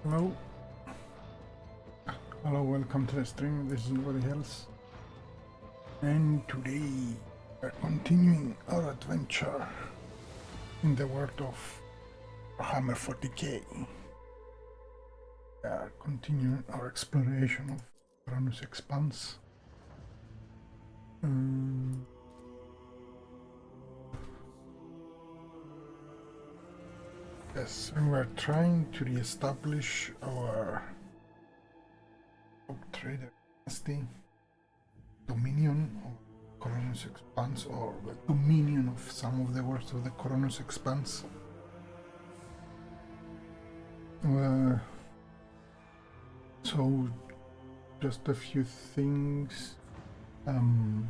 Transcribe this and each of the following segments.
Hello. Hello, welcome to the stream. This is nobody else. And today we're continuing our adventure in the world of Warhammer 40k. We are continuing our exploration of Koronus Expanse. Yes, and we're trying to re-establish our trader dynasty, dominion of Koronus Expanse, or the dominion of some of the words of the Koronus Expanse. So just a few things. I'm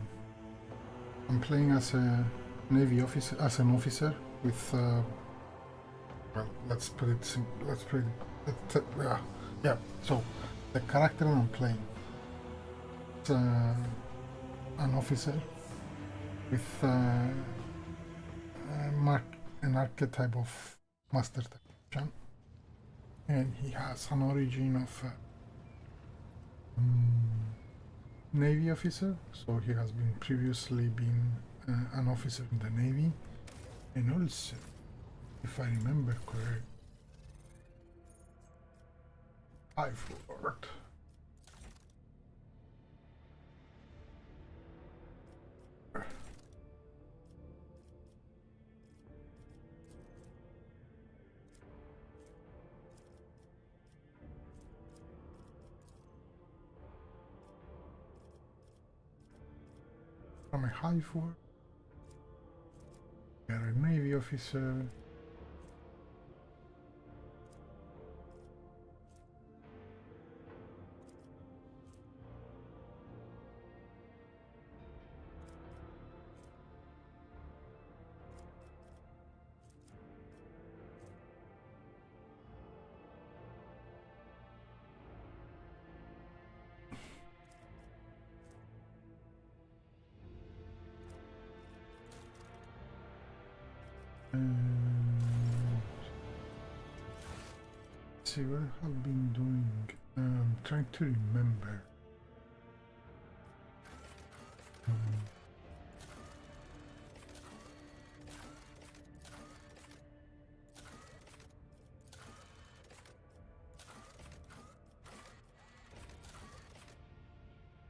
playing as a Navy officer, as an officer with well, let's put it simple. Yeah. So the character I'm playing is an officer with an archetype of master technician, and he has an origin of Navy officer. So he has been previously an officer in the Navy, and also, if I remember correctly, I've worked from a high force. We are a Navy officer. Let's see what I have been doing. I'm trying to remember.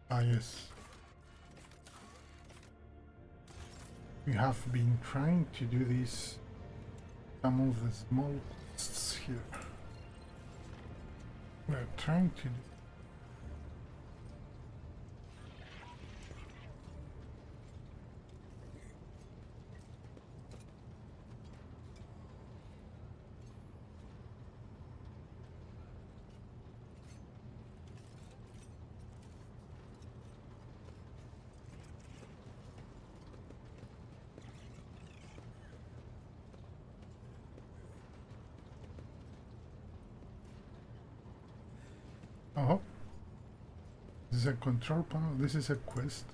Yes. We have been trying to do this, some of the small quests here. We're trying to do. Oh, this is a control panel. This is a quest.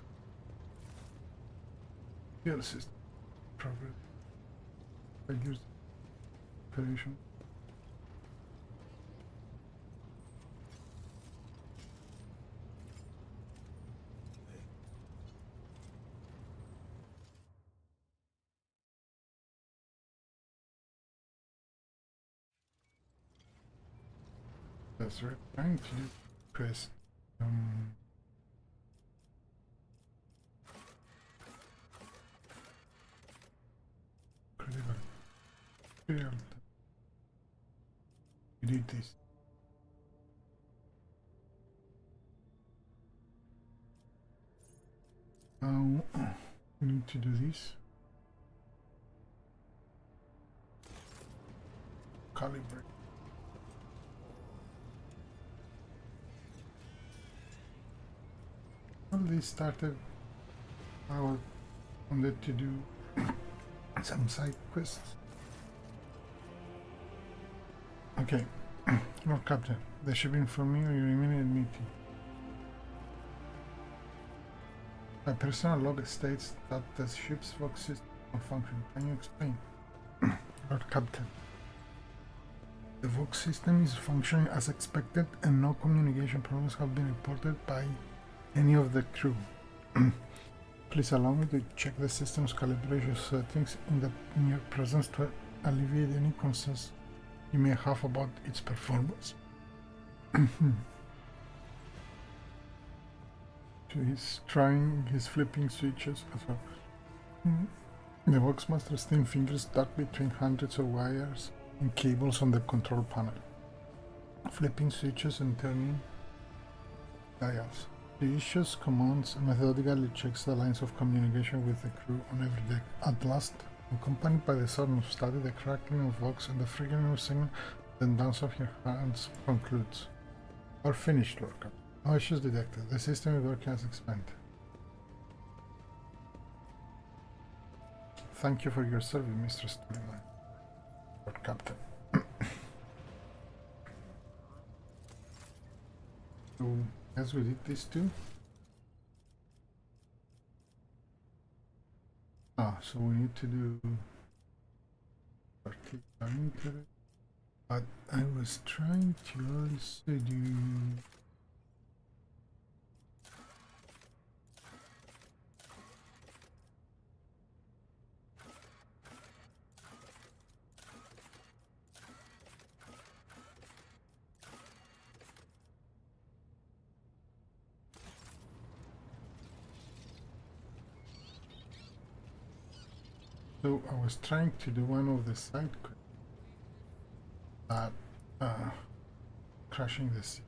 Fuel system progress. I use operation. That's right. Trying to do quest. Critical. Imperial. We did this. Now we need to do this. Calibrate. Well, they started. I wanted to do some side quests. Okay, Lord Captain, they should inform me of your immediate meeting. My personal log states that the ship's vox system malfunctioned. Can you explain? Lord Captain, The Vox system is functioning as expected and no communication problems have been reported by any of the crew. Please allow me to check the system's calibration settings in your presence to alleviate any concerns you may have about its performance. So he's flipping switches as well. The Voxmaster's thin fingers dart between hundreds of wires and cables on the control panel, flipping switches and turning dials. He issues commands and methodically checks the lines of communication with the crew on every deck. At last, accompanied by the sound of static, the crackling of Vox and the flickering of signal, the dance of your hands concludes. Are finished, Lord Captain. No issues detected. The system is working as expected. Thank you for your service, Mr. Storyline, Lord Captain. So, as we did this too. So we need to do particular, but I was trying to also do one of the side quests that crashing the sea.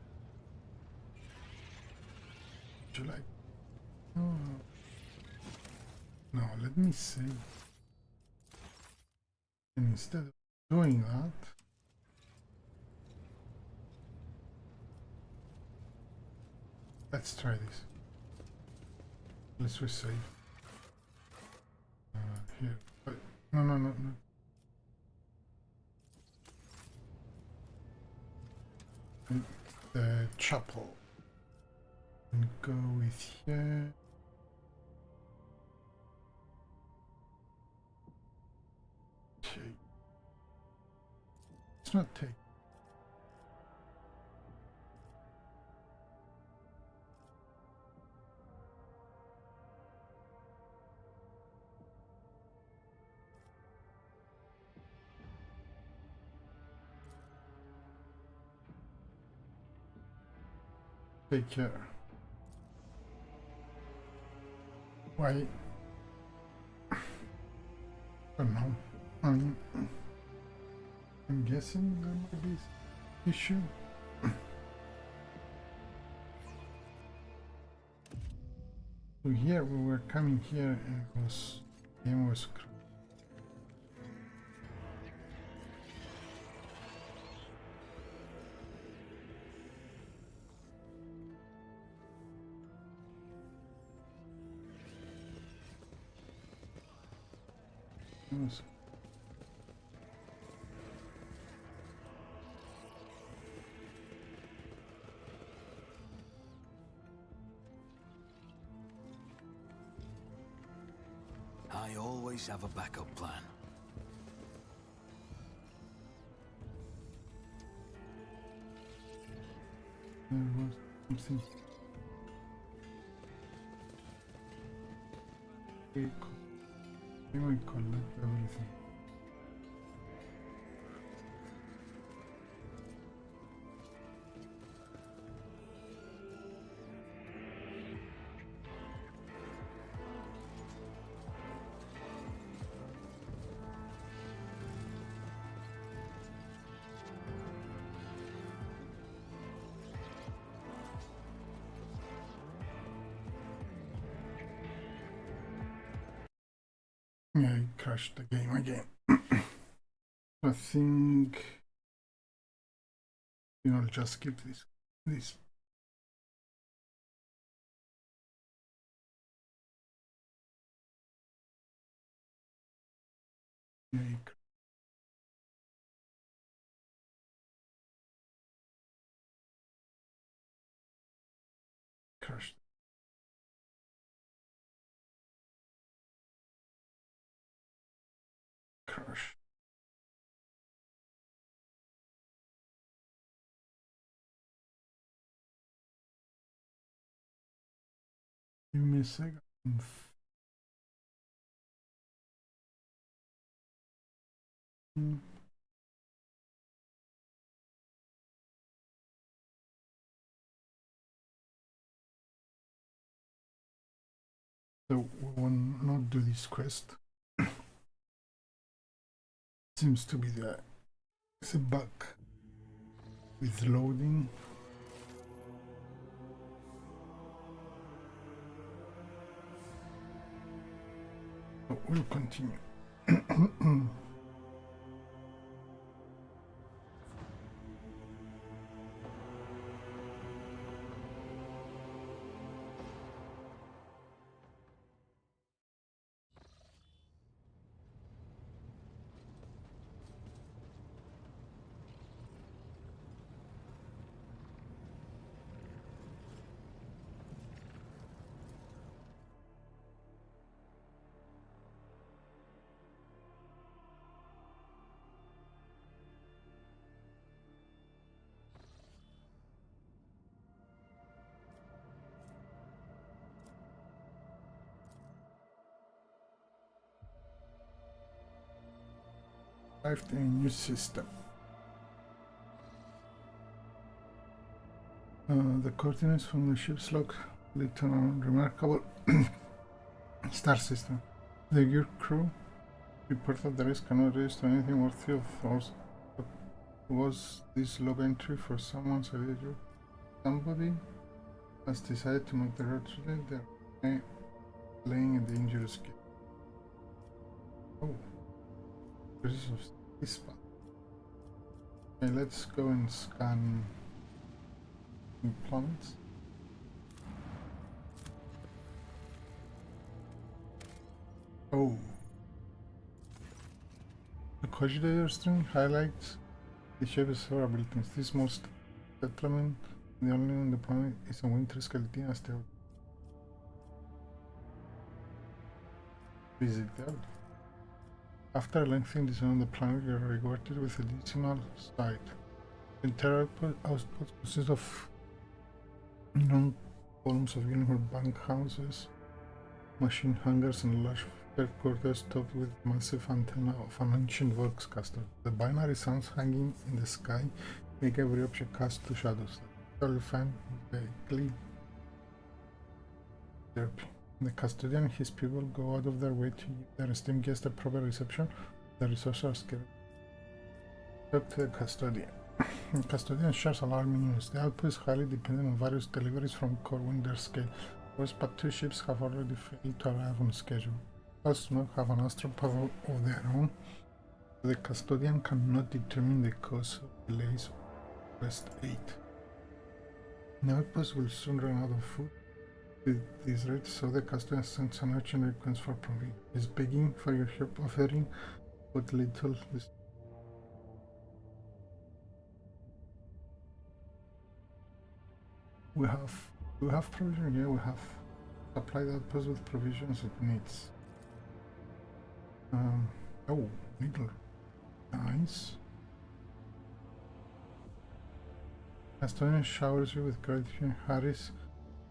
Would you like? Oh. No, let me see. And instead of doing that, let's try this. Let's resave. Here. No. The chapel. And go with here. Take. It's not take. Take care. Why? I don't know. I'm guessing there might be an issue. So here we were coming here and game was I always have a backup plan. There was something. We might collect everything. Yeah, I crashed the game again. I think I'll just skip this. Yeah, crashed. Crash. Give me a second. So we will not do this quest. Seems to be it's a bug with loading. So we'll continue. Arrived in a new system. The coordinates from the ship's log lead to a remarkable star system. The gear crew reported the race cannot race to anything worthy of force. Was this log entry for someone's idea? Somebody has decided to make the road today. They're playing a dangerous game. Oh, there's this spot. Okay, let's go and scan planets. Oh, the Cogitator string highlights the shape of several buildings. This most settlement, the only on the planet, is a winter scale dynasty. Visit the out. After a lengthy design on the planet, you are rewarded with additional site. The entire output consists of long columns of uniform bunkhouses, machine hangars, and large headquarters topped with massive antenna of an ancient works caster. The binary sounds hanging in the sky make every object cast to shadows. You'll find vaguely therapy. The custodian and his people go out of their way to give their esteemed guests a proper reception. The resources are scarce. Talk to the custodian. The custodian shares alarming news. The output is highly dependent on various deliveries from Corwinder scale. First, but 2 ships have already failed to arrive on schedule. Most do not have an astropath of their own. The custodian cannot determine the cause of delays or request aid. The outpost will soon run out of food. With this rate, so the custodian sends an urgent request for provision. He is begging for your help, offering what little is. We have provision. Yeah, we have supplied outpost with provisions it needs. Oh, middle, nice. Custodian showers you with gratitude. Harris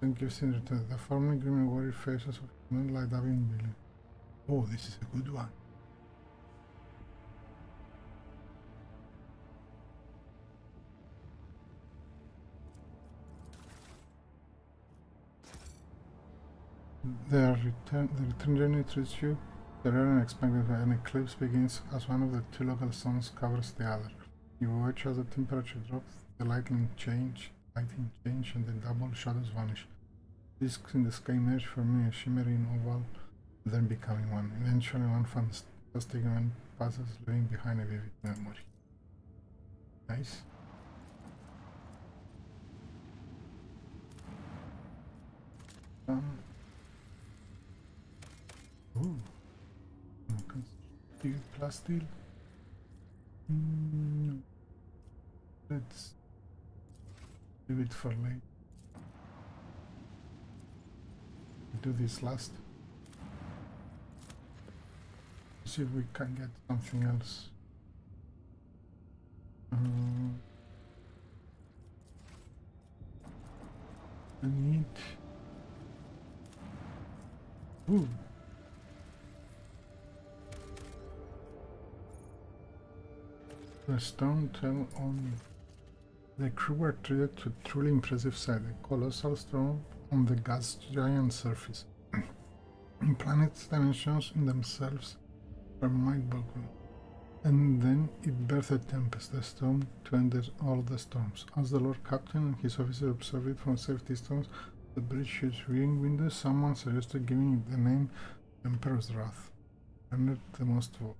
then gives in return. The former grim warrior faces of human light up in Billy. Oh, this is a good one. The return journey treats you. The rare and unexpected an eclipse begins as one of the 2 local suns covers the other. You watch as the temperature drops, the lighting change, and the double shadows vanish. Discs in the sky emerge, forming a shimmering oval, then becoming one. Eventually, one fantastic event passes, leaving behind a vivid memory. Nice. Ooh. Playstyle. Let's leave it for later. Do this last. See if we can get something else. I need Ooh. The stone tell on the crew were treated to a truly impressive sight, a colossal stone on the gas giant surface. Planets' dimensions in themselves were mind-boggling. And then it birthed a tempest, a storm to end all the storms. As the Lord Captain and his officers observed it from a safe distance, the bridge huge viewing window, someone suggested giving it the name Emperor's Wrath. Earned the most vote.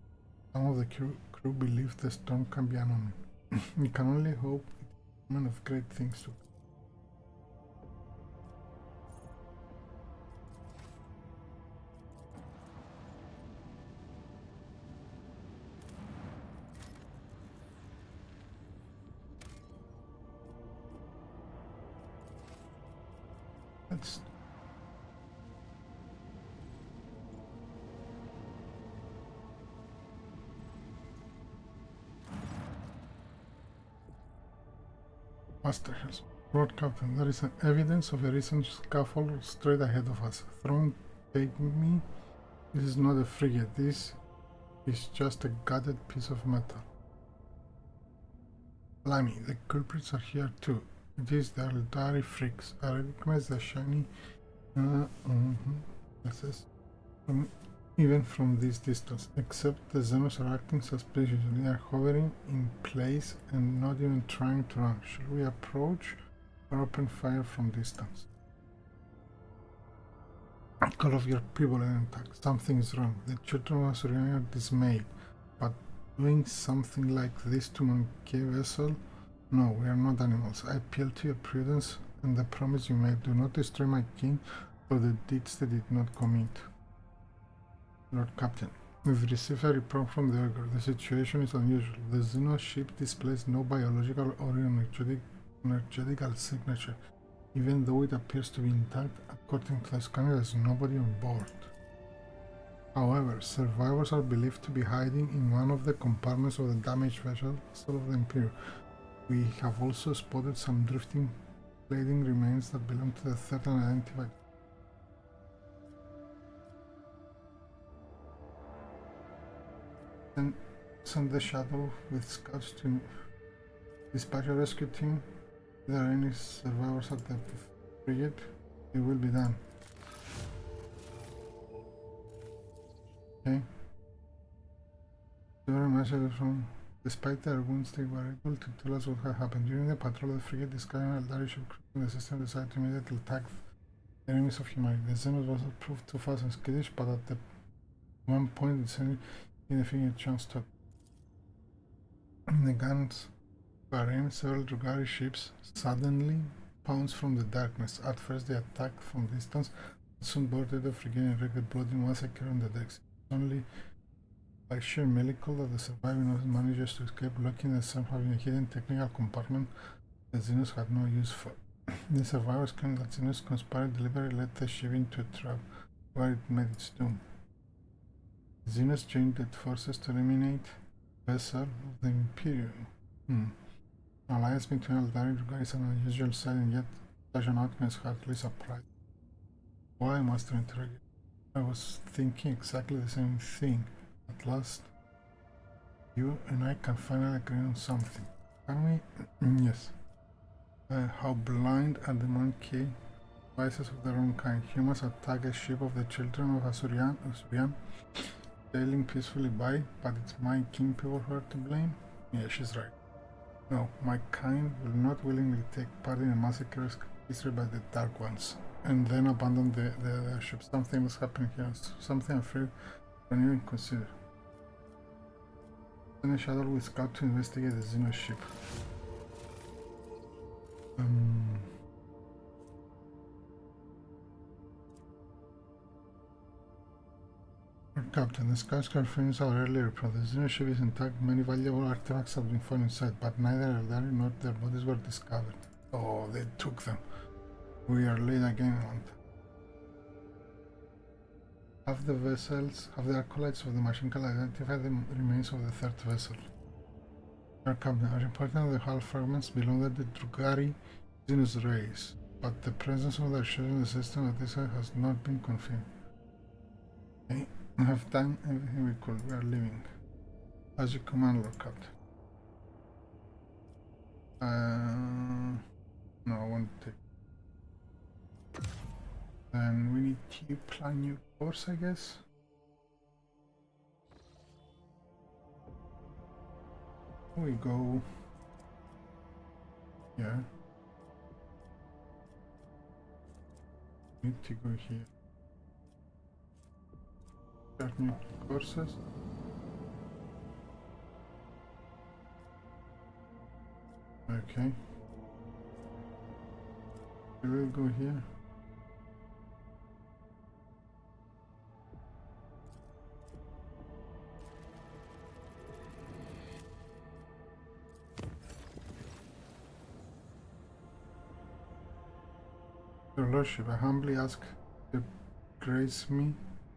Some of the crew believed the storm can be an omen. We can only hope it's a omen of great things to come. Let's Master has brought Captain. There is an evidence of a recent scuffle straight ahead of us. Throne, take me. This is not a frigate. This is just a gutted piece of metal. Blimey, the culprits are here too. It is the Eldari freaks. I recognize the shiny even from this distance, except the xenos are acting suspiciously. They are hovering in place and not even trying to run. Should we approach or open fire from distance? Call of your people and attack. Something is wrong. The children of Asurian are dismayed, but doing something like this to Monkey vessel? No, we are not animals. I appeal to your prudence and the promise you made. Do not destroy my king for the deeds they did not commit. Lord Captain, we've received a report from the Ogre. The situation is unusual. The xenos ship displays no biological or energetical signature, even though it appears to be intact. According to the scanner, there's nobody on board. However, survivors are believed to be hiding in one of the compartments of the damaged vessel of the Imperium. We have also spotted some drifting plating remains that belong to the third unidentified. Send the shuttle with scouts to dispatch a rescue team. If there are any survivors at the frigate, it will be done. Okay. Several messages from. Despite their wounds, they were able to tell us what had happened. During the patrol of the frigate, discovering an Eldari ship in the system decided to immediately attack the enemies of humanity. The xenos was proved too fast and skittish, but at one point it sent insignificant chance to. The guns were aimed. Several Drugari ships suddenly pounced from the darkness. At first they attacked from distance, but soon boarded the frigate and wreaked a bloody massacre on the decks. Only by sheer miracle that the surviving officer manages to escape, locking themselves having a hidden technical compartment that xenos had no use for. The survivors claim that xenos conspired deliberately led the ship into a trap where it met its doom. Xenos joined forces to eliminate the vessel of the Imperium. Alliance between Eldari and Drugari is an unusual sight, and yet such an outcome is hardly surprising. Why, Master interrogated? I was thinking exactly the same thing. At last, you and I can finally agree on something. Can we? Yes. How blind are the monkey devices of their own kind. Humans attack a ship of the children of Asurian, sailing peacefully by, but it's my king people who are to blame? Yeah, she's right. No, my kind will not willingly take part in a massacre orchestrated by the Dark Ones, and then abandon the ship. Something was happening here, something I'm afraid we don't even consider. Send a shuttle with scout to investigate the xenos ship. Captain, the scouts confirms our earlier report. The xenos ship is intact. Many valuable artifacts have been found inside, but neither Eldari nor their bodies were discovered. Oh, they took them. We are late again on time. Have the acolytes of the machine can identify the remains of the third vessel. Our captain, are important the hull fragments belong to the Drugari xenos race, but the presence of their ships in the system at this time has not been confirmed. Okay, we have done everything we could. We are leaving. As you command, lookout. No, I won't take. Then we need to plan new course, I guess. We go here. Need to go here. Start new courses. Okay. We will go here. Your Lordship, I humbly ask to grace me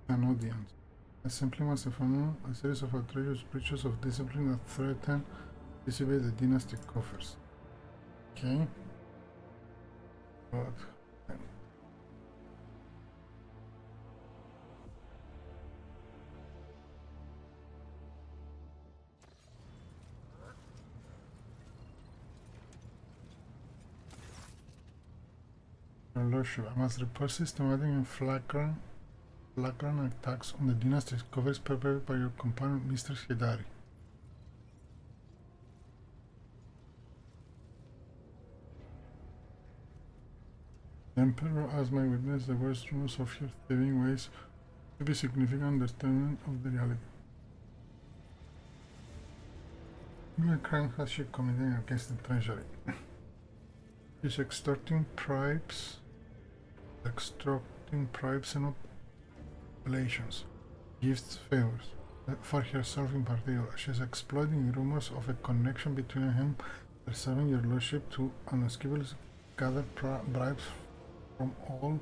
an audience. I simply must inform a series of outrageous breaches of discipline that threaten to dissipate the dynasty coffers. Okay. But Your Lordship, I must report systematic and flagrant attacks on the dynasty's coffers perpetrated by your companion, Mr. Hedari. The Emperor, as my witness, the worst rumors of your thieving ways to be significant understanding of the reality. What crime has she committed against the treasury? She's extorting bribes and oblations, gifts, favors, for herself in particular. She's exploiting rumors of a connection between him and serving your lordship to unescapably gather bribes from all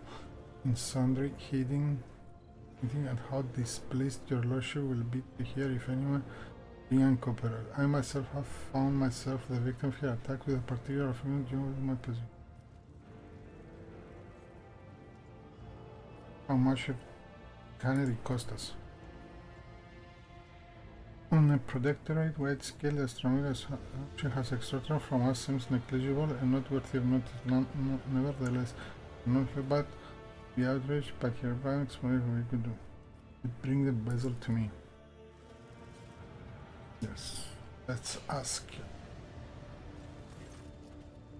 in sundry, hinting at how displeased your lordship will be to hear if anyone being uncooperative. I myself have found myself the victim of her attack with a particular offering during my position. How much can it cost us? On a protectorate-wide scale, the astronomical she has extorted from us seems negligible and not worthy of notice. Nevertheless, not her but be outraged by her violent explanation we could do. Bring the bezel to me. Yes, let's ask you.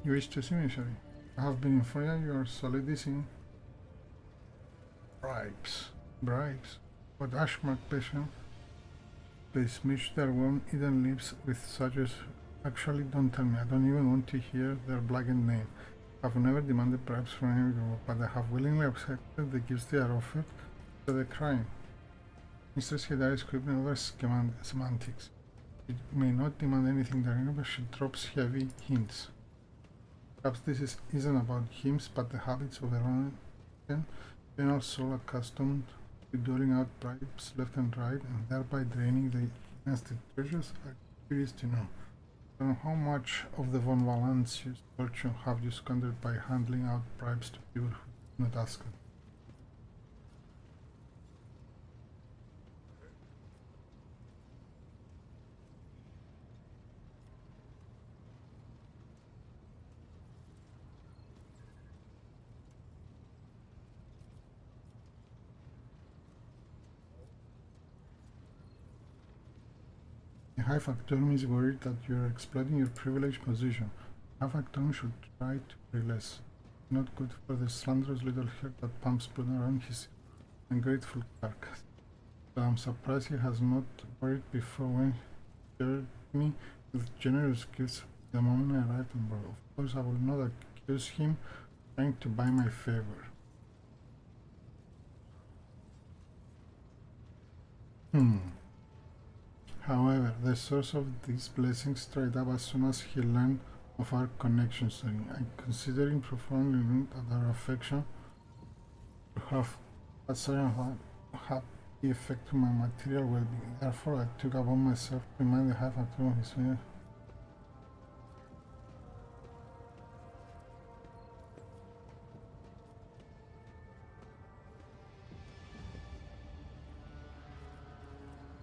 You wish to see me, sorry? I have been informed you are soliciting bribes. What Ashmark patient? They smash their warm Eden lips with such as actually don't tell me. I don't even want to hear their blackened name. I've never demanded bribes from anyone, but I have willingly accepted the gifts they are offered to the crime. Mr. Hedari is scribbling over semantics. She may not demand anything directly, but she drops heavy hints. Perhaps this isn't about hymns, but the habits of a Roman general soul accustomed to doling out bribes left and right, and thereby draining the dynasty treasures. I'm curious to know. How much of the von Valancius fortune have you squandered by handing out bribes to people who do not ask them? The High Factotum is worried that you are exploiting your privileged position. High Factotum should try to pay less. Not good for the slanderous little head that pumps blood around his ungrateful carcass. But I'm surprised he has not worried before when he shared me with generous gifts the moment I arrived on board. Of course, I will not accuse him of trying to buy my favor. However, the source of these blessings dried up as soon as he learned of our connection story. I'm considering profoundly moved at our affection to have had such a happy effect on my material well-being. Therefore, I took upon myself to remind the High Factotum of his favor.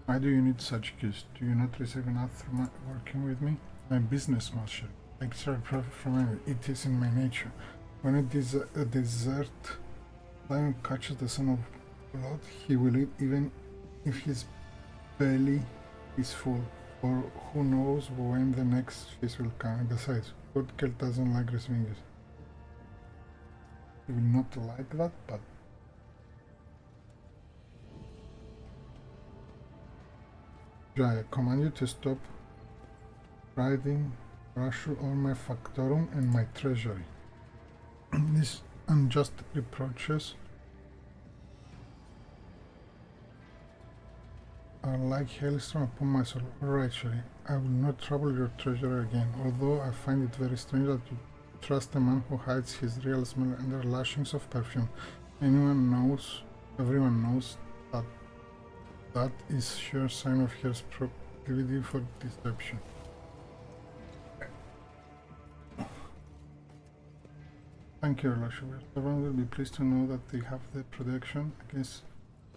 Why do you need such gifts? Do you not receive enough through working with me? My business, master. I extract profit from it. It is in my nature. When a desert lion catches the son of blood, he will eat even if his belly is full. Or who knows when the next feast will come. And besides, good girl doesn't like receiving gifts. He will not like that, but I command you to stop riding Rashu on my factorum and my treasury. These unjust reproaches are like hailstone upon my soul. Alright, Sherry, I will not trouble your treasury again, although I find it very strange that you trust a man who hides his real smell under lashings of perfume. Everyone knows that that is sure sign of his proclivity for deception. Thank you, Your Lordship. Everyone will be pleased to know that they have the protection against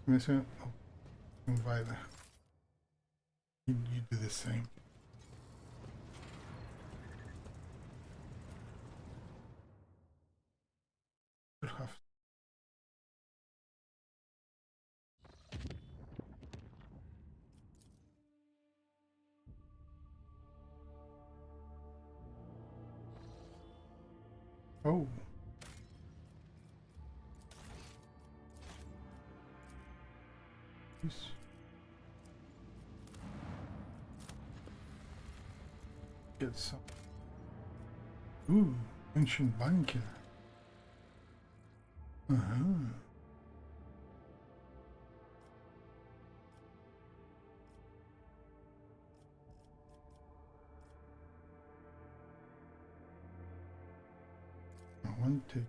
missing of invader. You do the same. You have. Oh. Yes. Get some. Ooh, ancient banker. Uh-huh. I want to.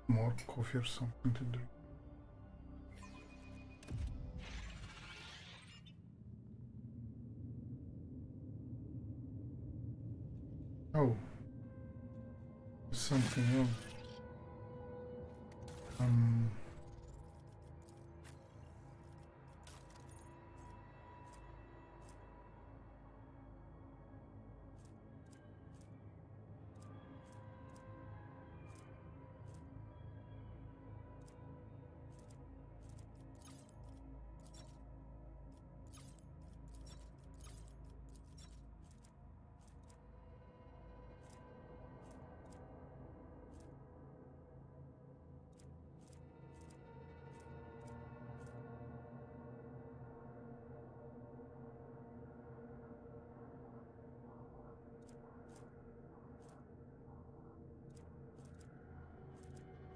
More coffee or something to drink. Oh, something wrong.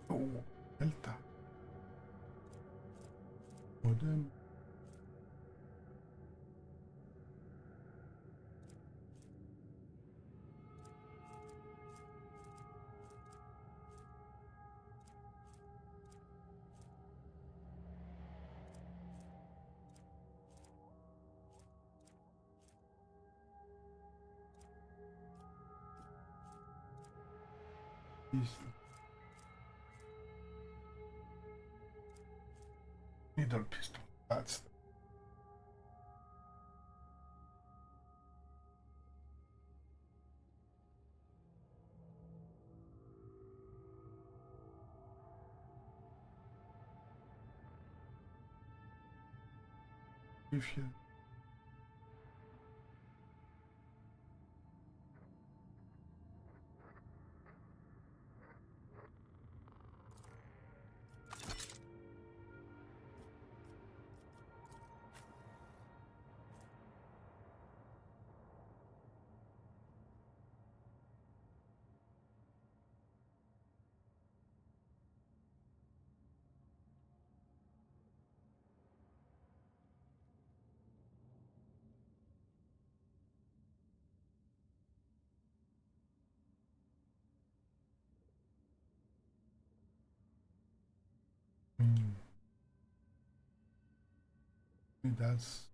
Oh, Delta. Modem. Needle pistol. That's the if you. It does.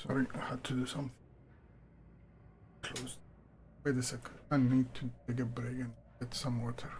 Sorry, I had to do something. Closed. Wait a second. I need to take a break and get some water.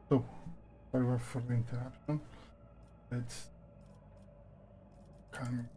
So, sorry for the interruption. Let's come.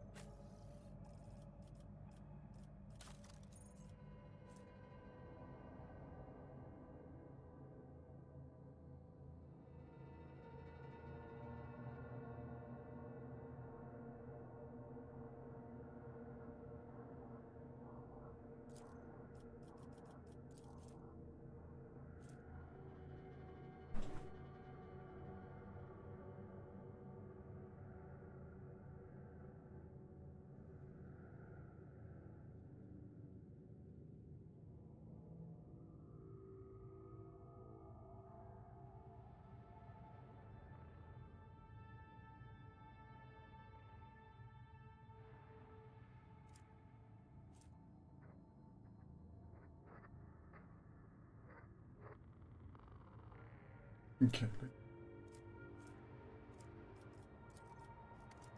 Okay,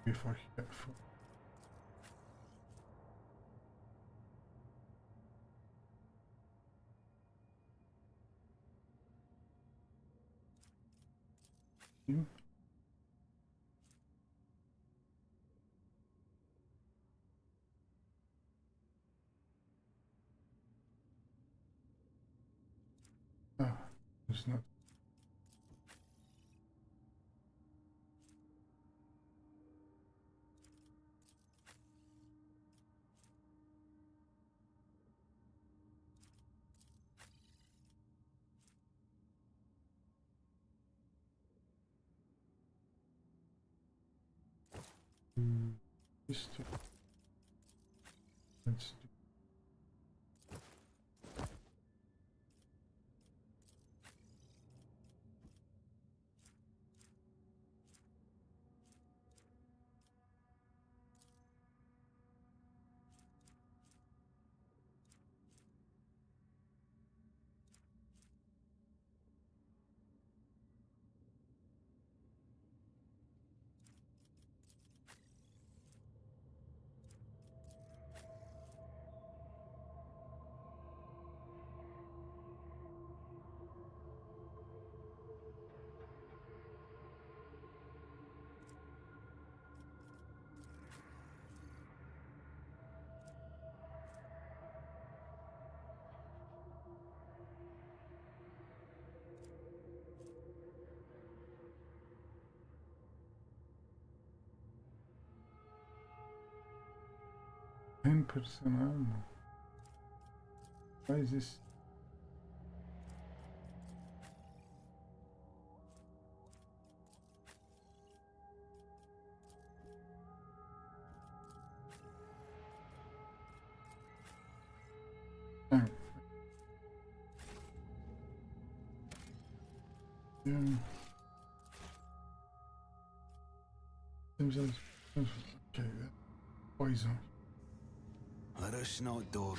before here. Ah, it's not. this too. Let's do. Person armor. Why is this? Oh. Yeah. Seems like okay. Poison. Let us not dawdle.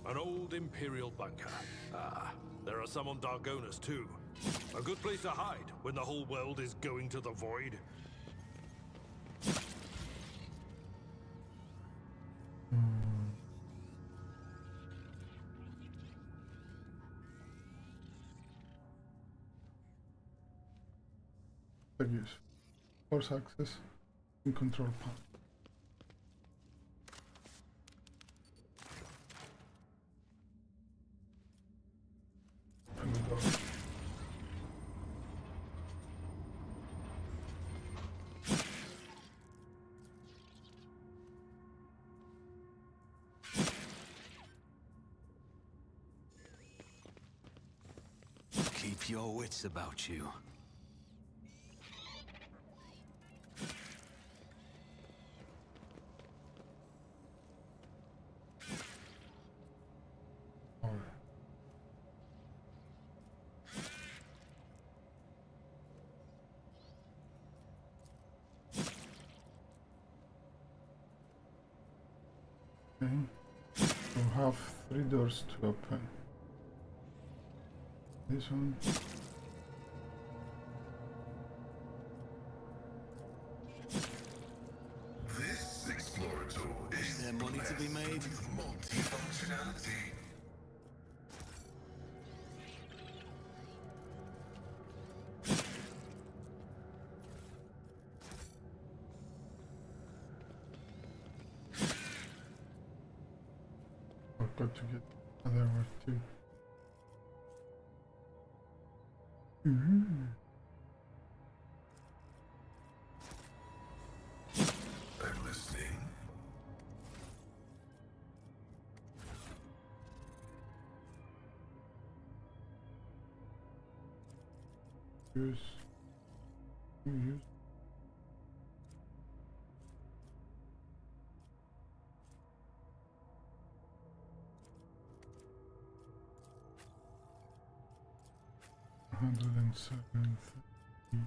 An old Imperial bunker. Ah, there are some on Dargonus too. A good place to hide when the whole world is going to the void. Use force access and control path. And we go. Keep your wits about you. Okay, we have 3 doors to open. This one. This explorator is there money to be made? with multifunctionality. Got to get another one too. I'm listening. Use. Use. Hundred and 730.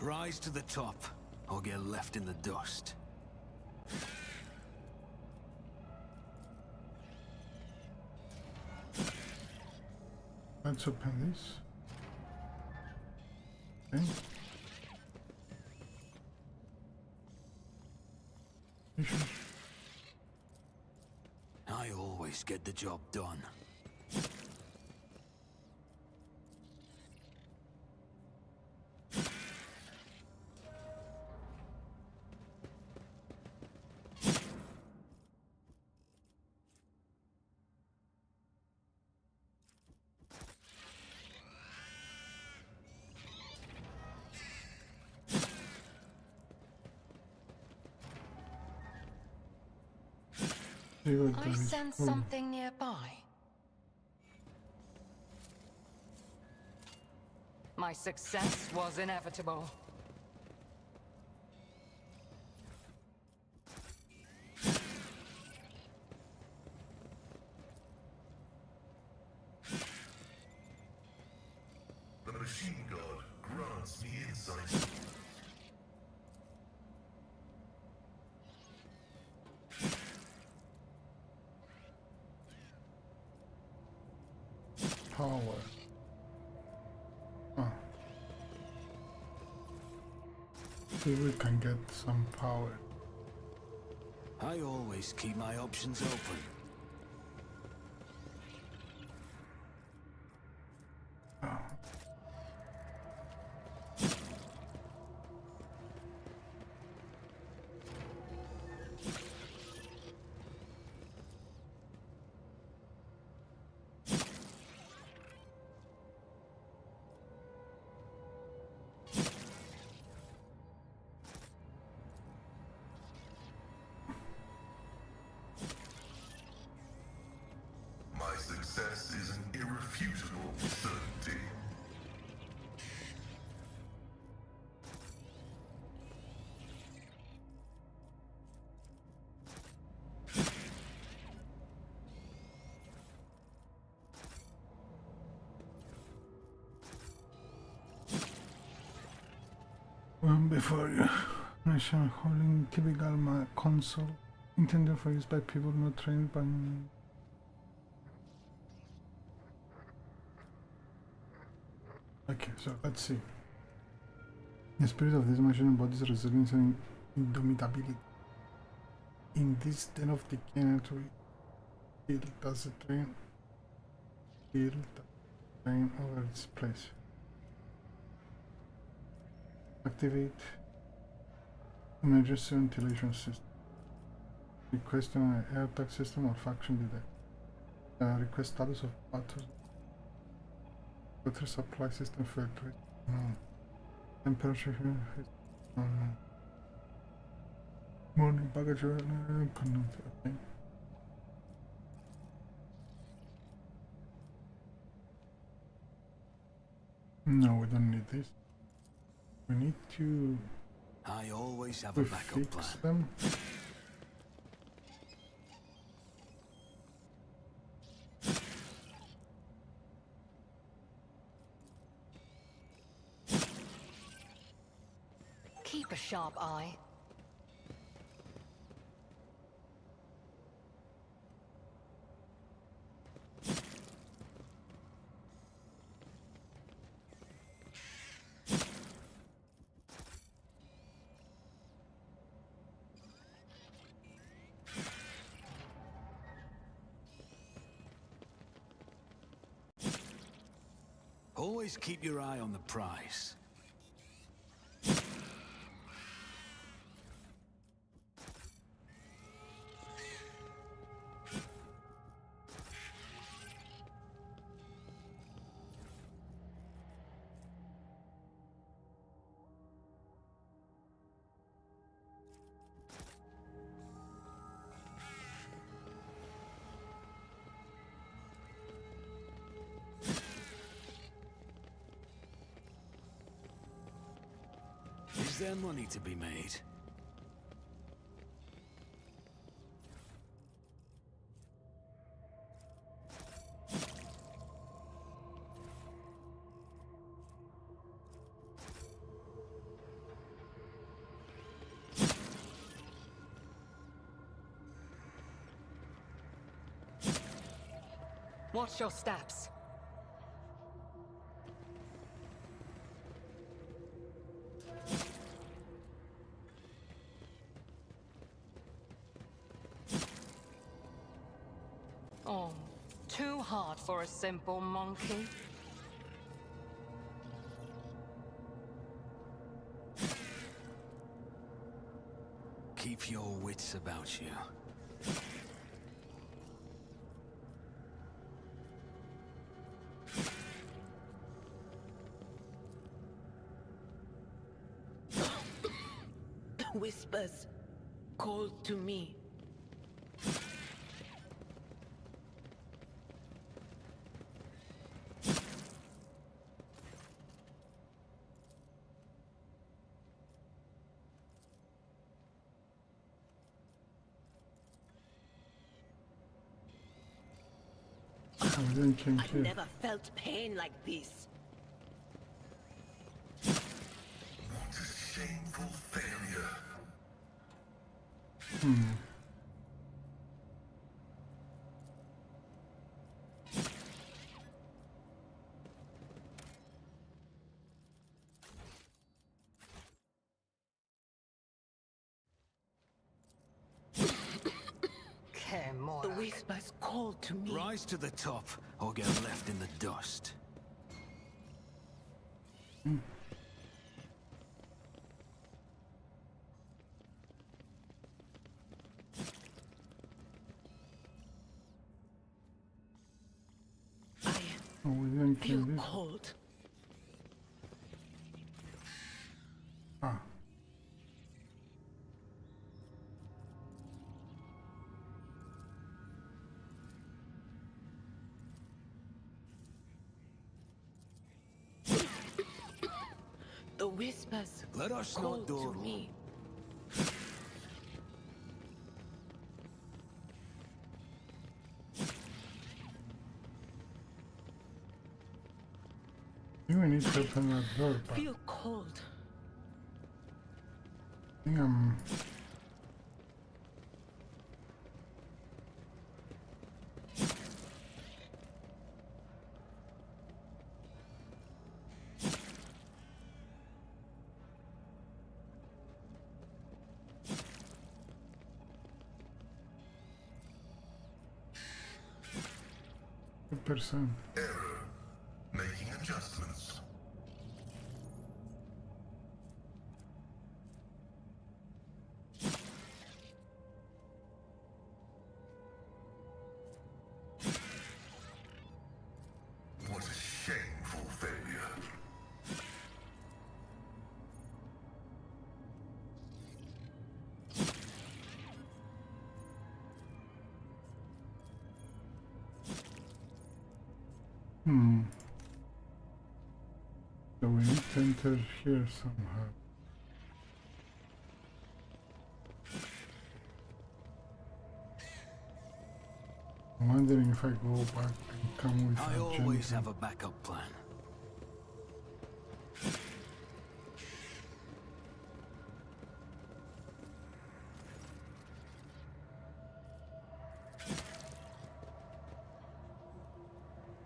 Rise to the top, or get left in the dust. Let's open this. Okay. always get the job done. I sense something nearby. My success was inevitable. The machine god grants me insight. Power. Ah. See, we can get some power. I always keep my options open. My success is an irrefutable certainty. Before you mention holding typical console intended for use by people not trained by. Okay, so let's see. The spirit of this machine embodies resilience and indomitability. In this den of decay and it does the train over its place. Activate emergency ventilation system. Request an air attack system or faction detect. Request status of water supply system filtration. No. Temperature here. No. Morning baggage. Okay. No, we don't need this. We need to I always have a backup fix plan. them. Keep a sharp eye. Always keep your eye on the prize. Is there money to be made? Watch your steps. Too hard for a simple monkey. Keep your wits about you. Whispers called to me. I've never felt pain like this. What a shameful failure. The whispers called to me. Rise to the top, or get left in the dust. I feel cold. Ah. The whispers Let us not called to dawdle. me. You need to open that door, but Feel cold. I think I'm... %. Error. Making adjustments. What a shameful failure. So we need to enter here somehow. I'm wondering if I go back and come with I a always gentleman. have a backup plan.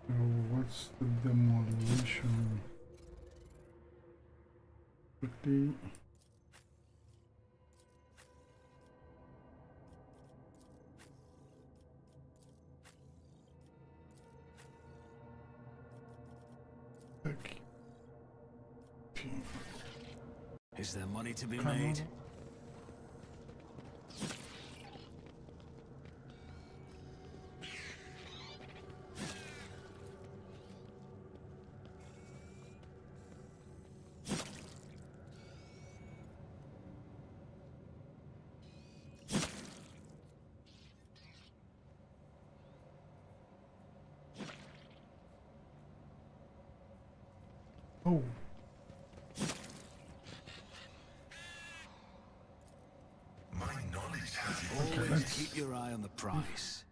So what's the demolition? 50. Okay. Is there money to be Come on. made? Oh, My knowledge has okay, Always let's... keep your eye on the prize.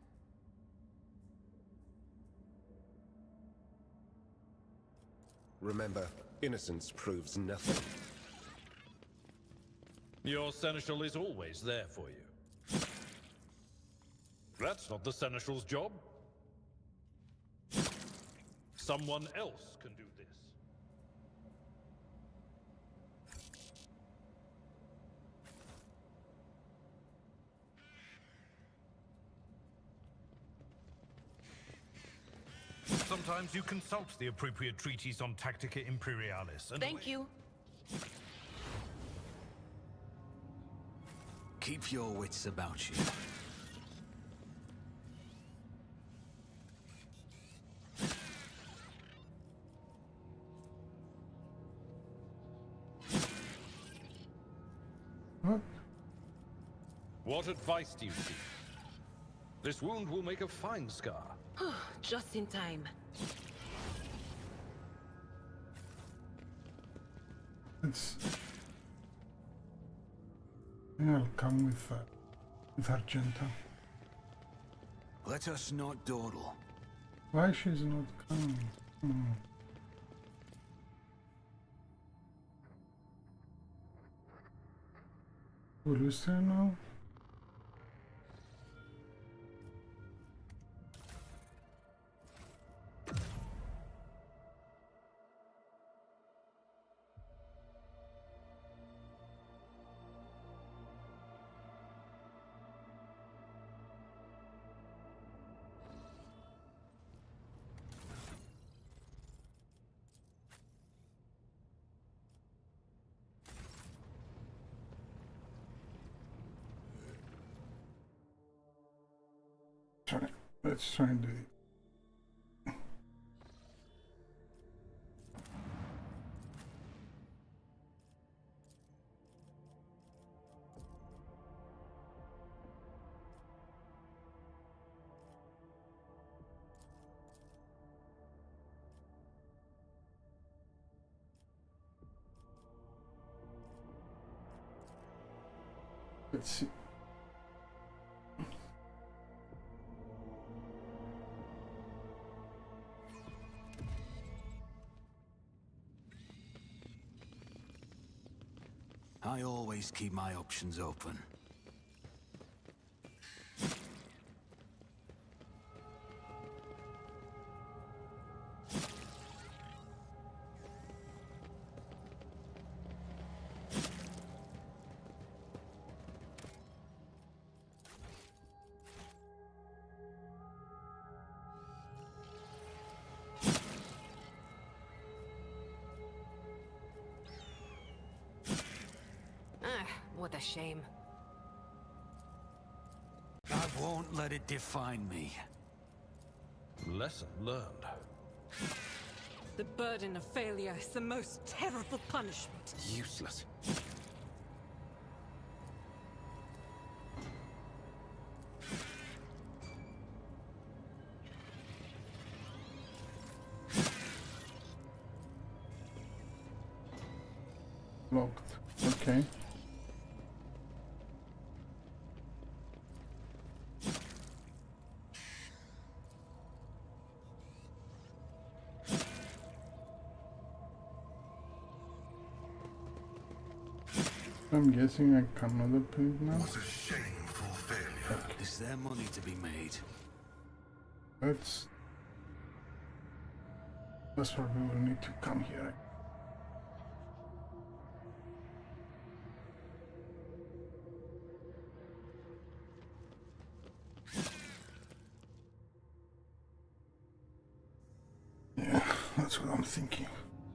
Remember, innocence proves nothing. Your seneschal is always there for you. That's not the seneschal's job. Someone else can do this. Sometimes you consult the appropriate treatise on Tactica Imperialis. And Thank you. Keep your wits about you. What? What advice do you seek? This wound will make a fine scar. Just in time. It's... Yeah, I'll come with Argenta. Let us not dawdle. Why she's not coming? Will you stay now? Sorry, let's try and do it. Let's see. I always keep my options open. What a shame. I won't let it define me. Lesson learned. The burden of failure is the most terrible punishment. Useless. Locked. Okay. I'm guessing I cannot open it now. What a shameful failure. Is there money to be made? That's probably will need to come here. Yeah, that's what I'm thinking.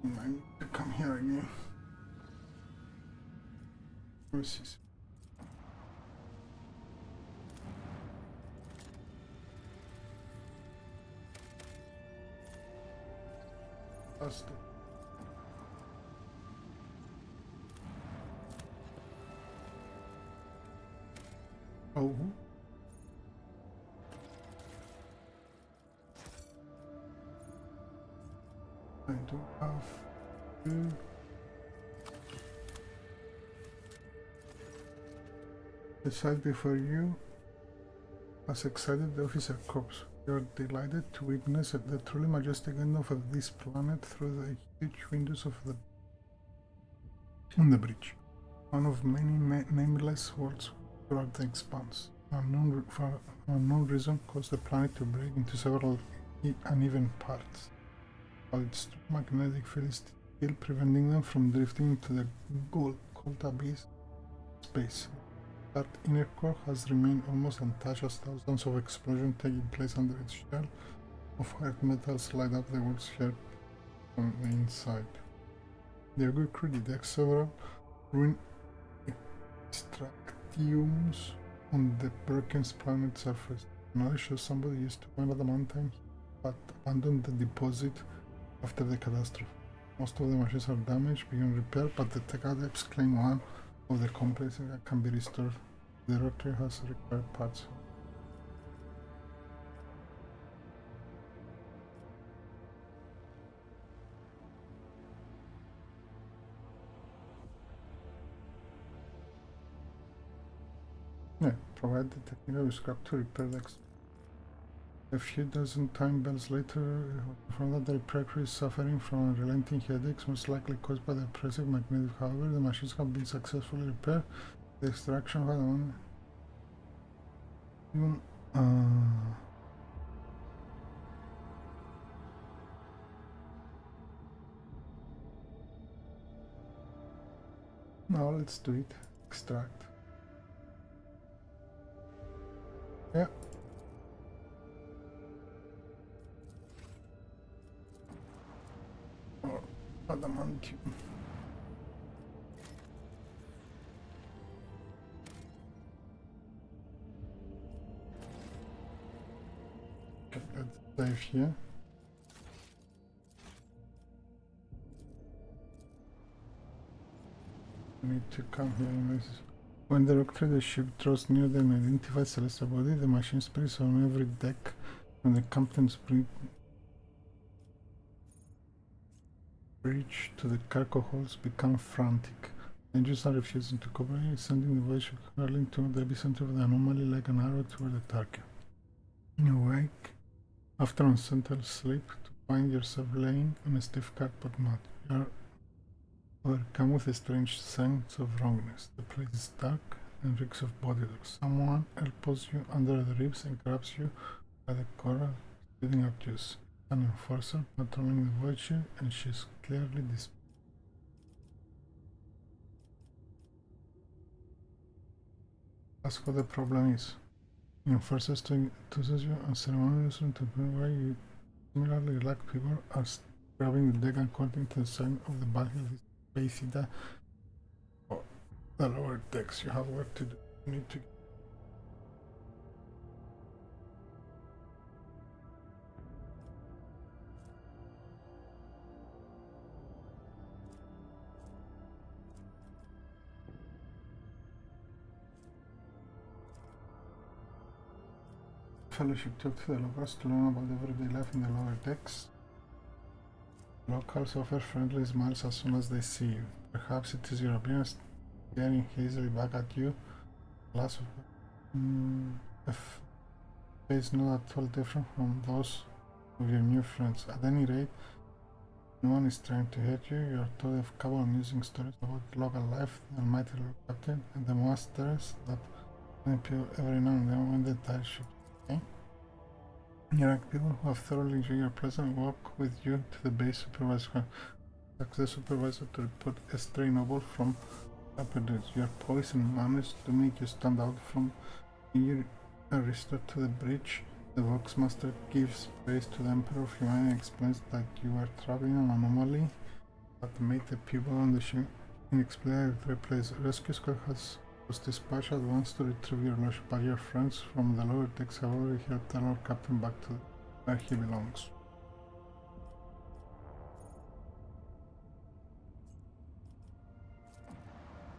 I might need to come here again. Versus. That's the... Oh. I don't have to... The sight before you has excited the officer corps. We are delighted to witness the truly majestic end of this planet through the huge windows of the bridge. One of many nameless worlds throughout the expanse. For unknown reason caused the planet to break into several uneven parts, while its magnetic field is still preventing them from drifting into the cold abyss space. That inner core has remained almost untouched as thousands of explosions taking place under its shell of hard metals light up the world's heart from the inside. The Augur crew detects several ruined extractiums on the broken planet's surface. Another shows somebody used to mine at the mountain but abandoned the deposit after the catastrophe. Most of the machines are damaged beyond repair, but the tech adepts claim one of the complexes can be restored. The rotary has required parts. Yeah, provide the technical scrap to repair the A few dozen time bells later, from that the repair crew is suffering from unrelenting headaches, most likely caused by the oppressive magnetic. However, the machines have been successfully repaired. The extraction of one even now let's do it. Extract. Yeah. Or adamantium. Okay, let's save here. We need to come here and this. When the rock trader ship draws near the unidentified celestial body, the machine spirits on every deck from the captain's bridge to the cargo holds become frantic. Engines are refusing to cooperate, sending the voyage hurling toward the epicenter of the anomaly like an arrow toward the target. You wake after unsettled sleep to find yourself laying on a stiff cardboard mat. You are overcome with a strange sense of wrongness. The place is dark and reeks of body odor. Someone elbows you under the ribs and grabs you by the collar, spitting out juice. An enforcer patrolling the voyager, and she's clearly displeased. Ask what the problem is. The enforcer tosses you unceremoniously to the point where you similarly relaxed people are grabbing the deck according to the sign of the battle. Basically, for the lower decks, you have work to do. You need to fellowship talk to the locals to learn about everyday life in the lower decks. Locals offer friendly smiles as soon as they see you. Perhaps it is your appearance staring hazily back at you. Glass of a face not at all different from those of your new friends. At any rate, no one is trying to hurt you. You are told a couple of amusing stories about local life, the almighty Lord Captain, and the masters that appear every now and then when the tide shifts. Okay? You like people who have thoroughly enjoyed your presence walk with you to the base supervisor. Ask the supervisor to report a stray noble from upper decks. Your poise and manners to make you stand out from you are restored to the bridge. The Voxmaster gives praise to the Emperor of Humanity and explains that you are traveling an anomaly that made the people on the ship inexplicably place. Rescue squad was dispatched at once to retrieve your lordship, but your friends from the lower decks have already helped the Lord Captain back to where he belongs.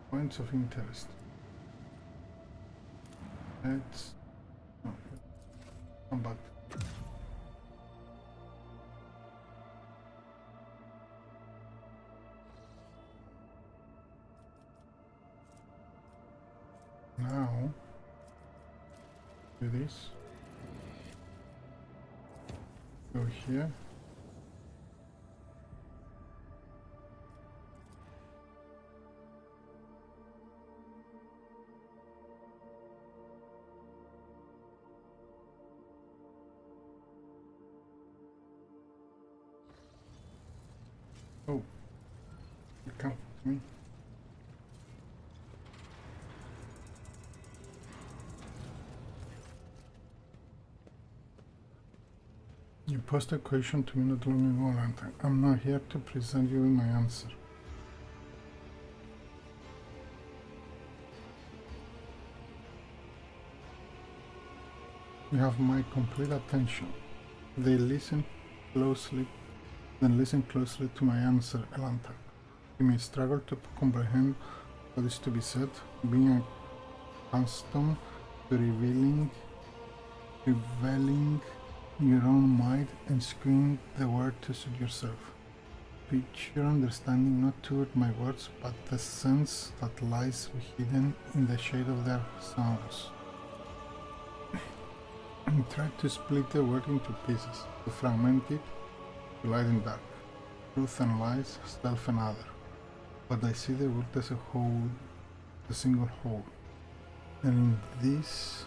Points of interest. Let's come back. Now, do this. Go here. Oh, you come to me. You posed a question to me not long ago, and I'm now here to present you with my answer. You have my complete attention. They listen closely, then listen closely to my answer, Elantha. You may struggle to comprehend what is to be said, being accustomed to revealing your own mind and skewing the word to suit yourself. Pitch your understanding not toward my words, but the sense that lies hidden in the shade of their sounds. And try to split the word into pieces, to fragment it, to light and dark, truth and lies, self and other. But I see the world as a whole, a single whole. And in this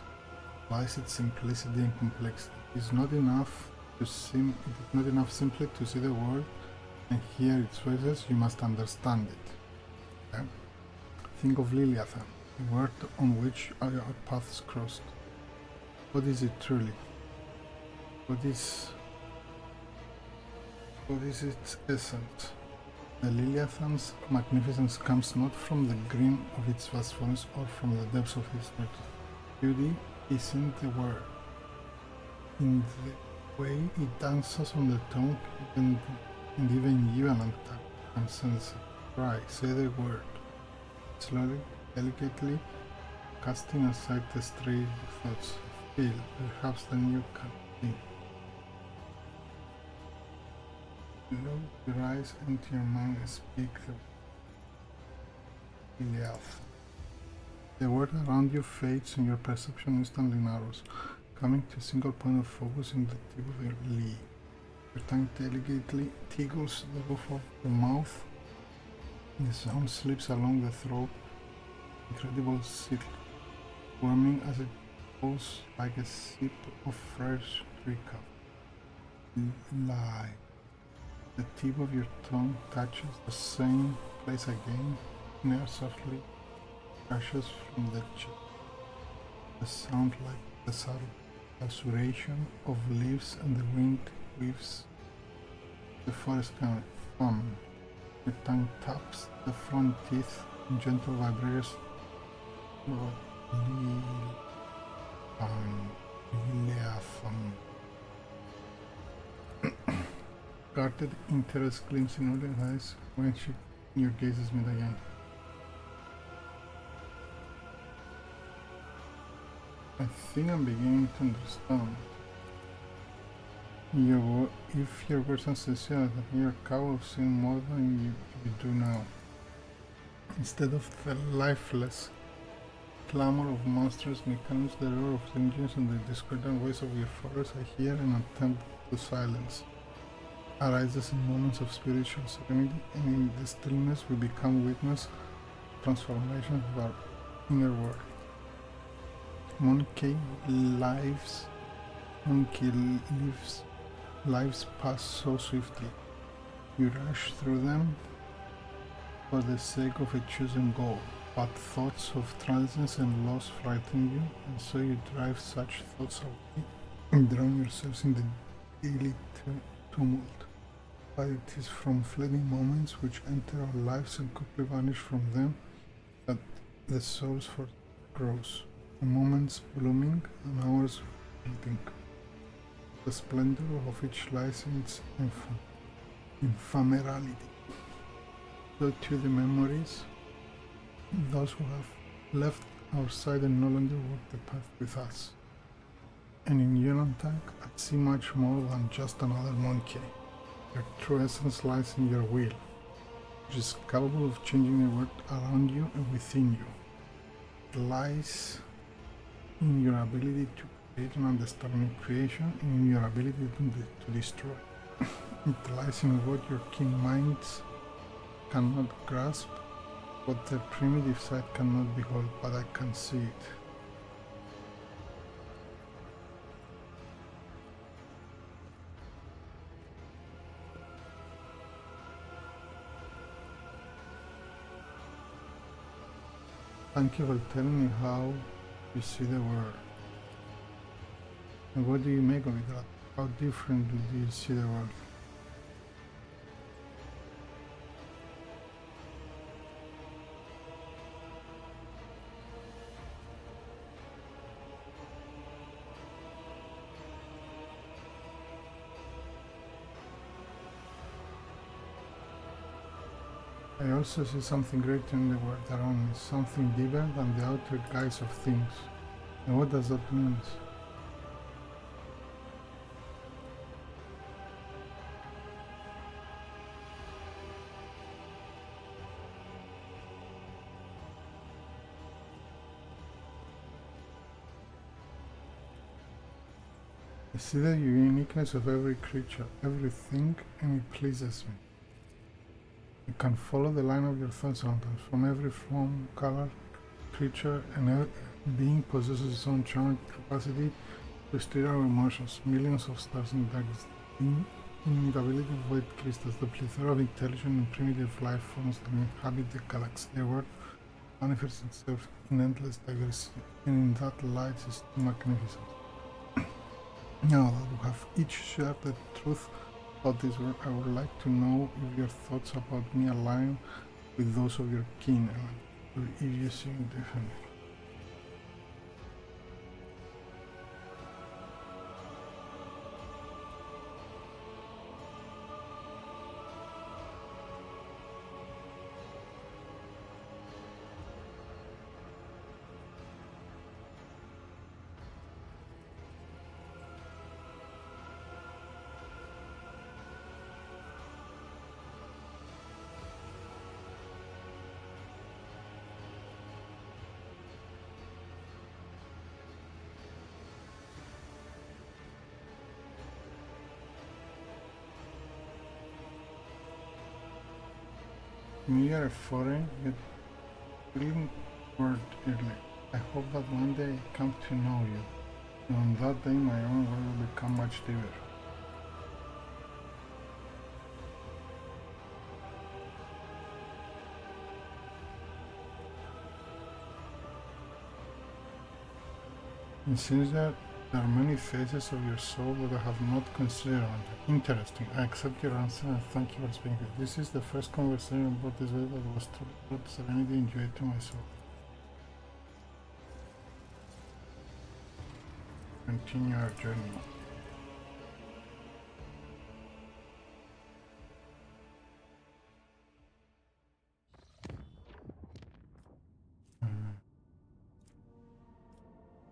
lies its simplicity and complexity. It is not enough simply to see the world and hear its voices, you must understand it. Okay? Think of Liliathan, the word on which our paths crossed. What is it truly? What is its essence? The Liliathan's magnificence comes not from the green of its vastness or from the depths of its heart. Beauty is in the word, in the way it dances on the tongue, and even you, Elantha, can sense it. Try, say the word, slowly, delicately, casting aside the stray thoughts. Feel, perhaps then you can think. Close your eyes into your mind and speak the Iliath. The world around you fades and your perception instantly narrows, coming to a single point of focus in the tip of your lip. Your tongue delicately tickles the roof of the mouth, and the sound slips along the throat, incredible silk, warming as it goes like a sip of fresh recap. Lie. The tip of your tongue touches the same place again, and air softly rushes from the chest. The sound like the subtle susurration of leaves and the wind weaves the forest calm. Your tongue taps the front teeth in gentle vibrators. Guarded interest gleams in all your eyes when your gazes meet again. I think I'm beginning to understand. If your words are sincere, you're capable of seeing more than you do now. Instead of the lifeless clamor of monstrous mechanisms, the roar of engines and the discordant voice of your forest, I hear an attempt to silence. Arises in moments of spiritual serenity, and in the stillness we become witness to transformation of our inner world. Monkey lives pass so swiftly. You rush through them for the sake of a chosen goal, but thoughts of transience and loss frighten you, and so you drive such thoughts away and drown yourselves in the daily tumult. But it is from fleeting moments which enter our lives and quickly vanish from them that the soul's force grows. A moment's blooming, an hour's fleeting. The splendor of each lies in its ephemerality. So too the memories, those who have left our side and no longer walk the path with us. And in Yolantag, I see much more than just another monkey. Your true essence lies in your will, which is capable of changing the world around you and within you. It lies in your ability to create and understand new creation, and in your ability to destroy. It lies in what your keen minds cannot grasp, what the primitive sight cannot behold, but I can see it. Thank you for telling me how you see the world. And what do you make of it? How different do you see the world? I also see something greater in the world around me, something deeper than the outer guise of things. And what does that mean? I see the uniqueness of every creature, everything, and it pleases me. You can follow the line of your thoughts sometimes. From every form, color, creature, and every being possesses its own charm capacity to stir our emotions. Millions of stars in darkness, the immutability of white crystals, the plethora of intelligent and primitive life forms that inhabit the galaxy. The world manifests itself in endless diversity, and in that light is magnificent. Now that we have each shared the truth about this world, I would like to know if your thoughts about me align with those of your kin, or if you see it differently. You are foreign, yet brilliant word early. I hope that one day I come to know you, and on that day my own world will become much deeper. It seems that there are many phases of your soul that I have not considered. Interesting. I accept your answer and thank you for speaking. This is the first conversation about this way that was truly brought serenity and joy to my soul. Continue our journey.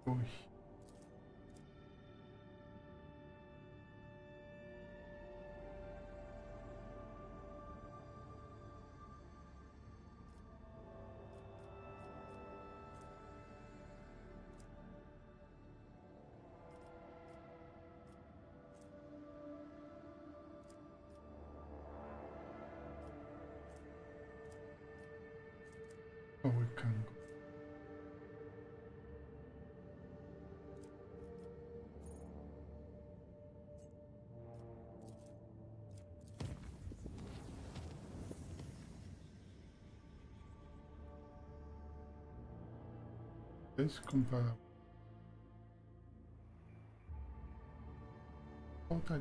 Go here. Oh, we can go. This compatible. Okay.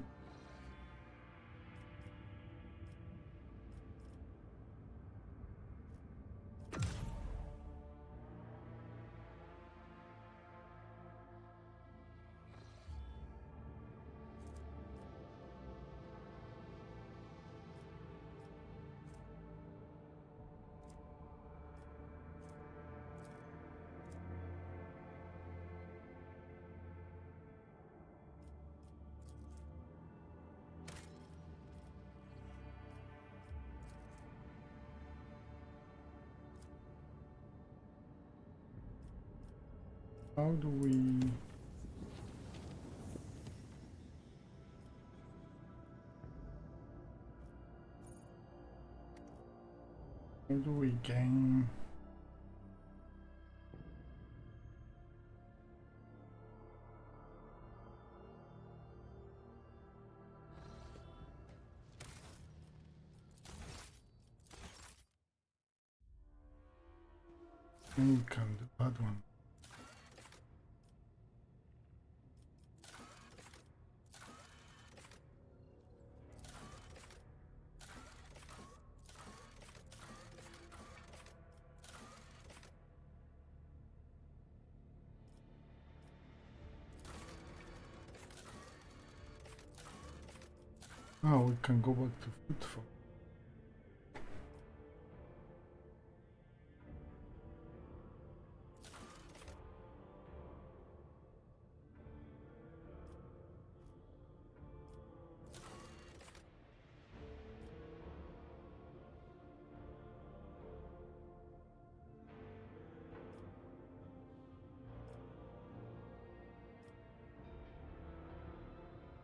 How do we gain we can do that one. Oh, we can go back to footfall.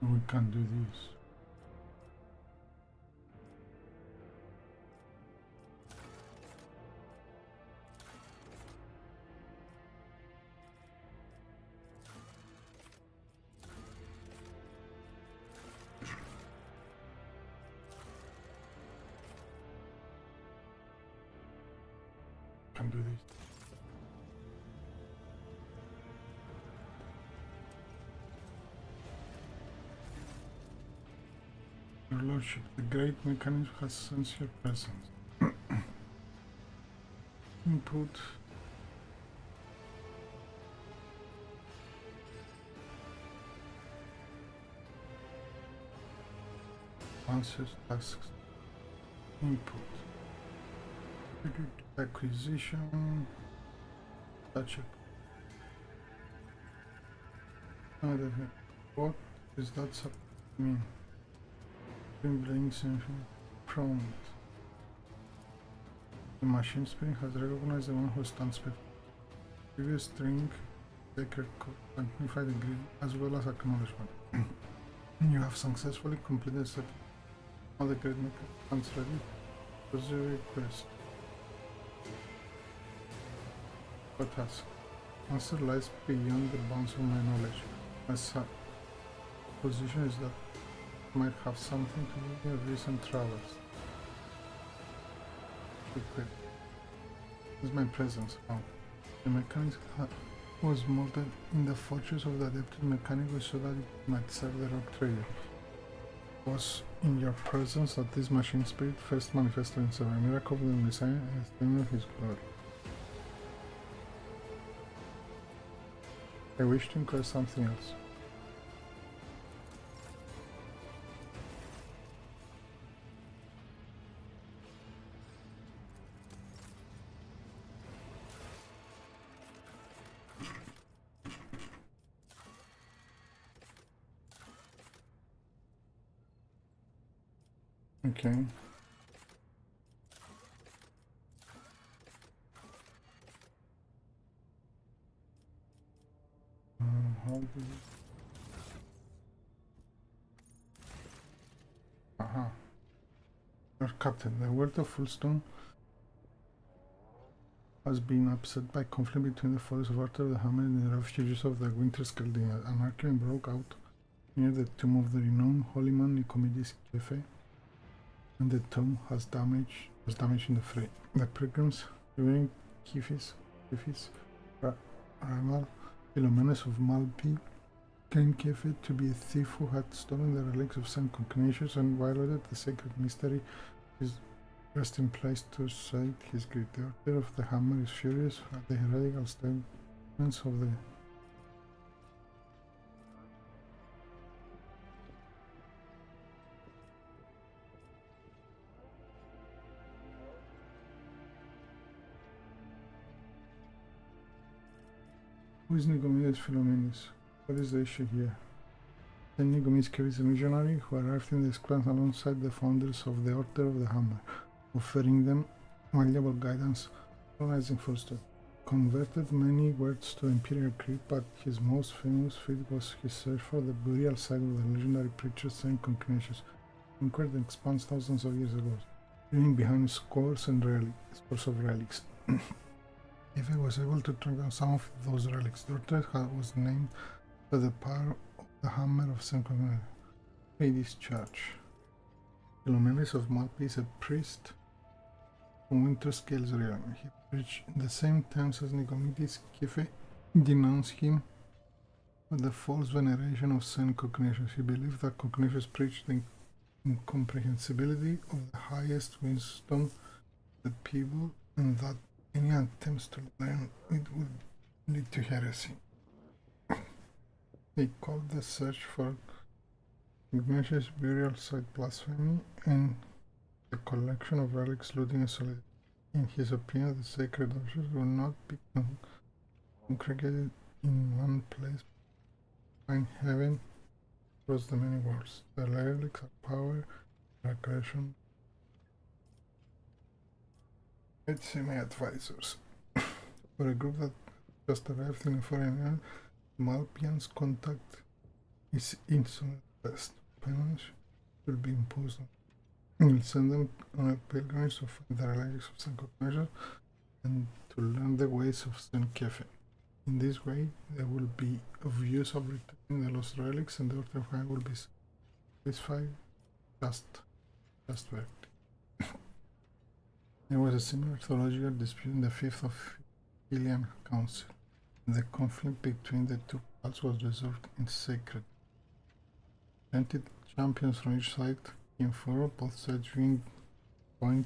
We can do this. Can do this. Your Lordship, the great mechanism has sensed your presence. Input. Answers, tasks. Input. Acquisition. Touch it. What is that supposed to mean? Bring something prompt. The machine spirit has recognized the one who stands before. Previous string, sacred code, magnified degree, as well as acknowledgement. You have successfully completed set. All the great maker stands ready. What's your request? What task? Answer lies beyond the bounds of my knowledge. My position is that might have something to do with your recent travels. Secret. Is my presence found? The mechanic was molded in the fortress of the adapted mechanical so that it might serve the rock trader. It was in your presence that this machine spirit first manifested in a miracle of the Messiah and the of his glory. I wish to inquire something else. Okay. How do you... Aha. Your captain, the world of Fullstone has been upset by conflict between the followers of Arthur the Hammer and the refugees of the Winter Skelding. An argument broke out near the tomb of the renowned holy man Nicomedes Kefe, and the tomb was damaged in the fray. The pilgrims, reviewing Kefe's rival, Philomenes of Malpi, claimed Kefe to be a thief who had stolen the relics of Saint Concnatius and violated the sacred mystery. His resting place to cite his great. The Order of the Hammer is furious at the heretical statements of the Who is Nicomedes Philomenes? What is the issue here? Then Nicomedes carries a missionary who arrived in the Expanse alongside the founders of the Order of the Hammer, offering them valuable guidance, colonizing Fullstone. Converted many words to Imperial creed, but his most famous feat was his search for the burial site of the legendary preacher Saint Concnatius, conquered the Expanse thousands of years ago, leaving behind scores of relics. If he was able to track down some of those relics, the Order was named by the power of the Hammer of Saint Concnatius. Hades Church. Philomenes of Malpi is a priest from Winterscale's realm. He preached in the same times as Nicomedes Kefe denounced him for the false veneration of Saint Concnatius. He believed that Concnatius preached the incomprehensibility of the highest wisdom of the people, and that any attempts to learn it would lead to heresy. They called the search for Ignatius' burial site blasphemy and the collection of relics looting a solid. In his opinion, the sacred objects will not be congregated in one place, find heaven across the many worlds. The relics are power, aggression. Let's see my advisors. For a group that just arrived in a foreign land, Malpian's contact is insolent best. Penance will be imposed on. We'll send them on a pilgrimage to find the relics of St. Koronus and to learn the ways of St. Kephin. In this way, there will be views of returning the lost relics, and the Order of High will be satisfied. Just verdict. There was a similar theological dispute in the Fifth of Ilian Council. The conflict between the two cults was resolved in sacred. 20 champions from each side came forward, both sides going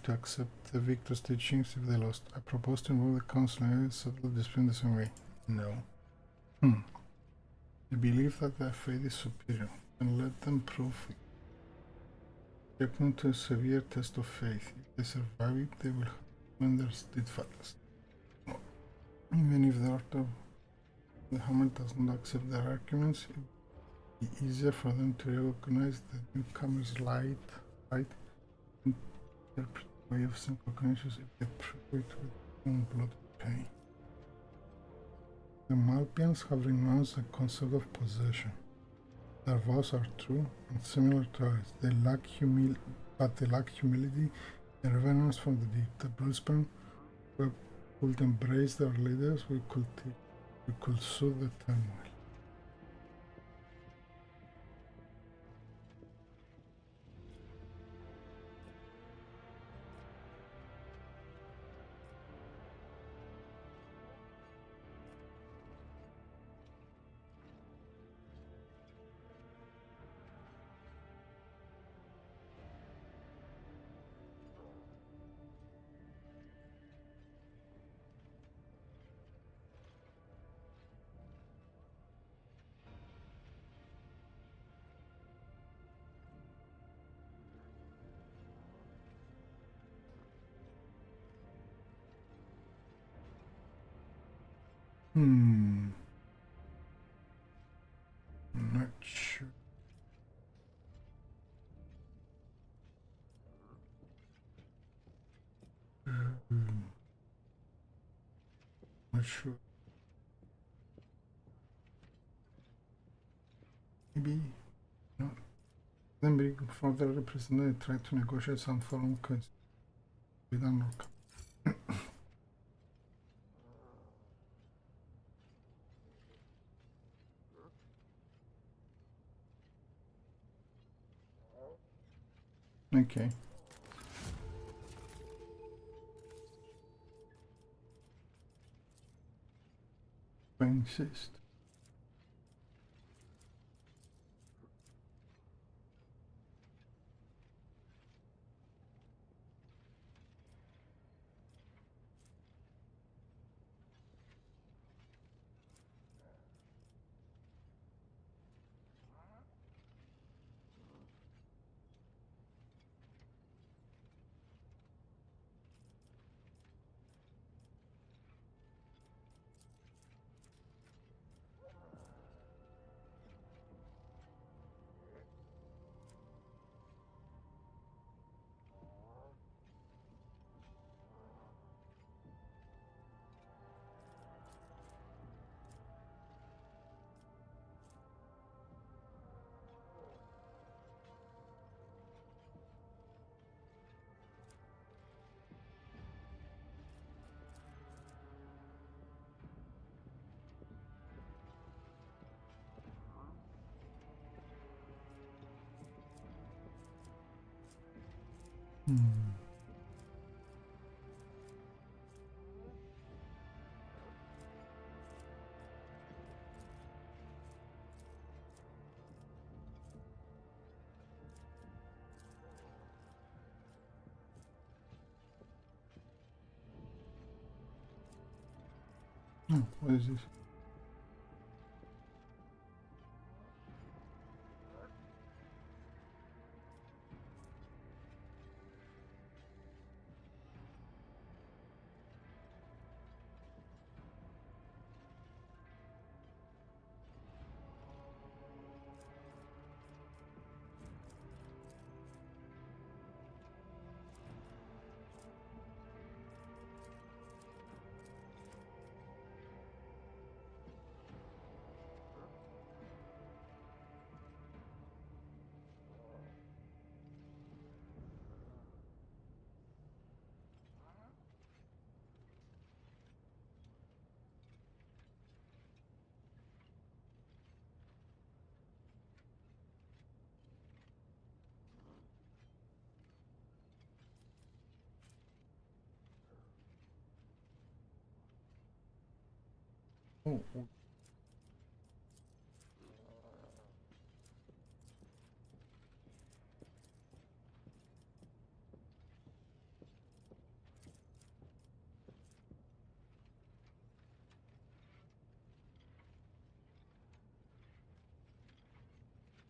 to accept the victor's teachings if they lost. I proposed to involve the council and settle the dispute in the same way. No. They believe that their faith is superior, and let them prove it. Take them to a severe test of faith. If they survive it, they will win their steadfast. Even if the Order of the Hammer does not accept their arguments, it will be easier for them to recognize the newcomer's light and interpret the way of St. Koronus if they prove it with their own blood and pain. The Malpians have renounced the concept of possession. Their vows are true and similar to ours. They lack humility and reverence from the deep. The Bluespan could embrace their leaders, we could soothe the turmoil. Not sure. Not sure. Maybe not. Then bring further representative try to negotiate some foreign currency. We don't know. Okay. I insist. Oh, what is this? Oh,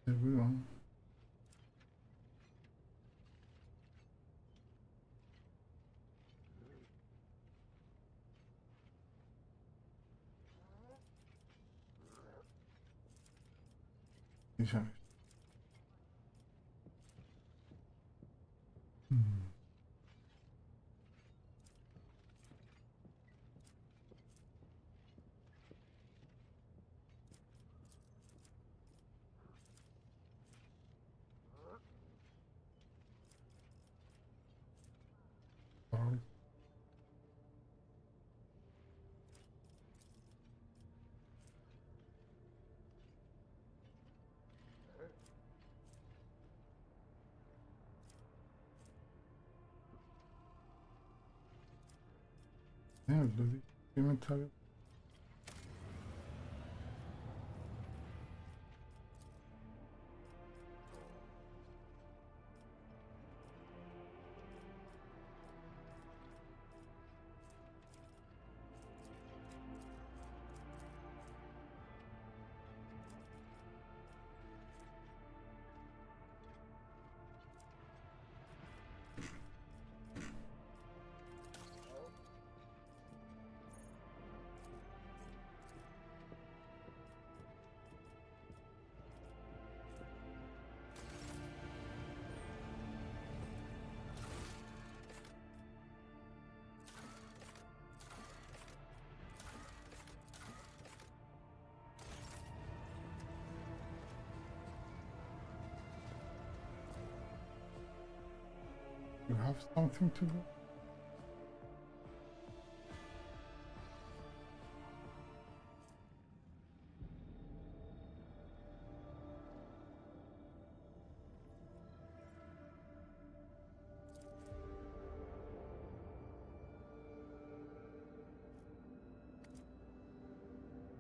everyone. Yeah. Yeah, bloody inventory. You have something to do?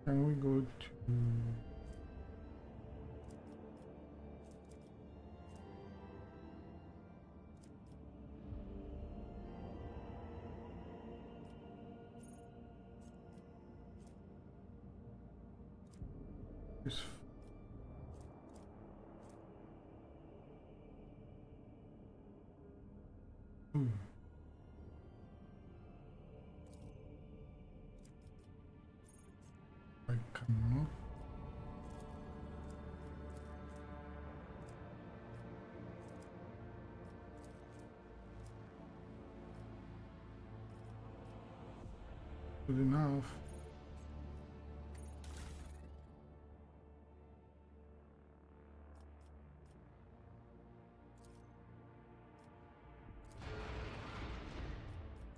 Can we go to this? I cannot. Good enough.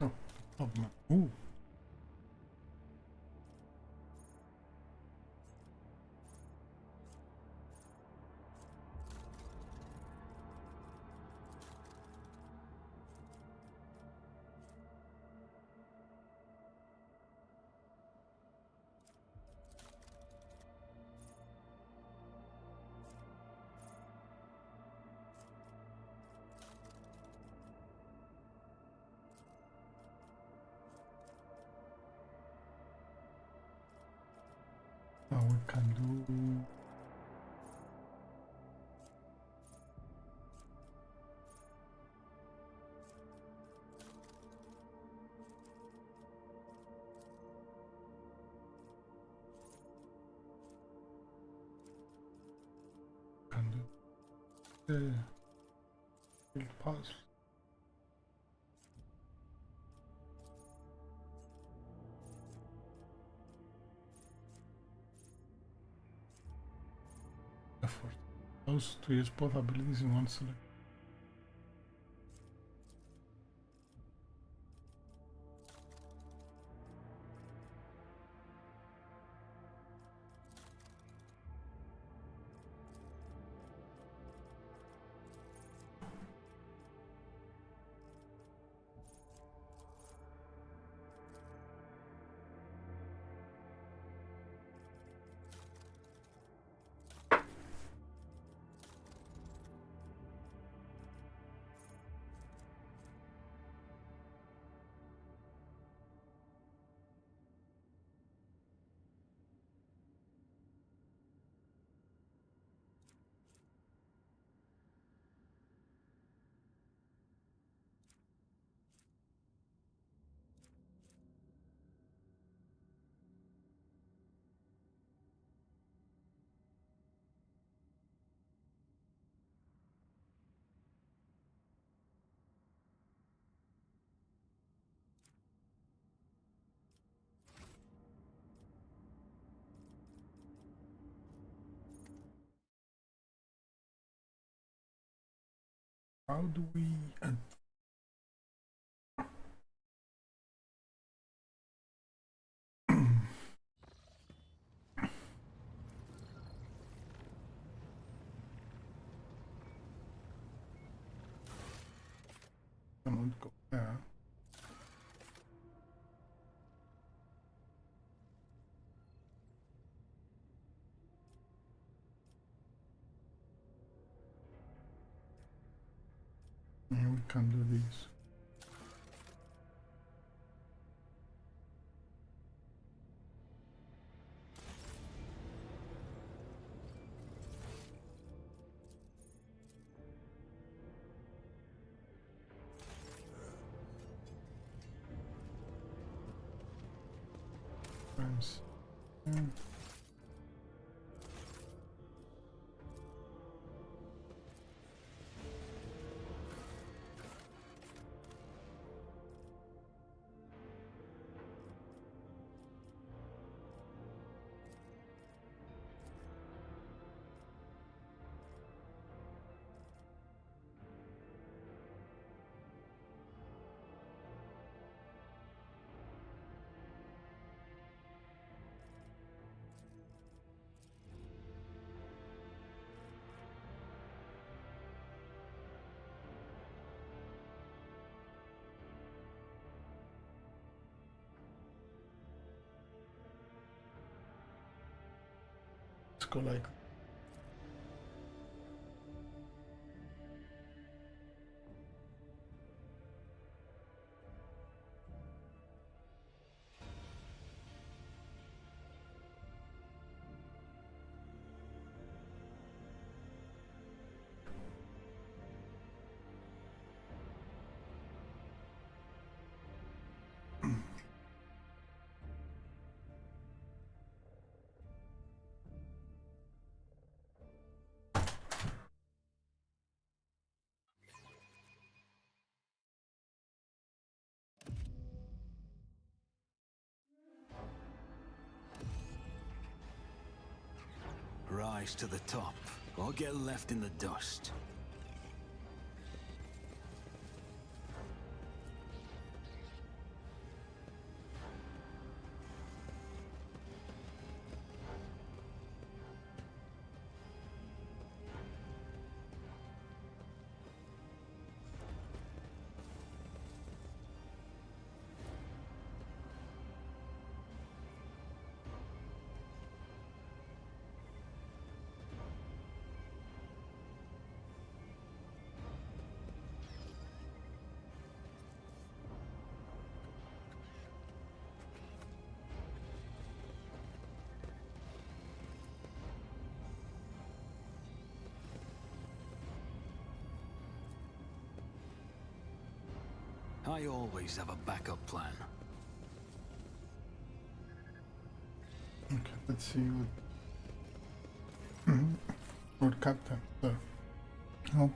Oh, problem. Ooh. Now we can do the field pass. Effort. Those to use both abilities in one select. How do we cannot go there. And we can do this. Times. Let's go like Rise to the top, or get left in the dust. I always have a backup plan. okay, let's see what captain. So hope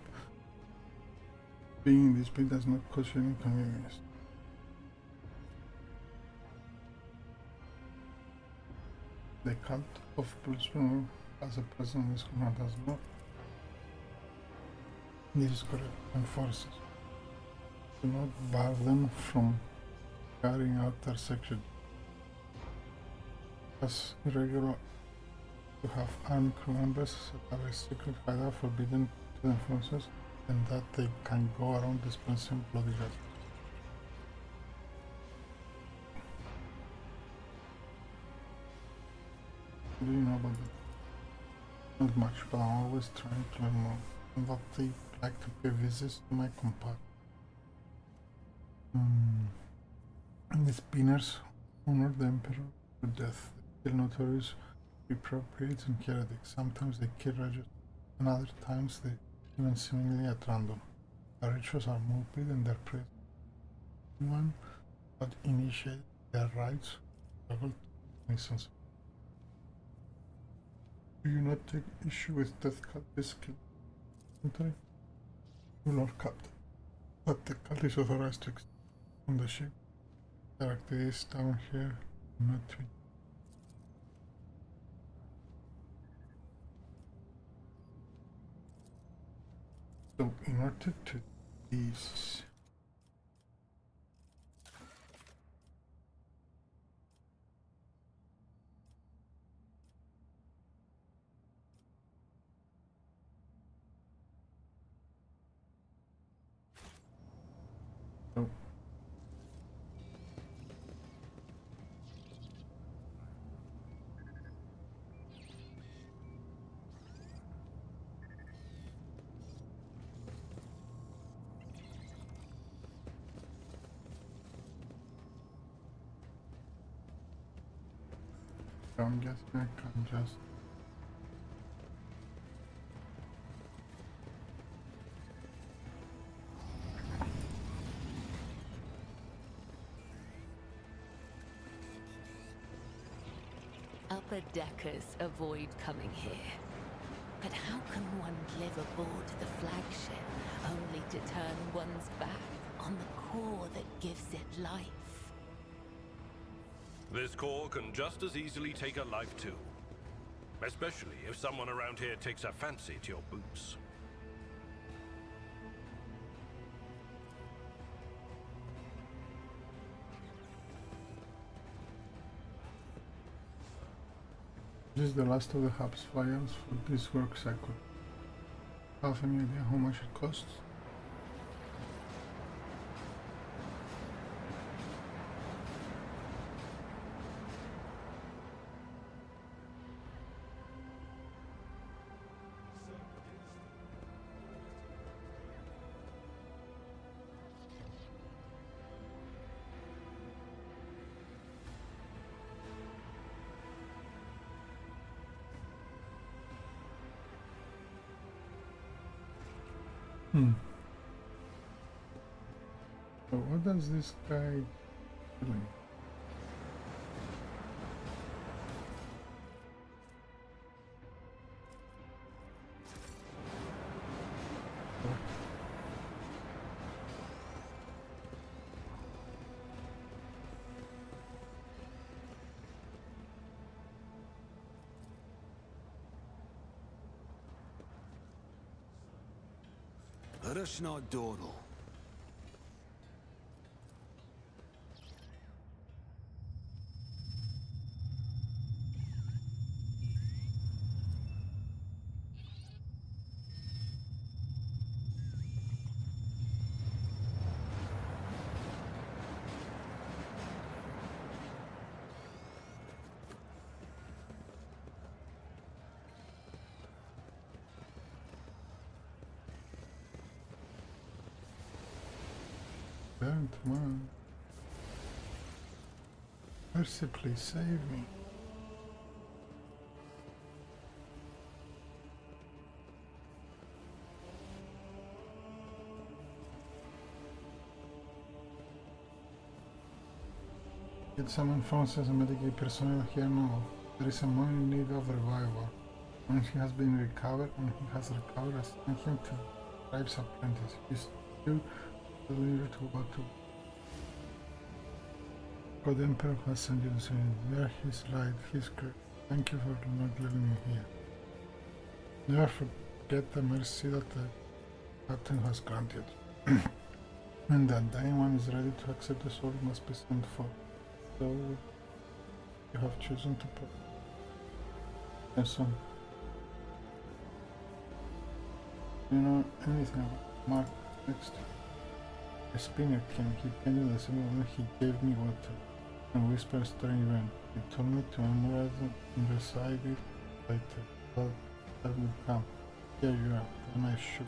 being this big does not cause you any inconvenience. The cult of Pulsar as a present in this command does not. This is correct. And forces do not bar them from carrying out their section. As irregular to have armed crew members that are strictly either forbidden to the forces and that they can go around dispensing bloody guts. What do you know about that? Not much, but I'm always trying to learn more. And that they like to pay visits to my compadre. And the spinners honor the Emperor to death. They kill notorious repropriates and heretics. Sometimes they kill righteous, and other times they even seemingly at random. The rituals are morbid and their praise. Anyone but initiate their rites struggle to innocence. Do you not take issue with death cult this kill? Lord Captain, but the cult is authorized to exist on the ship. Character is down here, not to. So in order to these, so I'm guessing I can just Upper deckers avoid coming here. But how can one live aboard the flagship only to turn one's back on the core that gives it life? This core can just as easily take a life too. Especially if someone around here takes a fancy to your boots. this is the last of the hub's files for this work cycle. Have any idea how much it costs? So what does this guy doing? Let us not dawdle. Man. Mercy, please save me. Get some influence as a medical personnel here now. There is a man in need of revival. When he has recovered, assign him to Tribe's apprentice. He's still the leader to go to. God, the Emperor has sent you to see him. There his light, his grace. Thank you for not leaving me here. Never forget the mercy that the captain has granted. When the dying one is ready to accept the soul, must be sent for. So you have chosen to put a son. You know anything about Mark next? A spinner king, he painted the same when he gave me water and whispered a strange wind. He told me to memorize and recite it later, but that would come. Here you are, and I shook.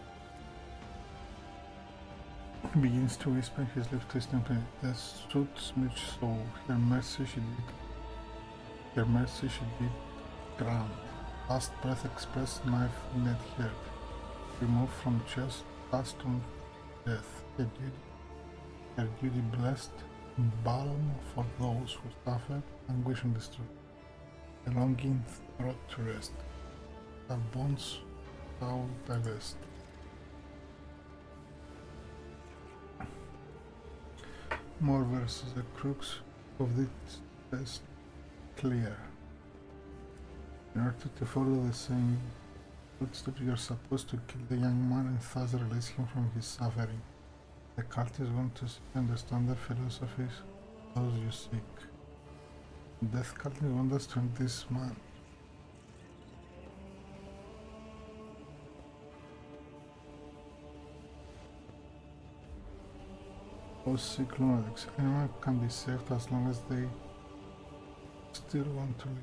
He begins to whisper, his lips twisting pain. The suits me so. Her mercy she did grant. Last breath expressed knife net head. Removed from chest, passed on death. Her duty blessed, balm for those who suffer anguish and distress. A longing throat to rest. Her bones thou divest. More verses. The crux of this test clear. In order to follow the same looks that you're supposed to kill the young man and thus release him from his suffering. The cultists want to understand the philosophies those you seek. Death cultists want us to end this man. Those sick lunatics. Anyone can be saved as long as they still want to live.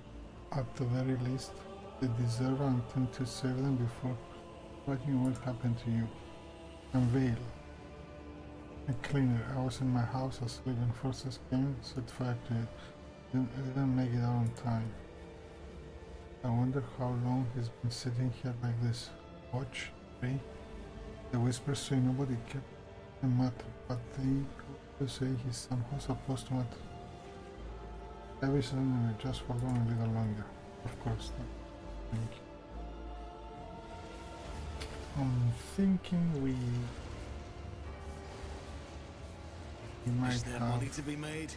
At the very least, they deserve and intend to save them before what will happen to you. Unveil. A cleaner. I was in my house asleep when forces came, set fire to it. I didn't make it out on time. I wonder how long he's been sitting here like this. Watch, pray. The whispers say nobody kept the matter, but they also say he's somehow supposed to matter. Every sudden we just hold on a little longer. Of course not. Thank you. I'm thinking we might Is there have money to be made?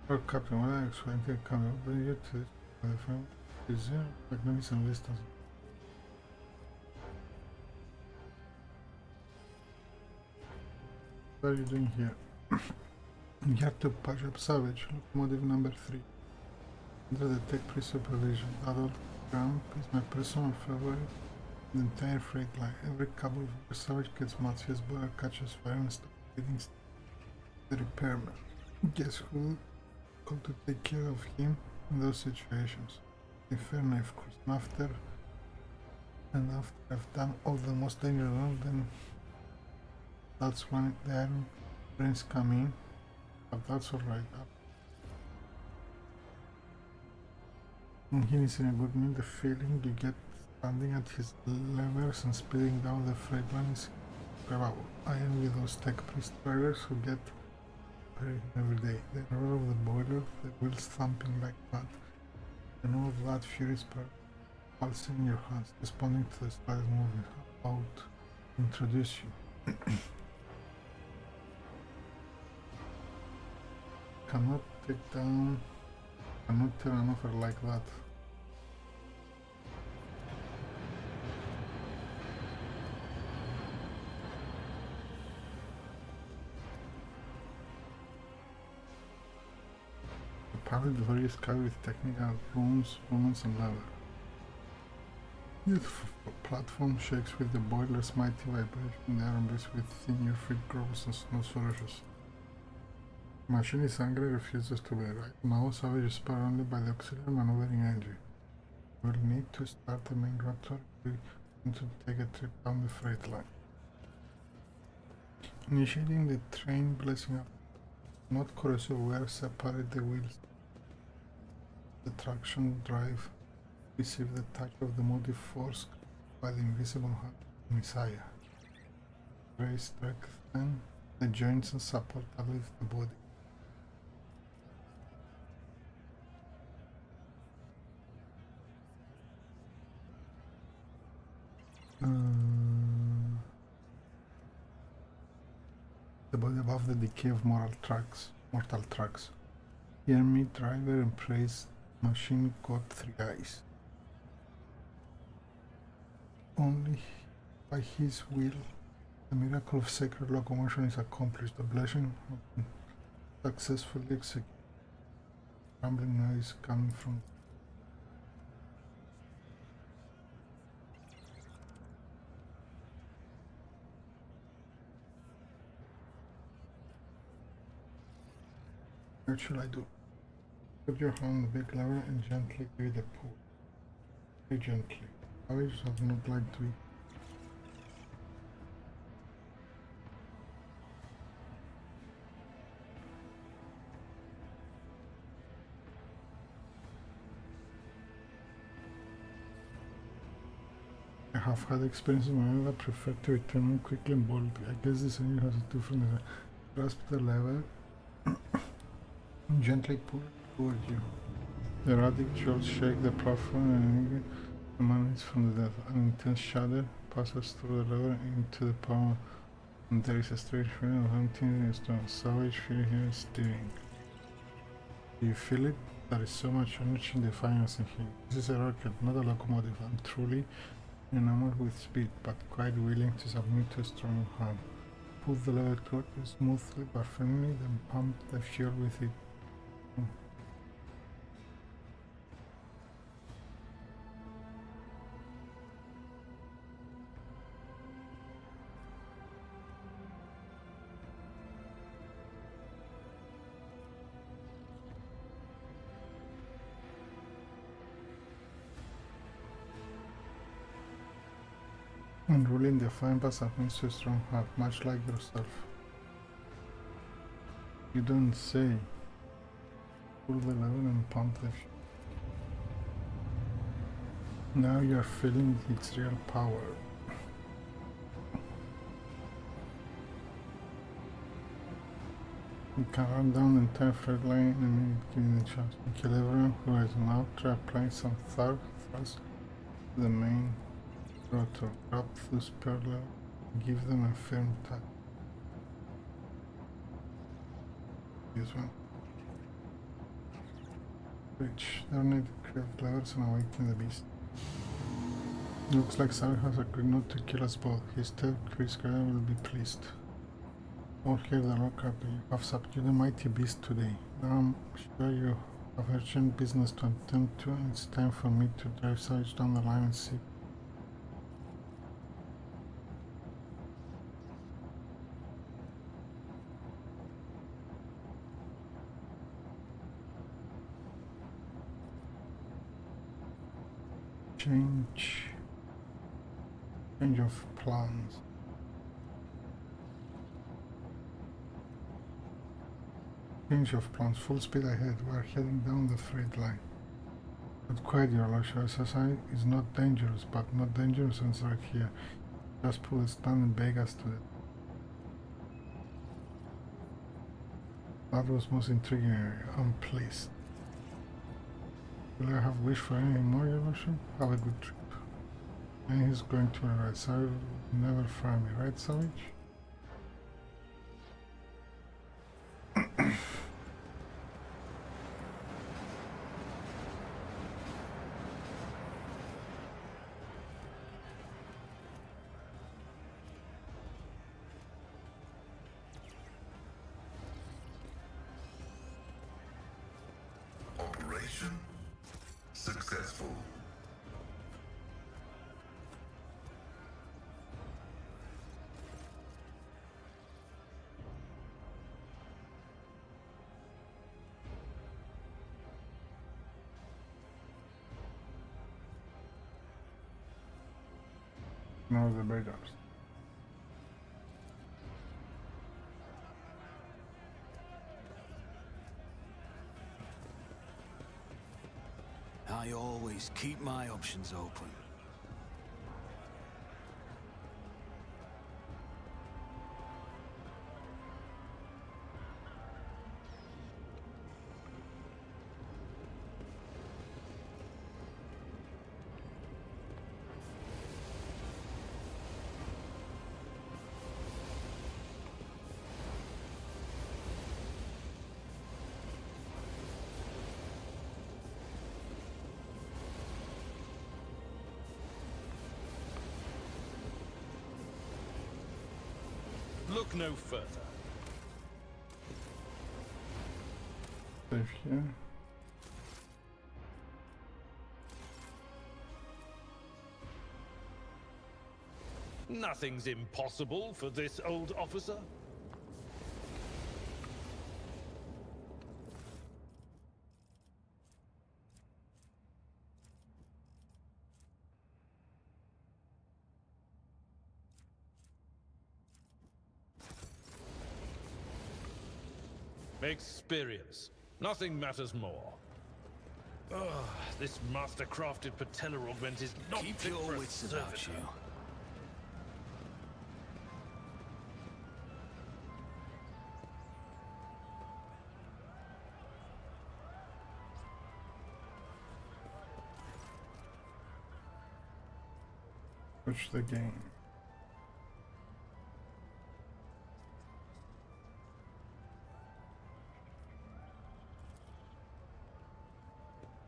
Well, Captain, when I explained it, come over here to the film. Is there magnificent vistas? What are you doing here? You have to patch up Savage, locomotive number 3. Under the tech pre-supervision. Adult Camp is my personal favorite. The entire freight line. Every couple of hours, Savage gets mad, his boiler catches fire and stops feeding the repairman. Guess who called to take care of him in those situations? Inferno, of course. After I've done all the most dangerous ones, then that's when the Iron Brains come in. But that's alright. When he is in a good mood, the feeling you get standing at his levers and speeding down the freight line is incredible. I envy those tech priest drivers who get every day. The roar of the boiler, the wheels thumping like mad, and all of that furious pulsing in your hands, responding to the slightest movement. How about introduce you? Cannot take down, cannot turn an offer like that. Apparently the very sky with technical rooms, movements and leather. Beautiful platform shakes with the boiler's mighty vibration. The iron breeze within your feet grows and snows ferocious. Machine is angry, refuses to be right. Now Savage is powered only by the auxiliary maneuvering engine. We will need to start the main rotor if we want to take a trip down the freight line. Initiating the train blessing up. Not corrosive wear, separate the wheels. The traction drive receive the touch of the motive force by the invisible hand of Messiah. Raise strengthen the joints and support uplift the body. The body above the decay of mortal tracks. Hear me, driver, and praise machine God 3 eyes. Only by his will the miracle of sacred locomotion is accomplished. The blessing of successfully executed. Rumbling noise coming from what should I do? Put your hand on the big lever and gently give it a pull. Very gently. I just have not like to be. I have had experiences where I prefer to return quickly and boldly. I guess this enemy has a different grasp the lever and gently pull toward you. The erratic jolts shake the platform and emanates from the depth. An intense shudder passes through the lever into the power, and there is a strange feeling of emptiness and savage fear here steering. Do you feel it? There is so much energy and defiance in here. This is a rocket, not a locomotive. I'm truly enamored with speed, but quite willing to submit to a strong hand. Pull the lever toward you smoothly but firmly, then pump the fuel with it. And ruling the fine pass submits to a strong heart, much like yourself. You don't say. Pull the lever and pump the fuel. Now you are feeling its real power. You can run down the entire freight line in a minute, giving the chance. Kill everyone who is now. Try applying some third thrust to the main rotor. Grab those perilous and give them a firm tap. This one. Reach. Terminate the curved levers and awaken the beast. Looks like Savi has agreed not to kill us both. His dead Chris Guy will be pleased. All hail the rock captain. You have subdued a mighty beast today. Now I'm sure you have urgent business to attend to, and it's time for me to drive Savage down the line and see. Change of plans. Change of plans. Full speed ahead. We are heading down the freight line. But quiet, your lordship. SSI is not dangerous, but not dangerous and it's right here. Just pull a stand and beg us to it. That was most intriguing area. I'm pleased. Will I have wish for anything more, your lordship? Have a good trip. And he's going to arrive. Savage will never fry me, right, Savage? Operation successful. Now the radars. I always keep my options open. Look no further. Safe here. Nothing's impossible for this old officer. Experience. Nothing matters more. Ugh, This master-crafted patella augment is not Keep fit your for a wits about you. servitor. Push the game.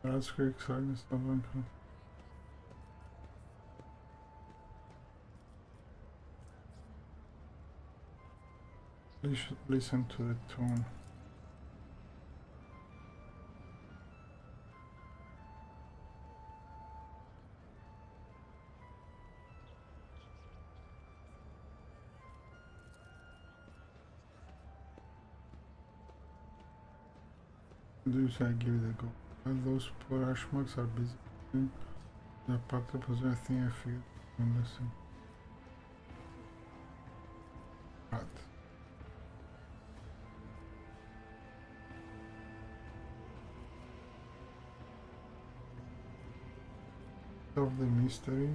That's quick, sorry, stop on. Please listen to the tone. Do so I give it a go. While those poor ashmarks are busy doing their part of the thing I figured and listen. Right. Solve the mystery.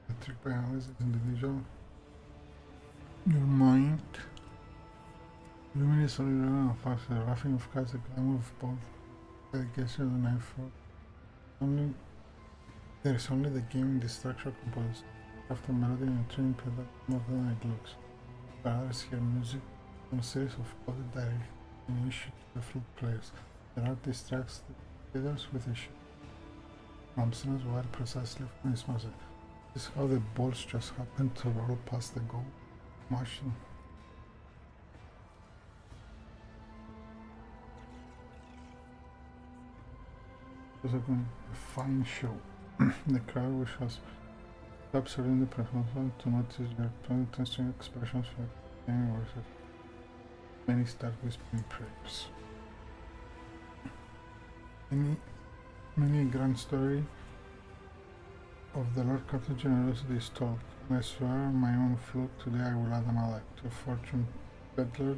The trick by analyzing individual. Your mind. Luminous only relevant facts, the laughing of cats, the glamour of both, dedication of the knife for only there is only the game, the structure composed after melody and training pedal, more than it looks. But others hear music on a series of other direct and issue to the flute players. The art distracts the players with a show. Nonsense wire precisely from his master. This is how the balls just happen to roll past the goal machine. It was a fine show. The crowd, which was absorbing the performance, to notice their interesting expressions for gaming versus many start whispering prayers. Many grand story of the Lord Captain generosity is told, and I swear on my own flute today I will add another to fortune peddler,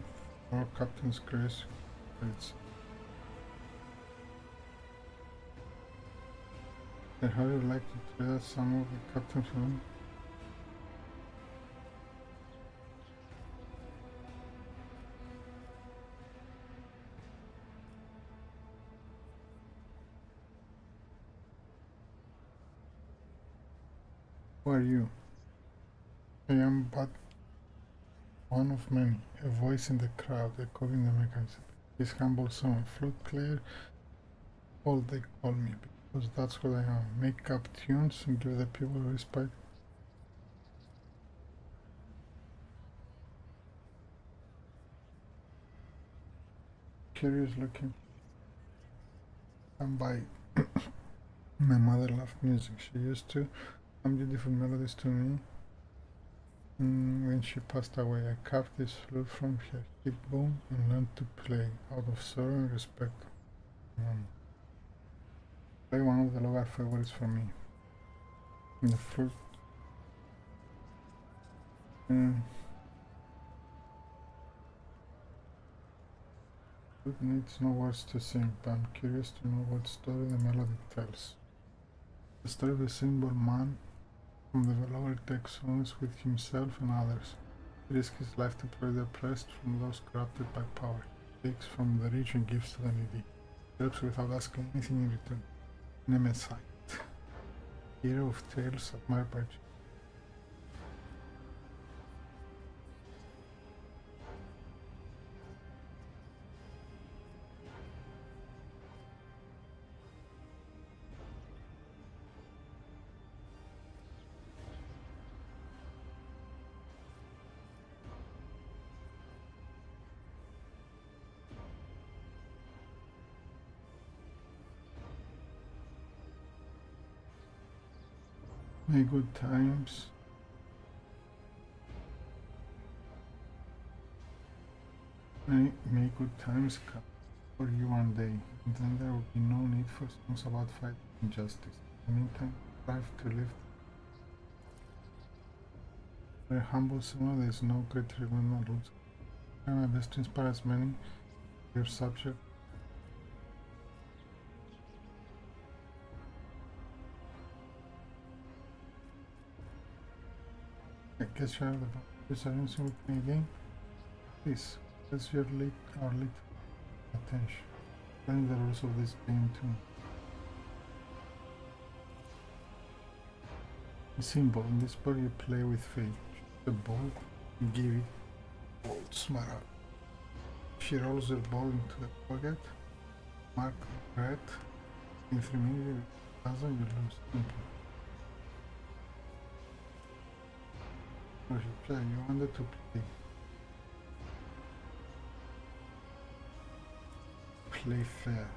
Lord Captain's grace. How would you like to try some of the captain's own? Who are you? I am but one of many, a voice in the crowd echoing the mechanism. This humble son, flute player, all they call me. Because that's what I am. Make up tunes and give the people respect. Curious looking. And by my mother loved music. She used to sing beautiful melodies to me. When she passed away, I carved this flute from her hip bone and learned to play out of sorrow and respect. Play one of the local favorites for me. The fruit. It needs no words to sing, but I'm curious to know what story the melody tells. The story of a simple man from the lower takes songs with himself and others. He risks his life to protect the oppressed from those corrupted by power. He takes from the rich and gives to the needy. He helps without asking anything in return. Nemesite, hero of tales admired by children. May good times. May good times come for you one day, and then there will be no need for songs about fighting injustice. In the meantime, strive to live. For a humble sinner, there is no great reward than lose. Try my best to inspire as many your subject. I guess you have the this arrangement with me again. Please, that's your our lead attention. Learn the rules of this game too. Symbol. In this part you play with fate. Choose the ball and give it gold smaragd. If she rolls the ball into the pocket, mark red. In 3 minutes, if it doesn't, you lose. Simple. You wanted to play fair.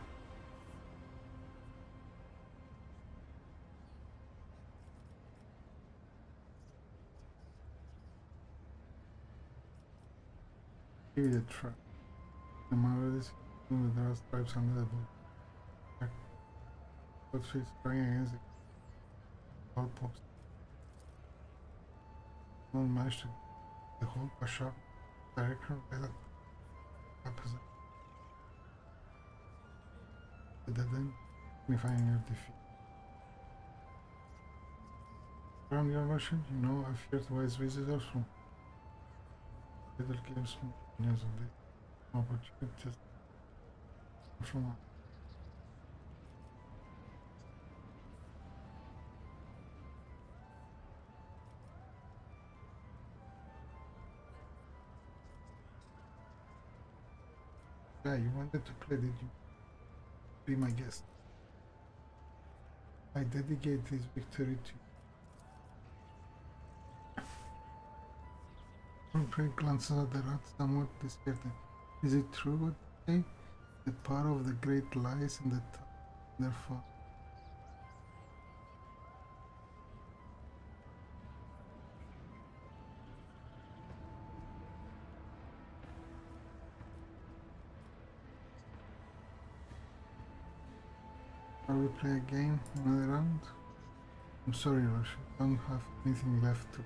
Give it a try. The model is with the stripes under the ball. But she's trying against the ball post. Don't manage to the whole shot direction by the opposite. But then signifying your defeat. Around your version, you know a feared wise visitors from little games from news of this opportunities from yeah, you wanted to play, did you? Be my guest. I dedicate this victory to you. Frank glances at the rat, somewhat disheartened. Is it true what they say? The power of the great lies in the therefore. Shall we play a game, another round? I'm sorry, Rush, I don't have anything left to.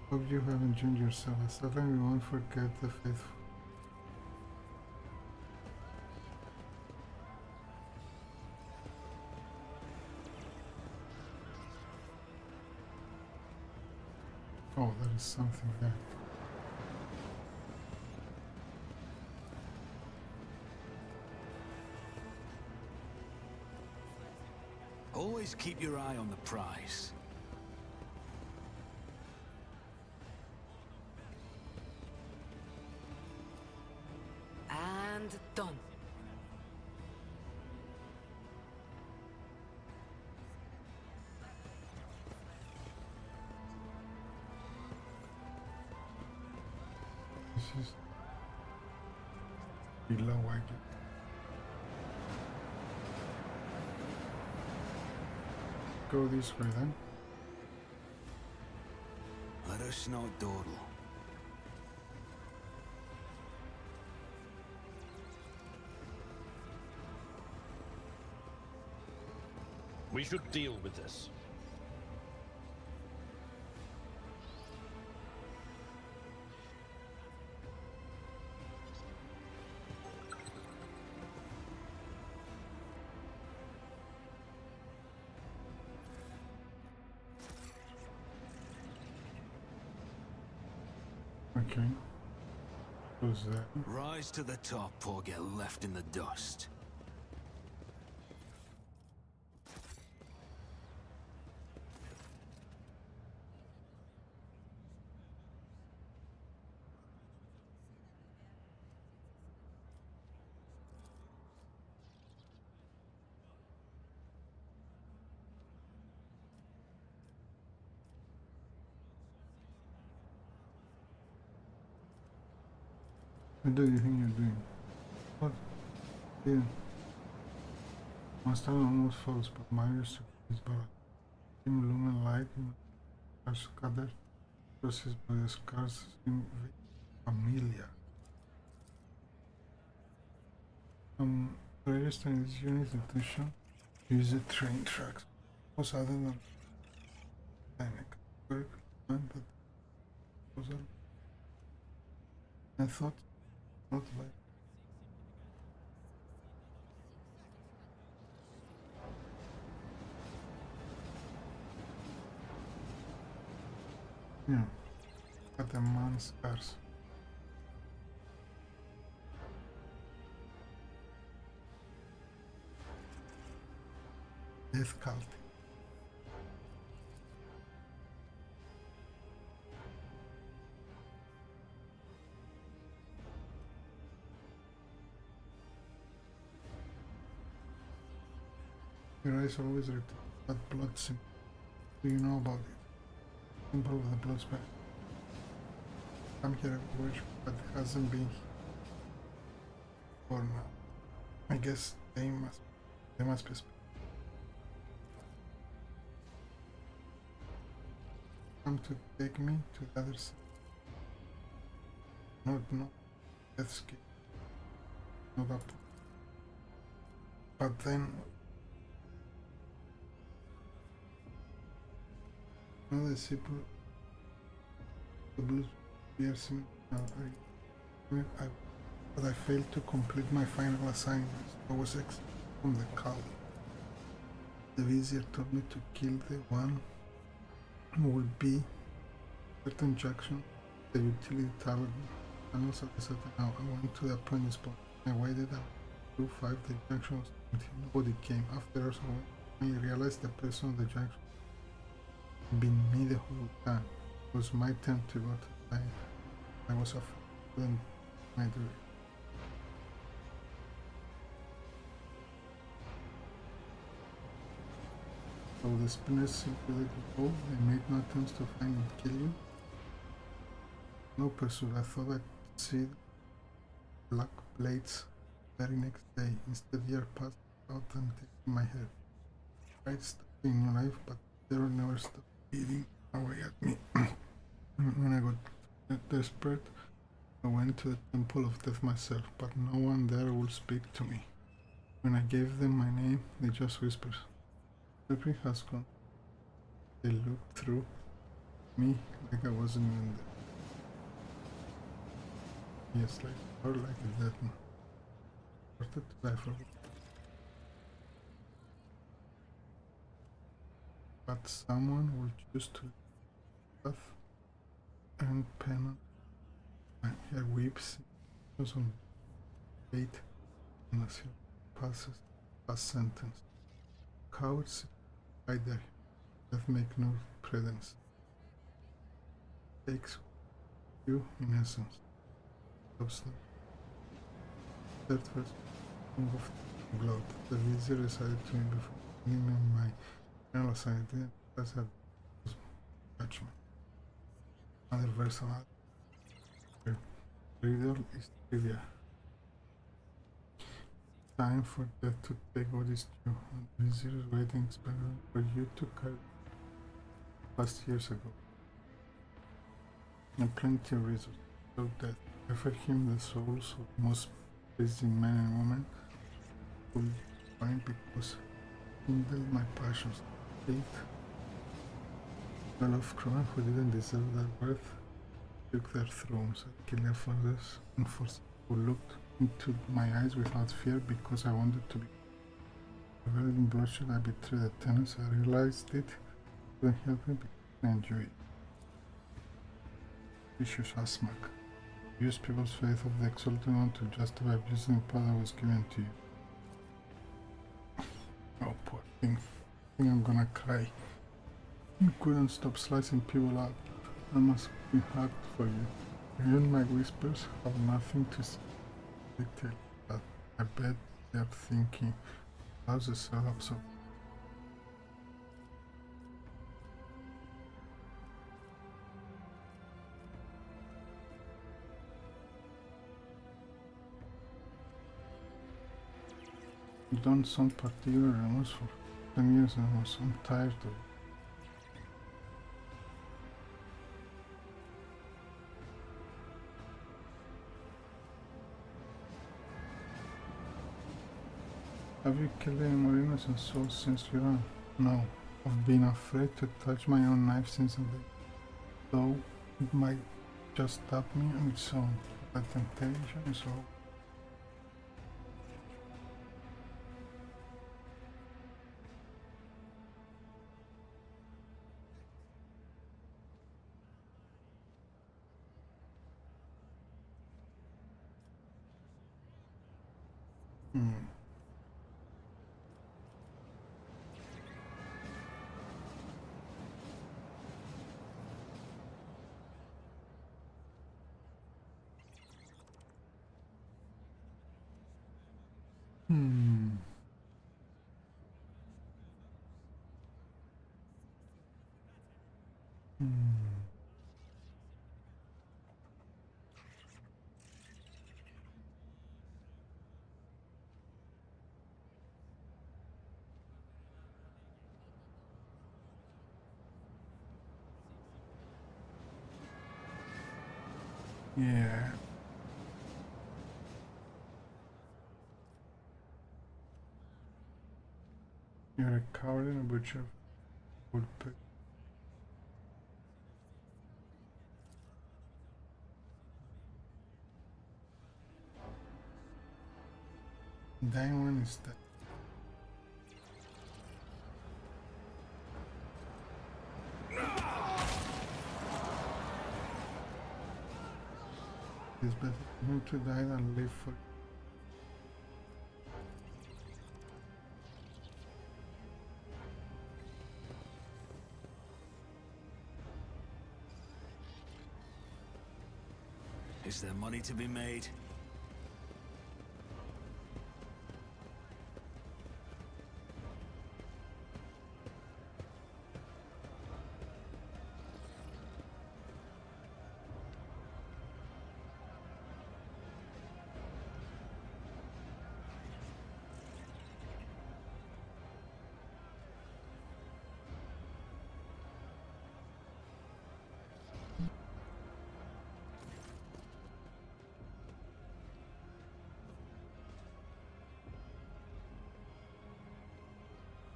Hope you have enjoyed yourself. Certainly we won't forget the faithful. Oh, there is something there. Always keep your eye on the prize. And done. This is below wagon. Go this way then. Let us not dawdle. We should deal with this. Okay. Who's that? Rise to the top or get left in the dust. What do you think you're doing? What? Yeah. Must have almost falls, but Marius is but in lumen light in as scattered process by the scars seem familiar. Registering this unit attention. Use the train tracks. Was other than panic. Work, but was I thought not like Yeah. Got the man scars. Death cult. Your eyes always return that blood symbol. Do you know about it? Symbol of the blood spec. I'm here everywhere, but it hasn't been for now. I guess they must be come to take me to the other side. No, let's get not up. But then another simple the blue piercing but I failed to complete my final assignment. I was exiled from the cult. The vizier told me to kill the one who will be certain junction, the utility tower, and also I said now I went to the appointed spot. I waited until 5 the junction was empty. Nobody came. After I finally realized the person of the junction had been me the whole time. It was my turn to go to the line. I was afraid when I do it. So the spinners simply let you go. They made no attempts to find and kill you. No pursuit. I thought I'd see black blades the very next day. Instead, year passed out and taking my head. I tried starting new life, but terror never stopped eating away at me. When I got desperate, I went to the Temple of Death myself, but no one there would speak to me. When I gave them my name, they just whispered, "Everything has gone." They looked through me like I wasn't even there. Yes, like a dead man. Started to die for it. But someone will choose to death and penance. My hair weeps, goes on fate, and as he passes past sentence. Cowards hide their death make no pretense. Takes you in essence. Substance. Third verse of blood. The vizier decided to me before giving me my final assignment as a judgment. Another verse on riddle is trivia. Time for death to take what is due, and the vizier is waiting expecting for you to carry past years ago. And plenty of reasons so death. I offer him the souls of most busy men and women who find because kindled my passions. Faith. Well of crime who didn't deserve their worth took their thrones. I killed their fathers and forced who looked into my eyes without fear because I wanted to be. Rather than bloodshed, I betrayed the tenants. I realized it couldn't help me because I enjoy it. Vicious Asmak. Use people's faith of the exalted one to justify abusing the power that was given to you. Oh, poor thing. I think I'm gonna cry. You couldn't stop slicing people up. I must be hard for you. Even my whispers have nothing to say. They tell you that. I bet they're thinking, how's the setup so? You don't sound particularly remorseful. 10 years almost. I'm tired of it. Have you killed any more innocent souls since you ran? No. I've been afraid to touch my own knife since the day. Though it might just stab me on its own. But temptation is all. Yeah. You're a coward and a butcher. Woodpecker. Dying one is dead. It's better for him to die than live for. Is there money to be made?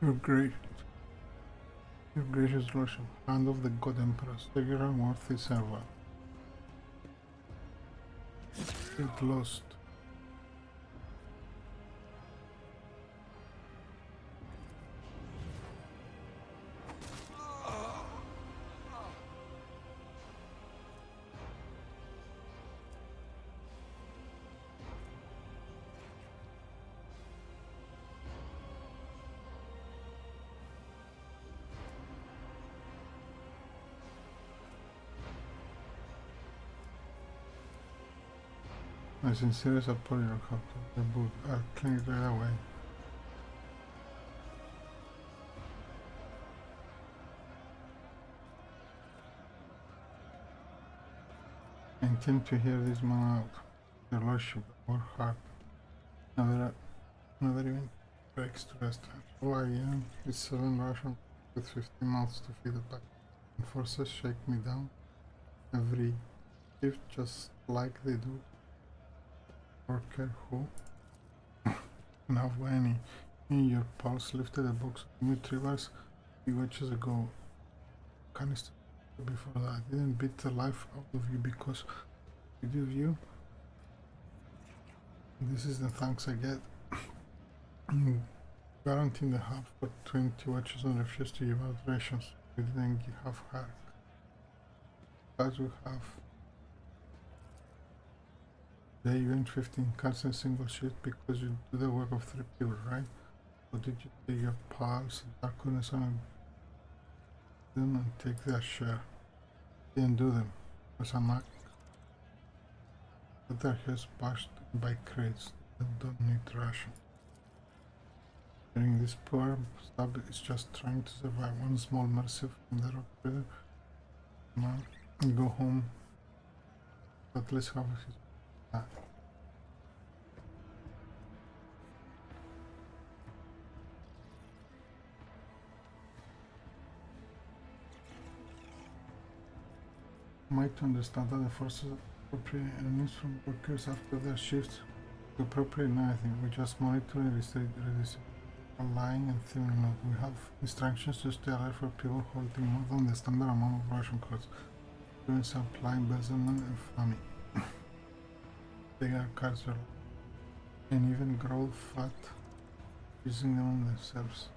Your gracious lordship, hand of the god emperor, savior and worthy servant. It lost. My sincerest apology, Captain. The book. I'll clean it right away. I intend to hear this man out. Your lordship, work hard. Another event breaks to rest. All I am is 7 Russian with 15 mouths to feed the pack. And forces shake me down every shift just like they do. Worker who now when in your pulse lifted a box of new trivers 3 watches ago. Canister before that. I didn't beat the life out of you because with you. This is the thanks I get. Guaranteeing the half for 20 watches and refuse to give out rations. We didn't have her. As we have. They even 15 cards in a single shift because you do the work of 3 people, right? Or did you take your pals, darkness and them and take their share? Didn't do them. It was an act. But their heads bashed by crates that don't need ration. During this poor stab is just trying to survive one small mercy from the rock river. Now go home. But let's have his back. Might understand that the forces appropriate enemies from workers after their shifts. To appropriate nothing, we just monitor and redistribute lying and thinning out. We have instructions to stay alert for people holding more than the standard amount of ration cards, doing supply, embezzlement and famine. Take our cards and even grow fat using them on themselves.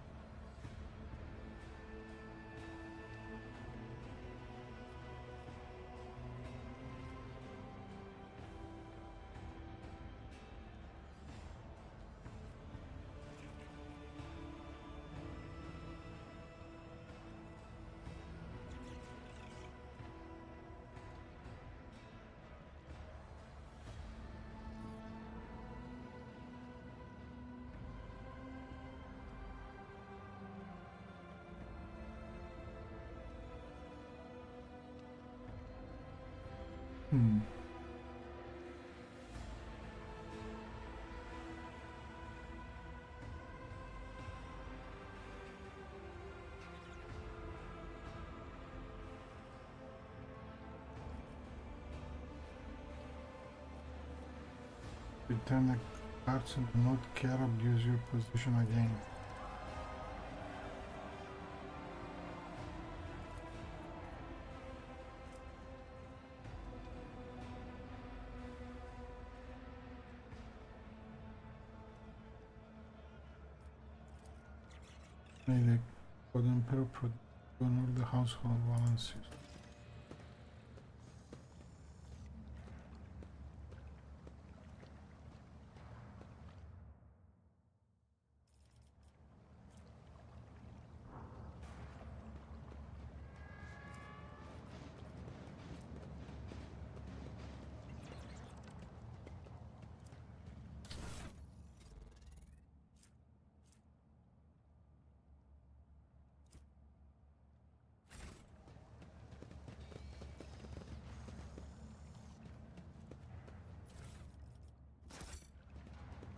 Hmm. Return the cards and do not care abuse your position again. May the God Emperor protect you and all the household balances.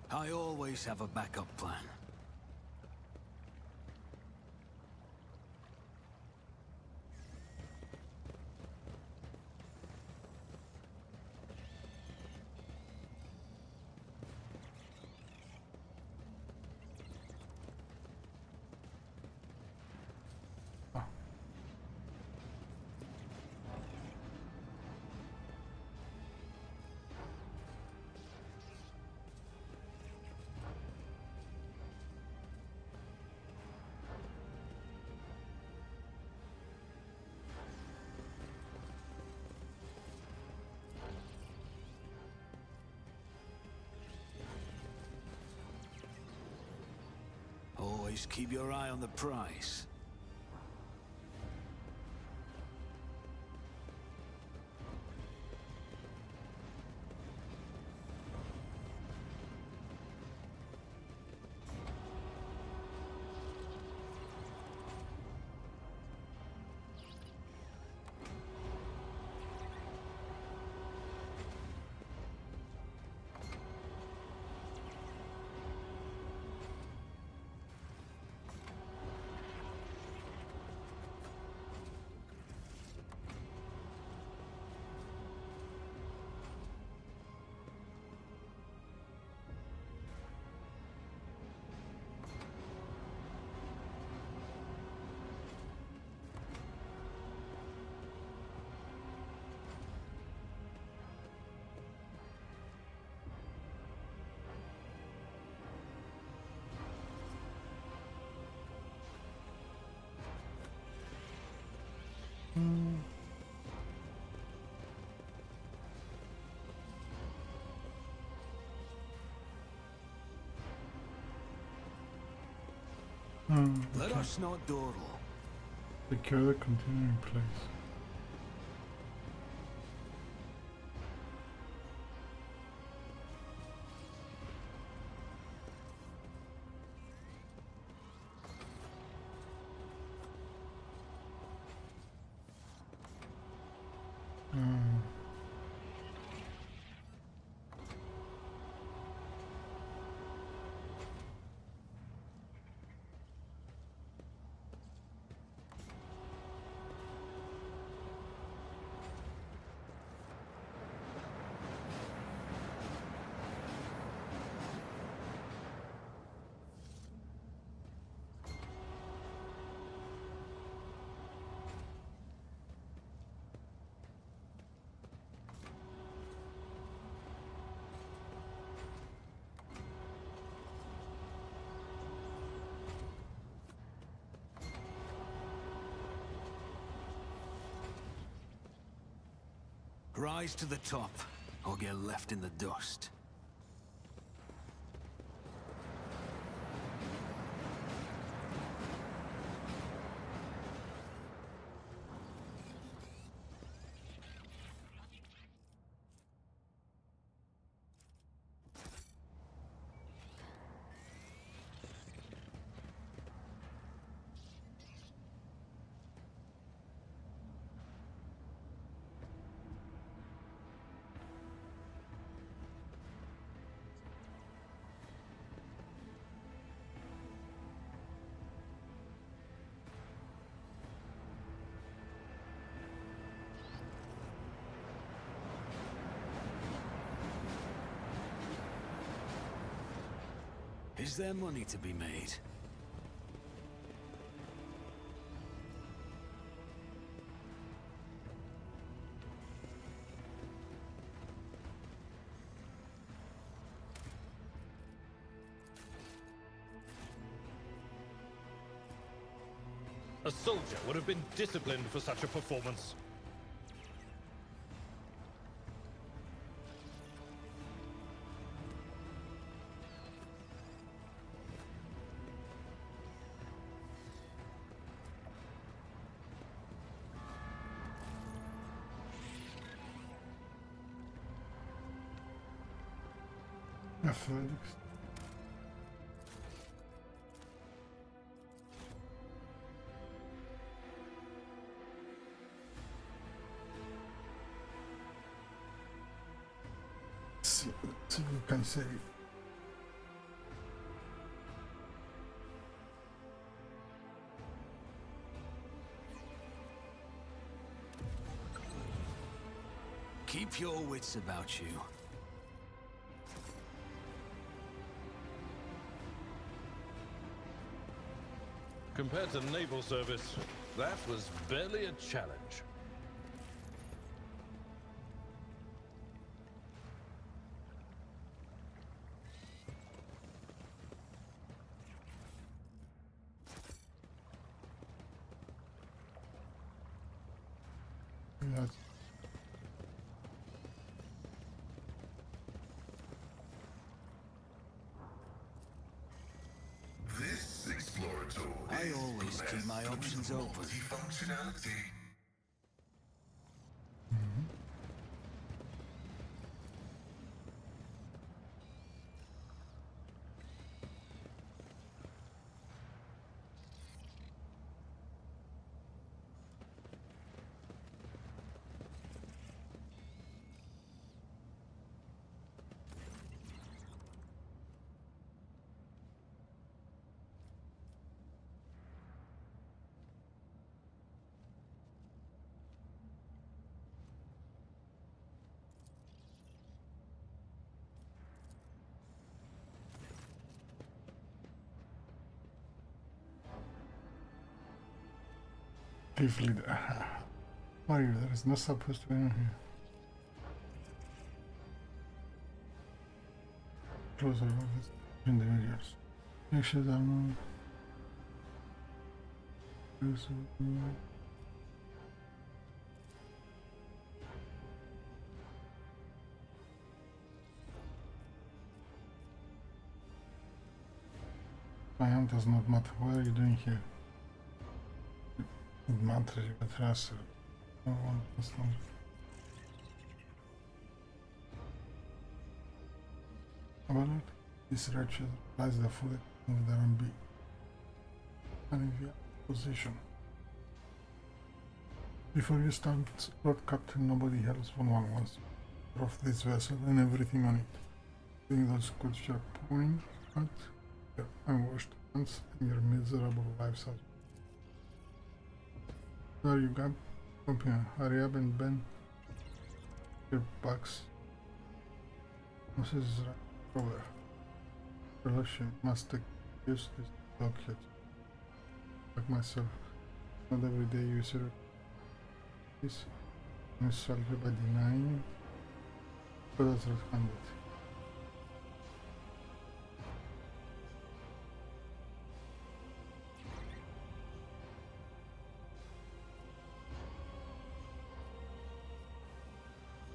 I always have a backup plan. Always keep your eye on the prize. Let Okay. us not dawdle. Secure the container in place. Rise to the top, or get left in the dust. Is there money to be made? A soldier would have been disciplined for such a performance. Athletics. See what you can say. Keep your wits about you. Compared to naval service, that was barely a challenge. Yes. This exploratory I always keep my options open. multifunctionality. Chief leader. Mario, there is no supposed to be in here. Closer with individuals. Actions are not. My hand does not matter. What are you doing here? It matters, you can trust it. No one has known. About it, this wretched lies the foot of the RMB. And if you are in position. Before you start, Lord Captain, nobody else from one wants to off this vessel and everything on it. Doing those good ship point at your unwashed hands and your miserable lives as there you go. Come here, hurry up and bend your backs. This is right over. Relation must take use this docket. Like myself. Not every day you see this. Insult you by denying. But that's red-handed.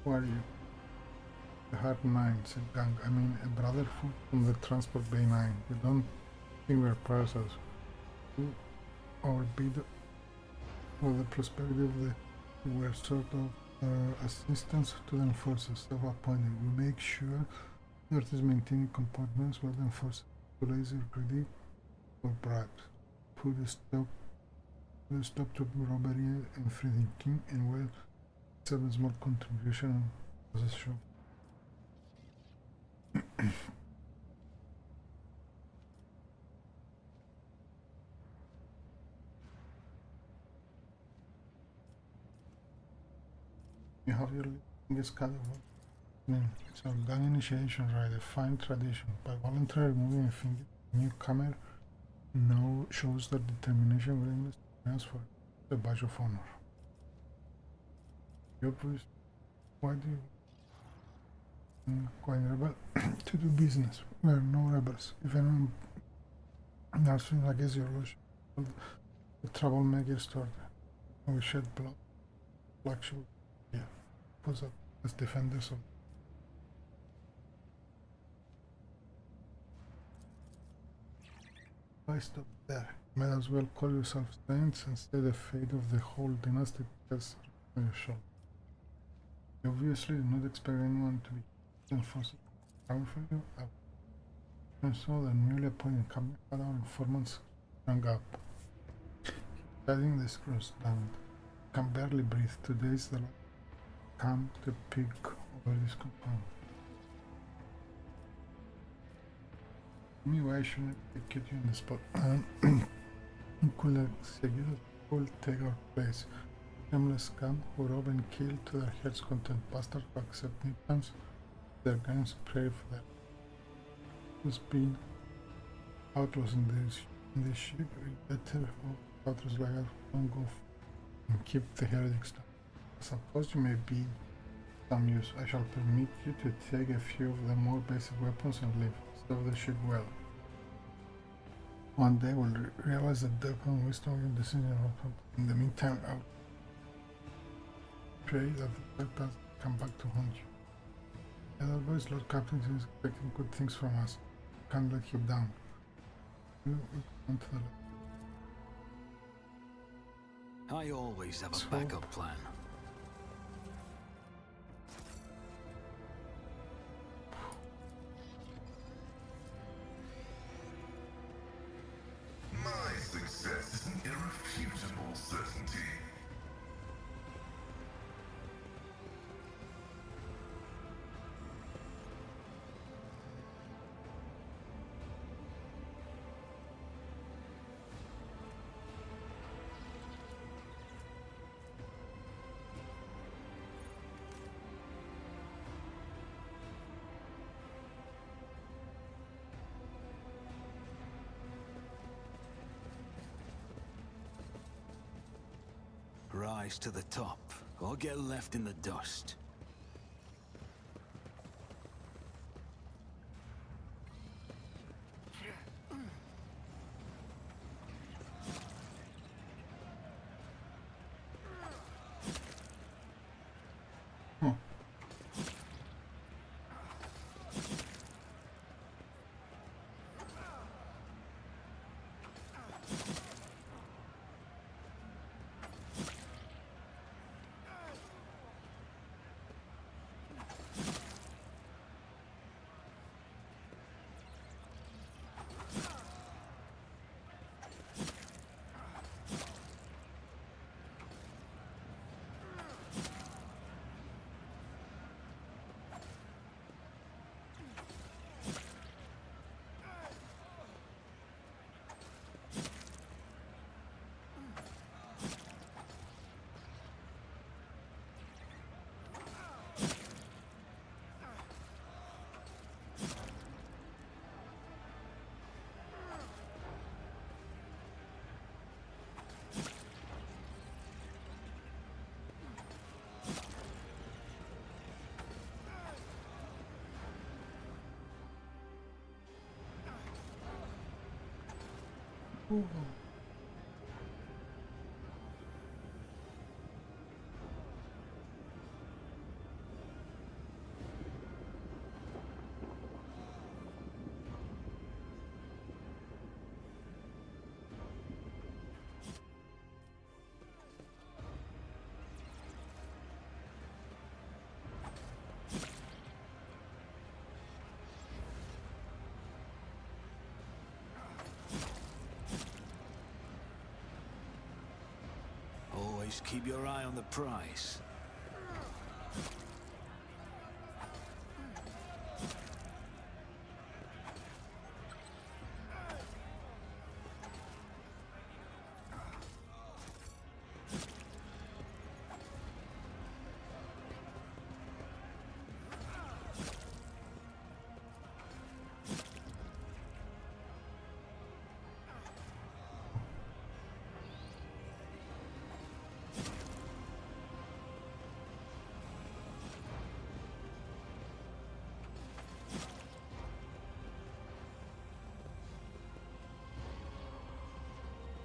Who are you? The Hard Nines, a gang. I mean, a brotherhood from the Transport Bay 9. You don't think we're parasites? Or be the, for the prosperity of the. We're sort of assistants to the enforcers, self-appointed. We make sure that is maintaining compartments while the enforcers lazy or greedy or bribes. Put a stop to robbery and free thinking, and well. Serve a small contribution to the show. You have your longest cut of it's a gang initiation rite, a fine tradition. By voluntarily removing a finger, Newcomer now shows their determination, willingness to transfer the badge of honor. The obvious, why do you going rebel to do business? We are no rebels. If anyone nothing against your lordship, the troublemaker started. We shed blood. Flagship, yeah, pose up as defenders of. Why stop there? You might as well call yourself saints and stay the fate of the whole dynasty because on your shoulder. You obviously do not expect anyone to be enforced coming for you. And so the newly appointed company had our informants hung up. Guiding the screws down. Can barely breathe. Today's the last. Come to peek over this compound. Why shouldn't I get you in the spot? You could execute will take our place. Shameless scum who rob and kill to their heart's content bastards who accept new plans. Their gangs pray for them. Who's been outlaws in this ship? Better outlaws like us don't go and keep the heretics down. I suppose you may be some use. I shall permit you to take a few of the more basic weapons and leave. Serve the ship well. One day we'll realize the depth and wisdom of your decision. In the meantime, I'll pray that the death doesn't come back to haunt you. Otherwise, Lord Captain is expecting good things from us. Can't let him down. We'll go on to the left. I always have a backup plan. My success is an irrefutable certainty. Rise to the top, or get left in the dust. Ooh. Always keep your eye on the prize.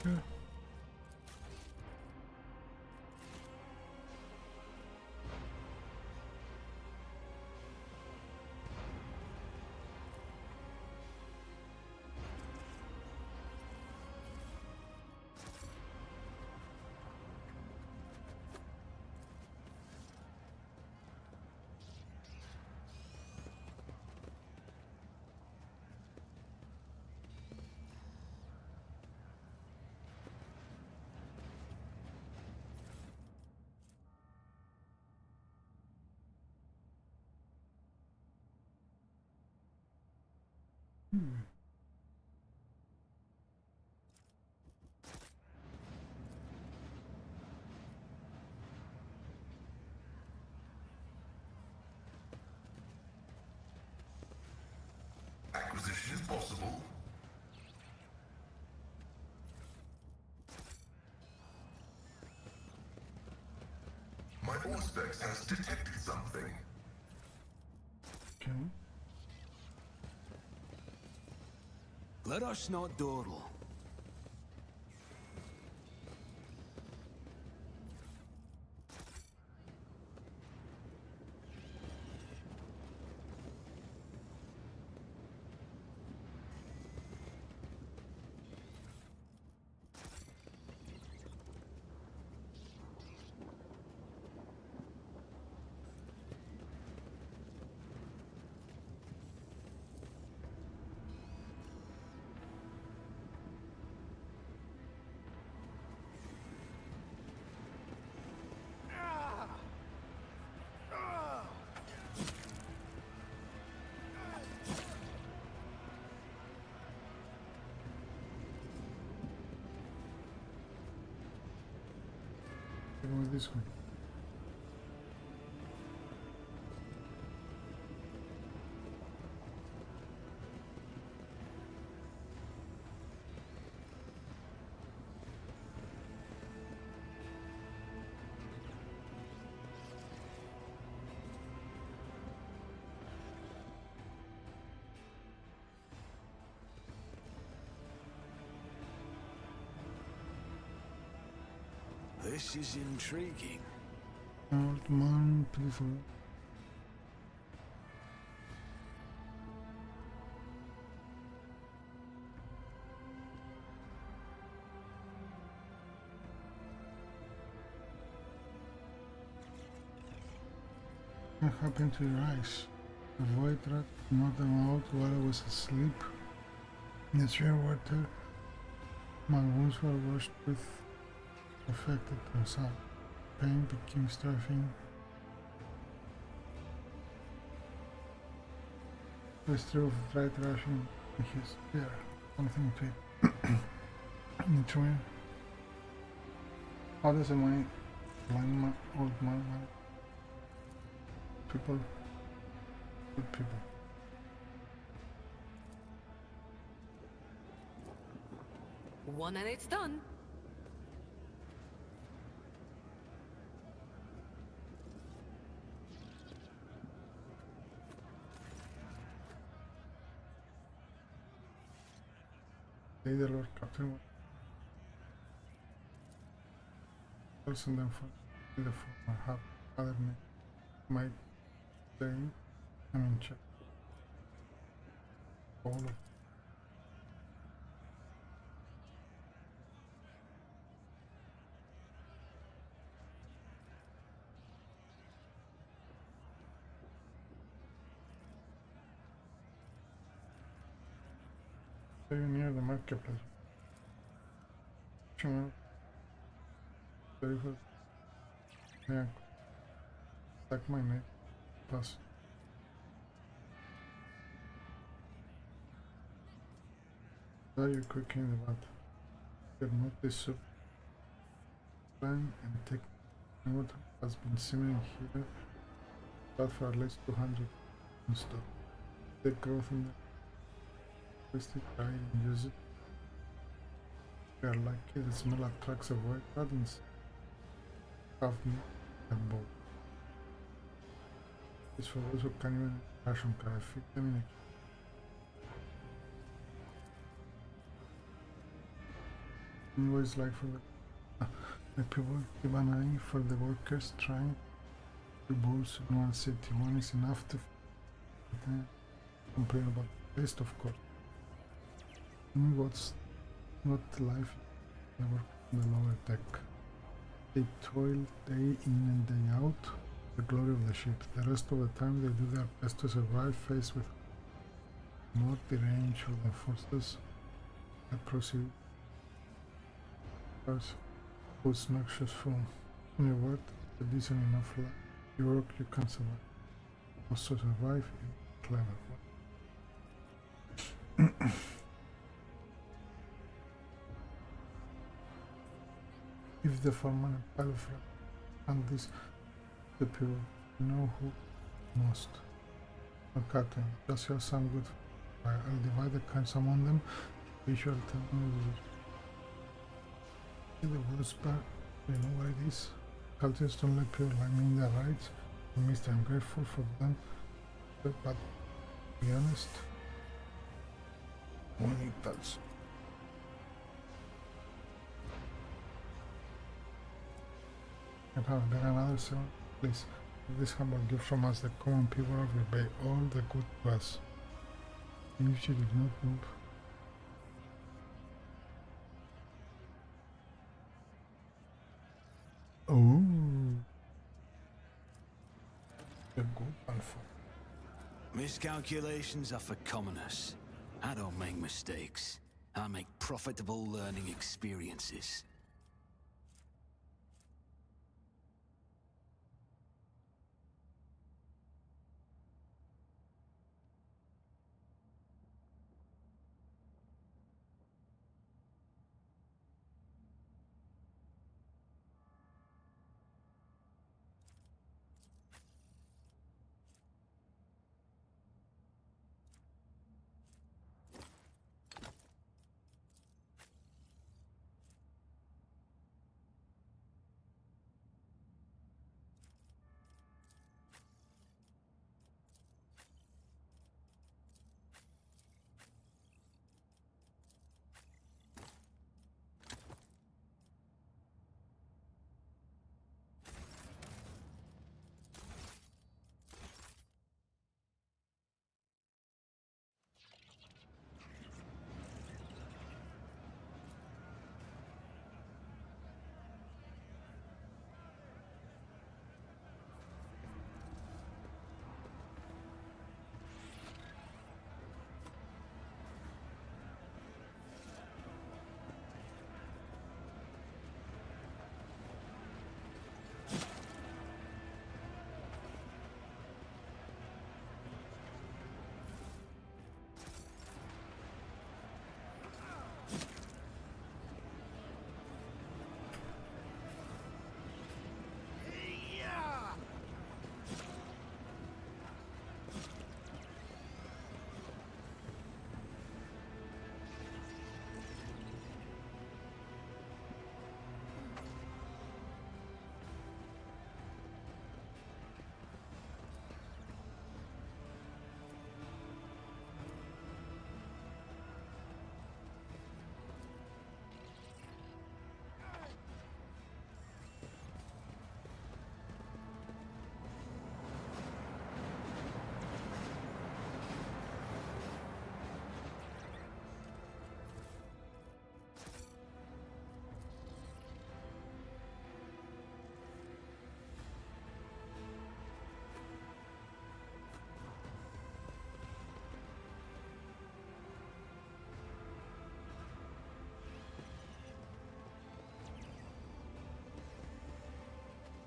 bunker. Acquisition is possible. My Auspex has detected something. Okay. Let us not dawdle. Go this way. This is intriguing. Old man, beautiful. What happened to your eyes? The void rat knocked them out while I was asleep. In the sheer water, my wounds were washed with affected themselves. Pain became strafing. The stream of dried rushing in his ear. Something to it. Intrigue. How does a my blind man, old man, people, good people? One and it's done. The Lord Captain also them for the former have other name might say check all of very near the marketplace. Sure. Very good. Yeah. Like my neck. Plus. Are you cooking the water? Your notice soup plan and take water has been simmering here but for at least 200 installed. The growth in the plastic dye and use it. We are lucky the smell attracts a white gardens. Have me and both. It's for those who can't even ration can feed them in a Anyways, like for the people keep an eye for the workers trying to boost in one city. One is enough to complain about the rest, of course. What's not life they work on the lower deck. They toil day in and day out for the glory of the ship. The rest of the time they do their best to survive, faced with more deranged of the forces that proceed. Who's noxious from in your word, a decent enough life. You work, you can survive. Also survive, you're clever. If the farmer and pile of rock and this the people know who most. A cutting. Just have some good fire. I'll divide the kinds among them. Visual terminology. The words back, you know what it is. Cultists don't let people like me in their rights. Mister, I'm grateful for them. But to be honest, only that's and have there another 7, please. This humble gift from us, the common people of the bay, all the good to us. If you did not move. Oh, a good one for Miscalculations are for commoners. I don't make mistakes. I make profitable learning experiences.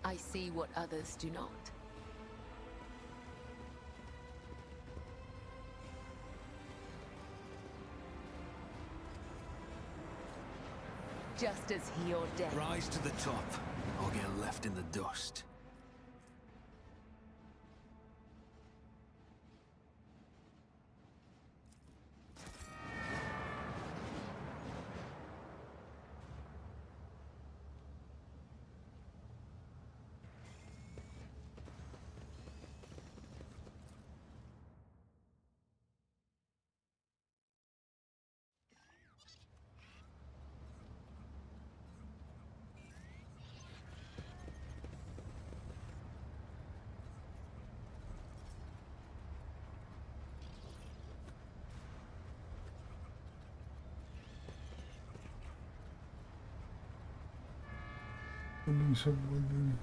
I see what others do not. Just as he ordained. Rise to the top, or get left in the dust. Buildings of building.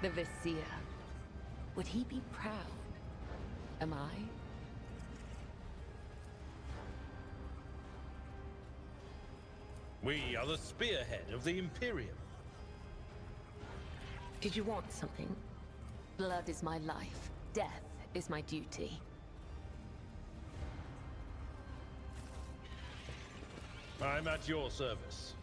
The Vizier. Would he be proud? Am I? We are the spearhead of the Imperium. Did you want something? Blood is my life. Death is my duty. I'm at your service.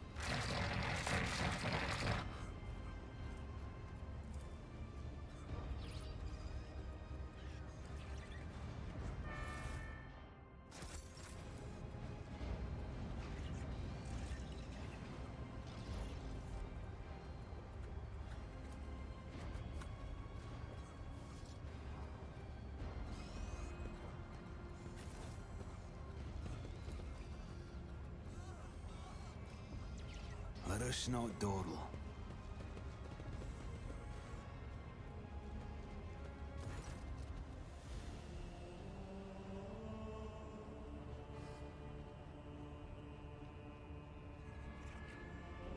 Let us not dawdle.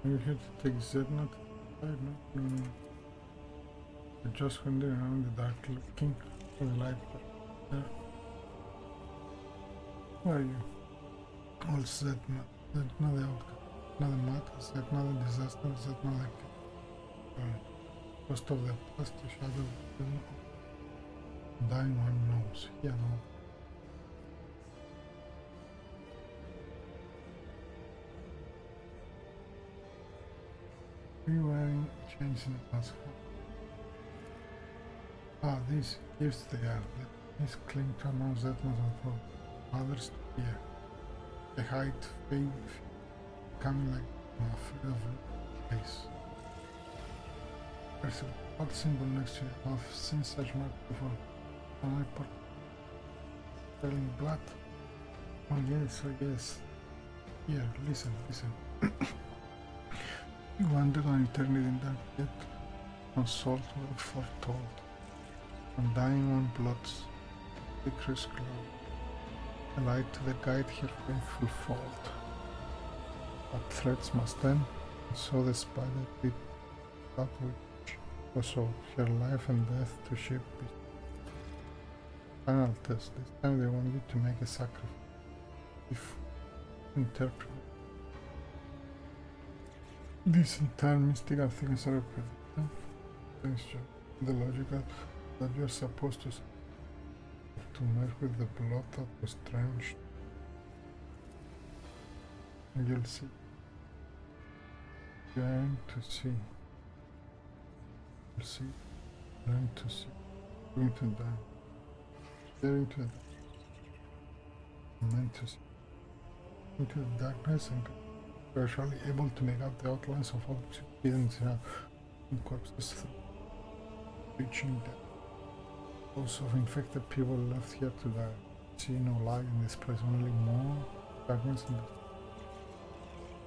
You have to take Zednut. No. I just wandering around the dark looking for the light. Where are you? All Zednut. That's not the outcome. Not the matters. That's not the disaster. That's not the cost of the past. The shadow. Dying one knows. Yeah, no. You wearing chains in the mask? Ah, these gifts they are. These cling to announce that not for others to hear. They hide faith, coming like afraid of place. There's a blood symbol next to it. I've seen such mark before. On my part, telling blood. Oh yes, oh yes. Here, listen. You wandered on eternity in dark yet, on salt were foretold, on dying on blood's victorious glow, a light to the guide her faithful fold. But threats must end, and so the spider bit that which was so her life and death to shape it. Final test, this time they want you to make a sacrifice, if interpret. These entire mystical things are repetitive. The logical that you're supposed to merge with the blood that was drenched. And you'll see. Learn to see. You'll see. Learn to see. Going to die. Staring to the meant to see. Into the darkness and virtually able to make out the outlines of objects hidden in corpses through reaching death. Also of infected people left here to die. See no light in this place, only more darkness and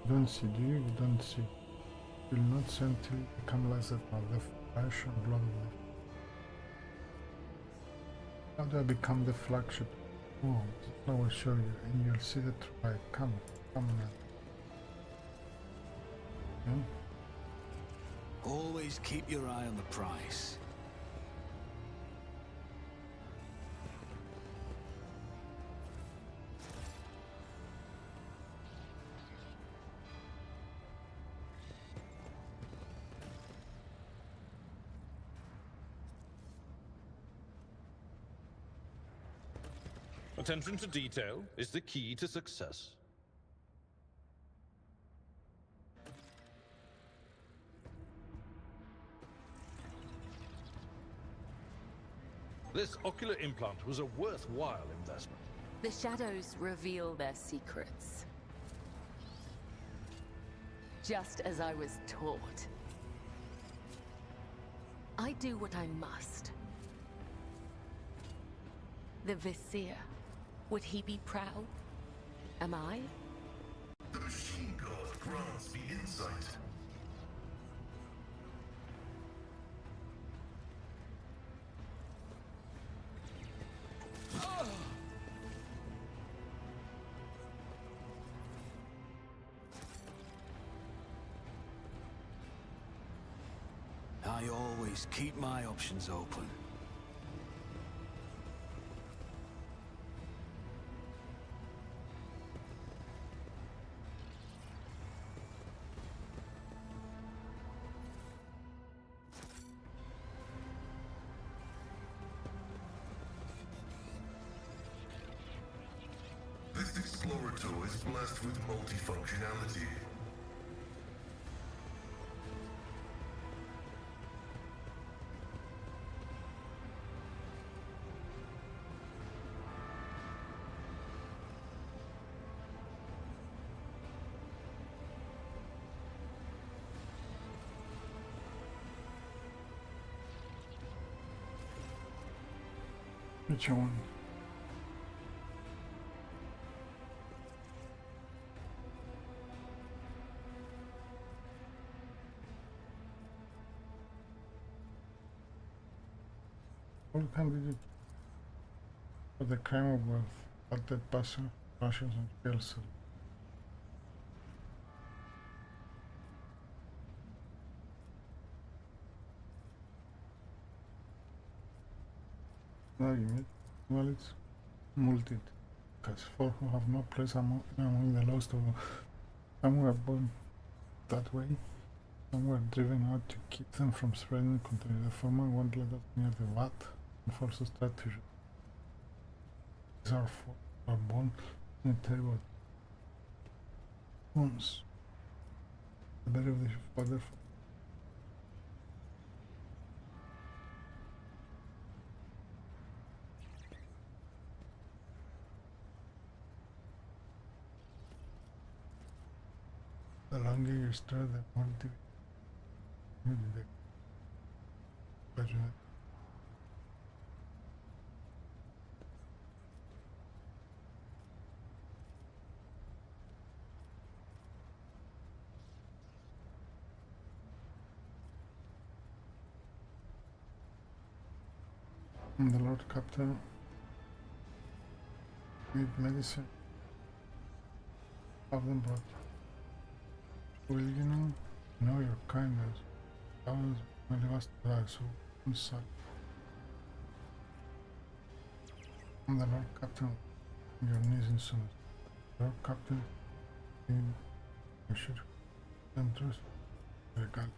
you don't see, do you? You don't see. You'll not see until you become less than the flesh and blood of life. How do I become the flagship? Oh, I will show you and you'll see the tribe. Come now. Always keep your eye on the prize. Attention to detail is the key to success. This ocular implant was a worthwhile investment. The shadows reveal their secrets. just as I was taught. I do what I must. The Vizier, would he be proud? Am I? The machine god grants me insight. I always keep my options open. This Explorator is blessed with multifunctionality. Which one? What can we do for the crime of wealth at that person, Russians and Chelsea? Argument. Well, it's multi, because for who have no place among the lost of some were born that way, some were driven out to keep them from spreading contagion. The former won't let us near the vat and force us to treasure. These are born in a terrible wounds. The better of the father. The longer you stir, the more the passionate. And the Lord Captain made medicine. Have them brought. Will you know your kindness? Thousands will leave us to die, so one side. I'm the Lord Captain, your knees in soon. Lord Captain, you should enter the God.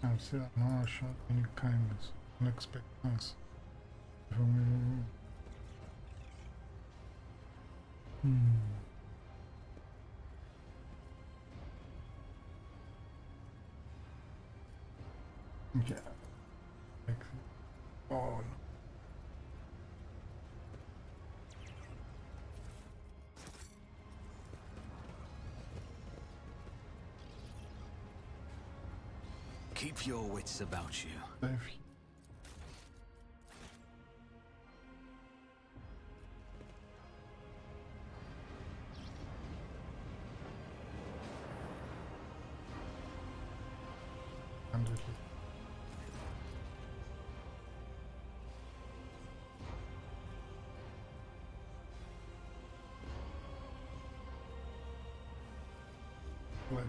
I'm still not shown any kindness, unexpected things from you. Yeah. Like, oh no. Keep your wits about you. Save Well,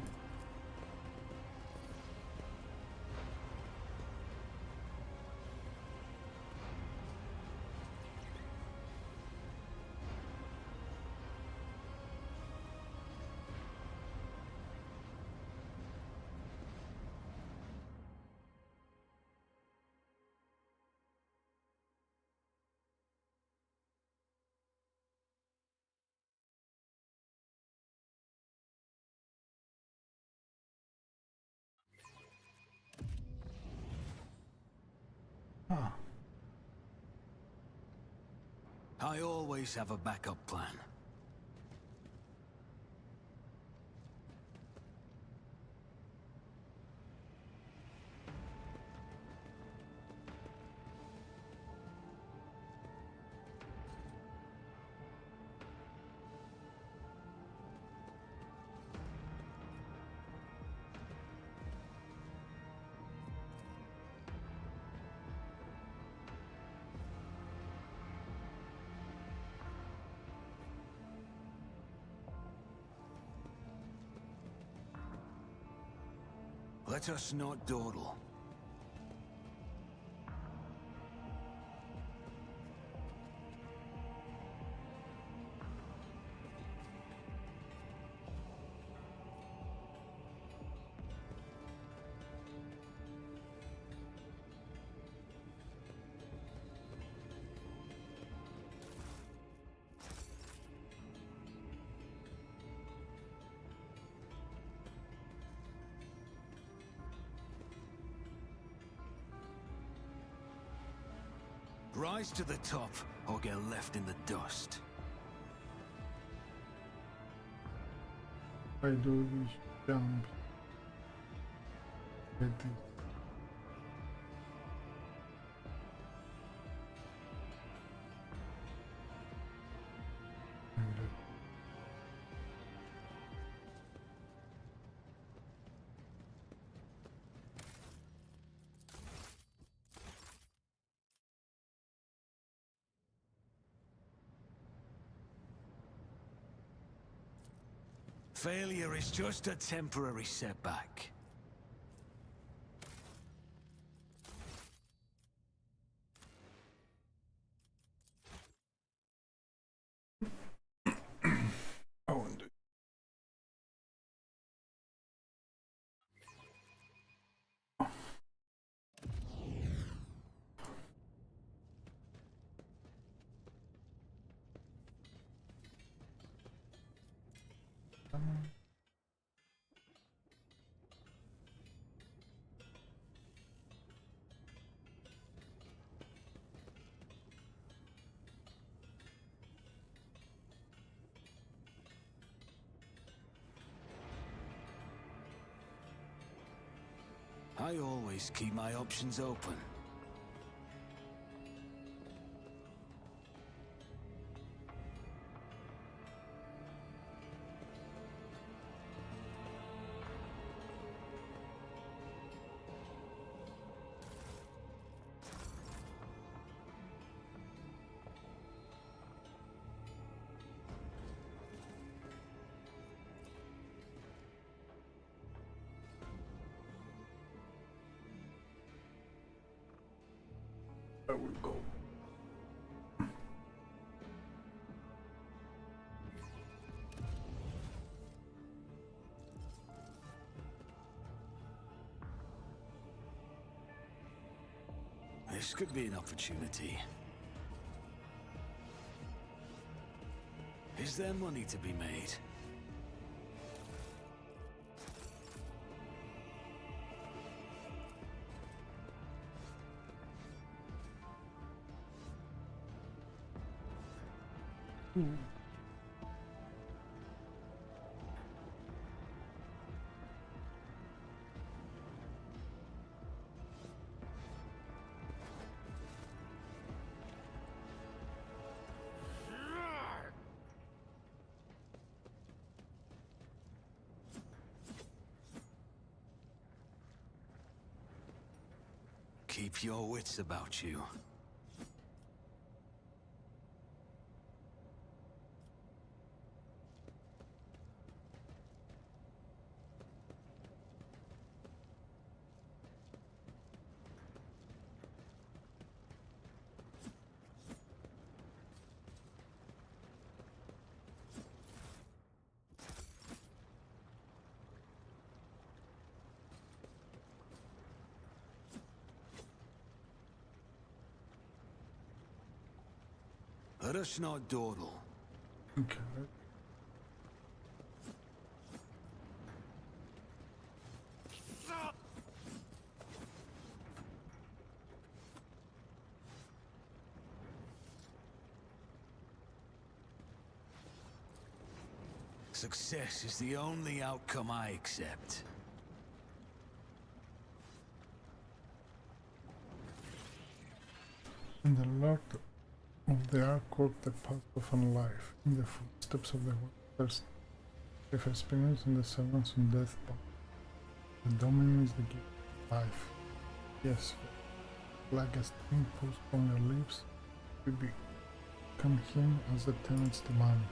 Ah, I always have a backup plan. Let us not dawdle. Rise to the top, or get left in the dust. I do this jump. Get this. Failure is just a temporary setback. Oh, and I always keep my options open. I will go. This could be an opportunity. Is there money to be made? Keep your wits about you. Let us not dawdle. Okay. Success is the only outcome I accept. And the Lord of the Ark walked the path of life, in the footsteps of the waters, the experience and the servants in death bound. The Dominion is the gift of life. Yes, like a string pushed on your lips, we become him as the tenants demand.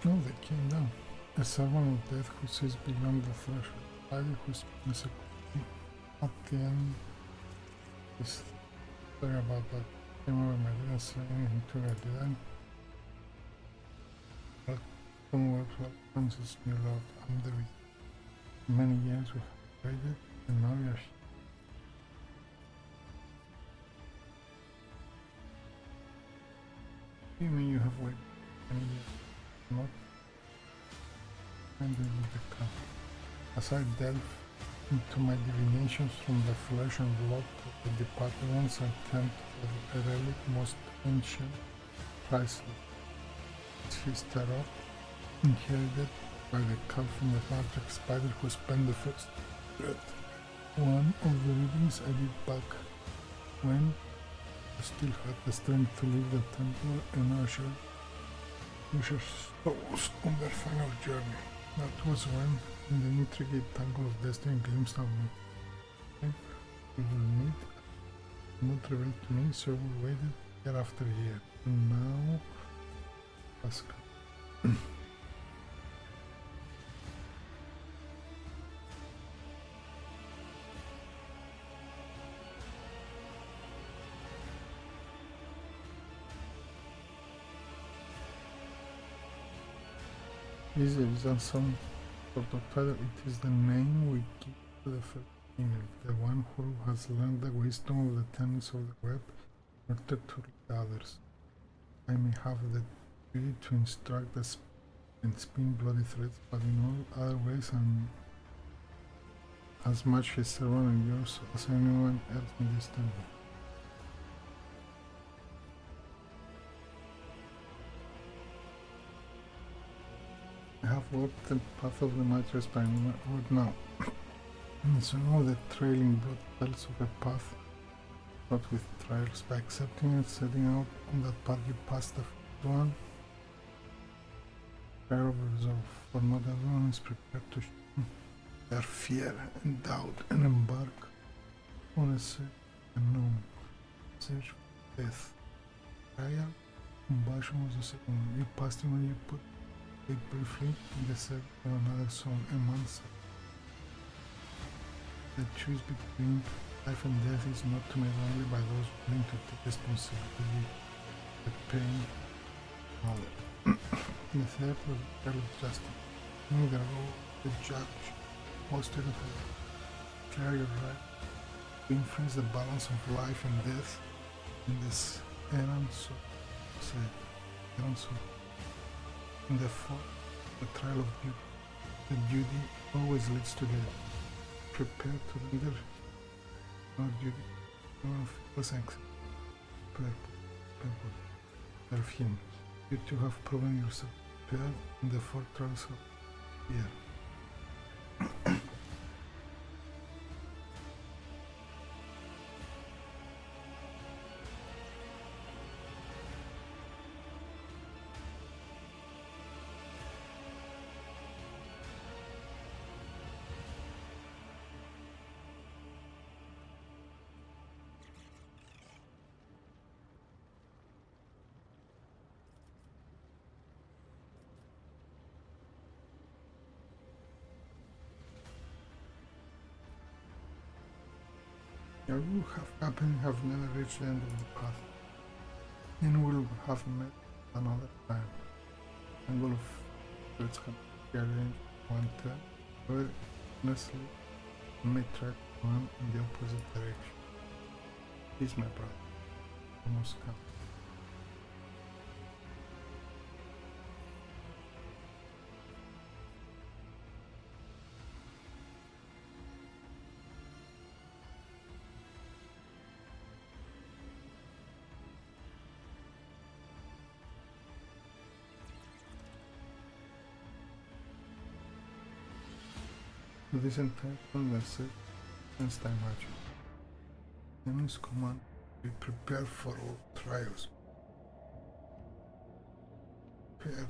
No, they came down. A servant of death who sees beyond the threshold, either who spins a coin at the end. This story about that came over my didn't say anything to her, did I? But Commonwealth welcomes its new lord under it. Many years we have waited, and now we are here. You mean you have waited many years? Not? And they will become. As I delve into my divinations from the flesh and blood of the departed ones, I tend to the relic most ancient, priceless. It's his tarot, inherited by the cult from the magic spider who spent the first thread. One of the readings I did back when I still had the strength to leave the temple and usher souls on their final journey. That was when, in the intricate tangle of destiny, glimpsed of me. We will meet, not revealed to me, so we waited year after year. And now, Pascal. This is a some sort of title. It is the name we give to the first female, the one who has learned the wisdom of the tenets of the web in order to lead others. I may have the duty to instruct us and spin bloody threads, but in all other ways I'm as much his servant and yours as anyone else in this temple. I have walked the path of the mattress by word now, and so know the trailing blood tells of a path not with trials. By accepting and setting out on that path you pass the first one. Prayer of resolve, for not everyone is prepared to show their fear and doubt and embark on a search unknown, search for death. Trial, compassion was the second one. You passed it when you put it briefly in the service of another soul, a man's soul. The choice between life and death is not made only by those willing to take responsibility, the pain, other. The third was the trial of justice. Neither role the judge posted of clear your right to influence the balance of life and death in this errand soul, said, errand soul. And therefore, the trial of duty. The duty always leads to death. Prepare to render no duty, no feels accept purpose. Serve him. You too have proven yourself prepared in the four trials of fear. Your will have happened have never reached the end of the path, and will have met another time. Angle of words can be arranged one turn, or honestly, may track one in the opposite direction. This, my brother, almost come. To this entire conversation and time margin. Enemy's command, be prepared for all trials. Prepared.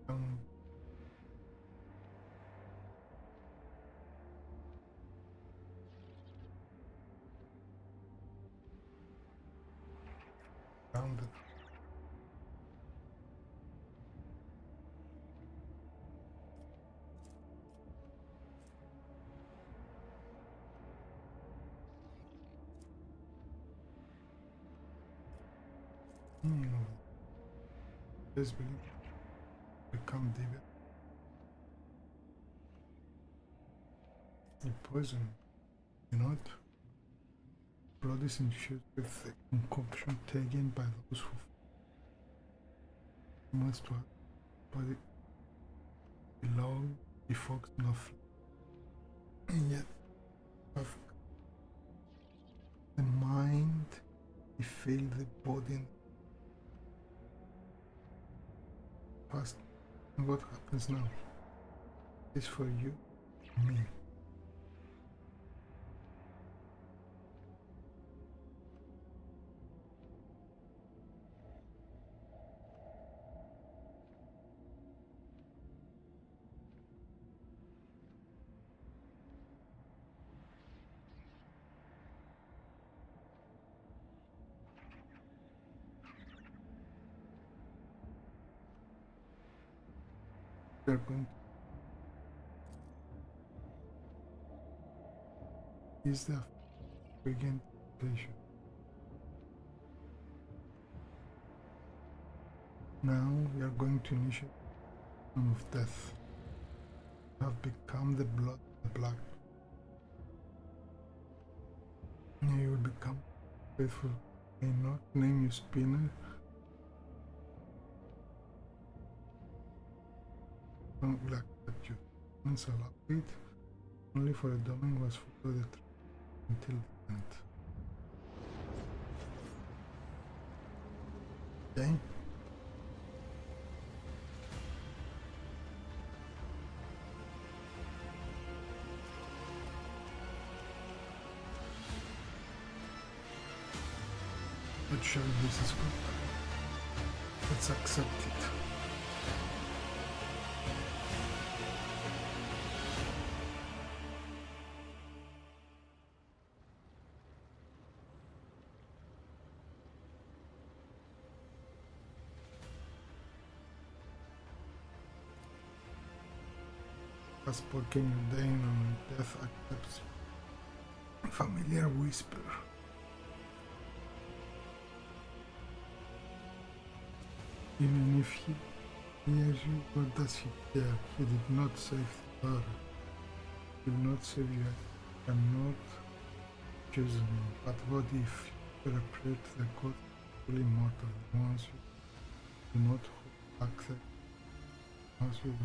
Um, Rounded. This will become deeper. The poison, you know it? Blood is infused with the concoction taken by those who must work, but it belong evokes nothing. And yet, of the mind, he failed the body. Past. And what happens now? Is for you, me. We're going to use the begin patient. Now we are going to initiate the time of death. You have become the blood, the black. Now you will become faithful. May not name you spinner. Don't like that you once allowed it, only for the domain was followed the until the end. Okay? But sure, this is good. Let's accept it. Has spoken your day on death accepts familiar whisper. Even if he hears you, what does he care? He did not save the daughter. He will not save you. I am not chosen. But what if you appear to the God fully immortal? Once you do not accept, once you do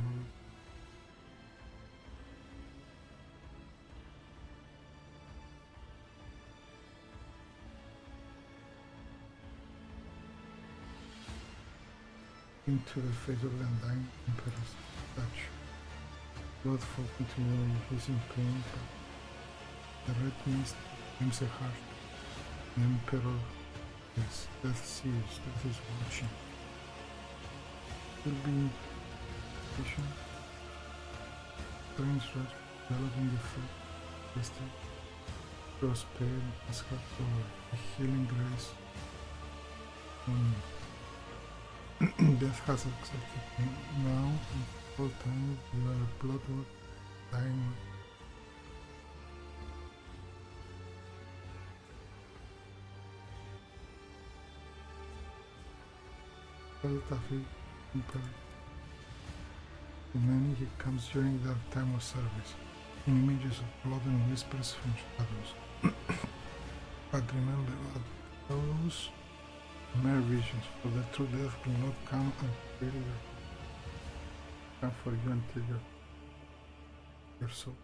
into the face of the undying Emperor's statue. God spoken to you, he is in pain, but the red mist becomes a heart. The Emperor is death sees, death is watching. Will be patient. Strange rush developing the faith, tasting, grows pale, as heart over, a healing grace on you. Death has accepted me. Now, in all time, you are a bloodwort, dying. Taffy, Imperial. To many, he comes during their time of service, in images of blood and whispers from shadows. But remember that those mere visions, for the true death will not come until you come for you until your soul.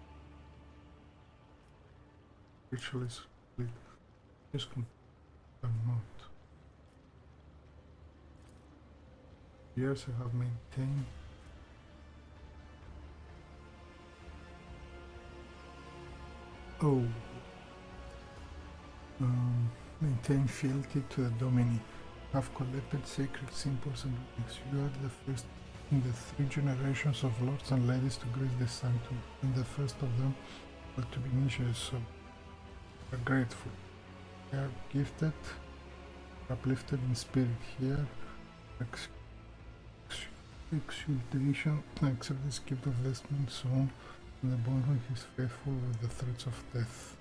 Ritual is complete. Just complete or not. Years I have maintained maintain fealty to the Domini. Have collected sacred symbols and relics. You are the first in the 3 generations of lords and ladies to grace the sanctum, and the first of them were to be initiated, so we are grateful. We are gifted, uplifted in spirit here. Exultation, accept this gift of vestment sown in the bond when he is faithful with the threats of death.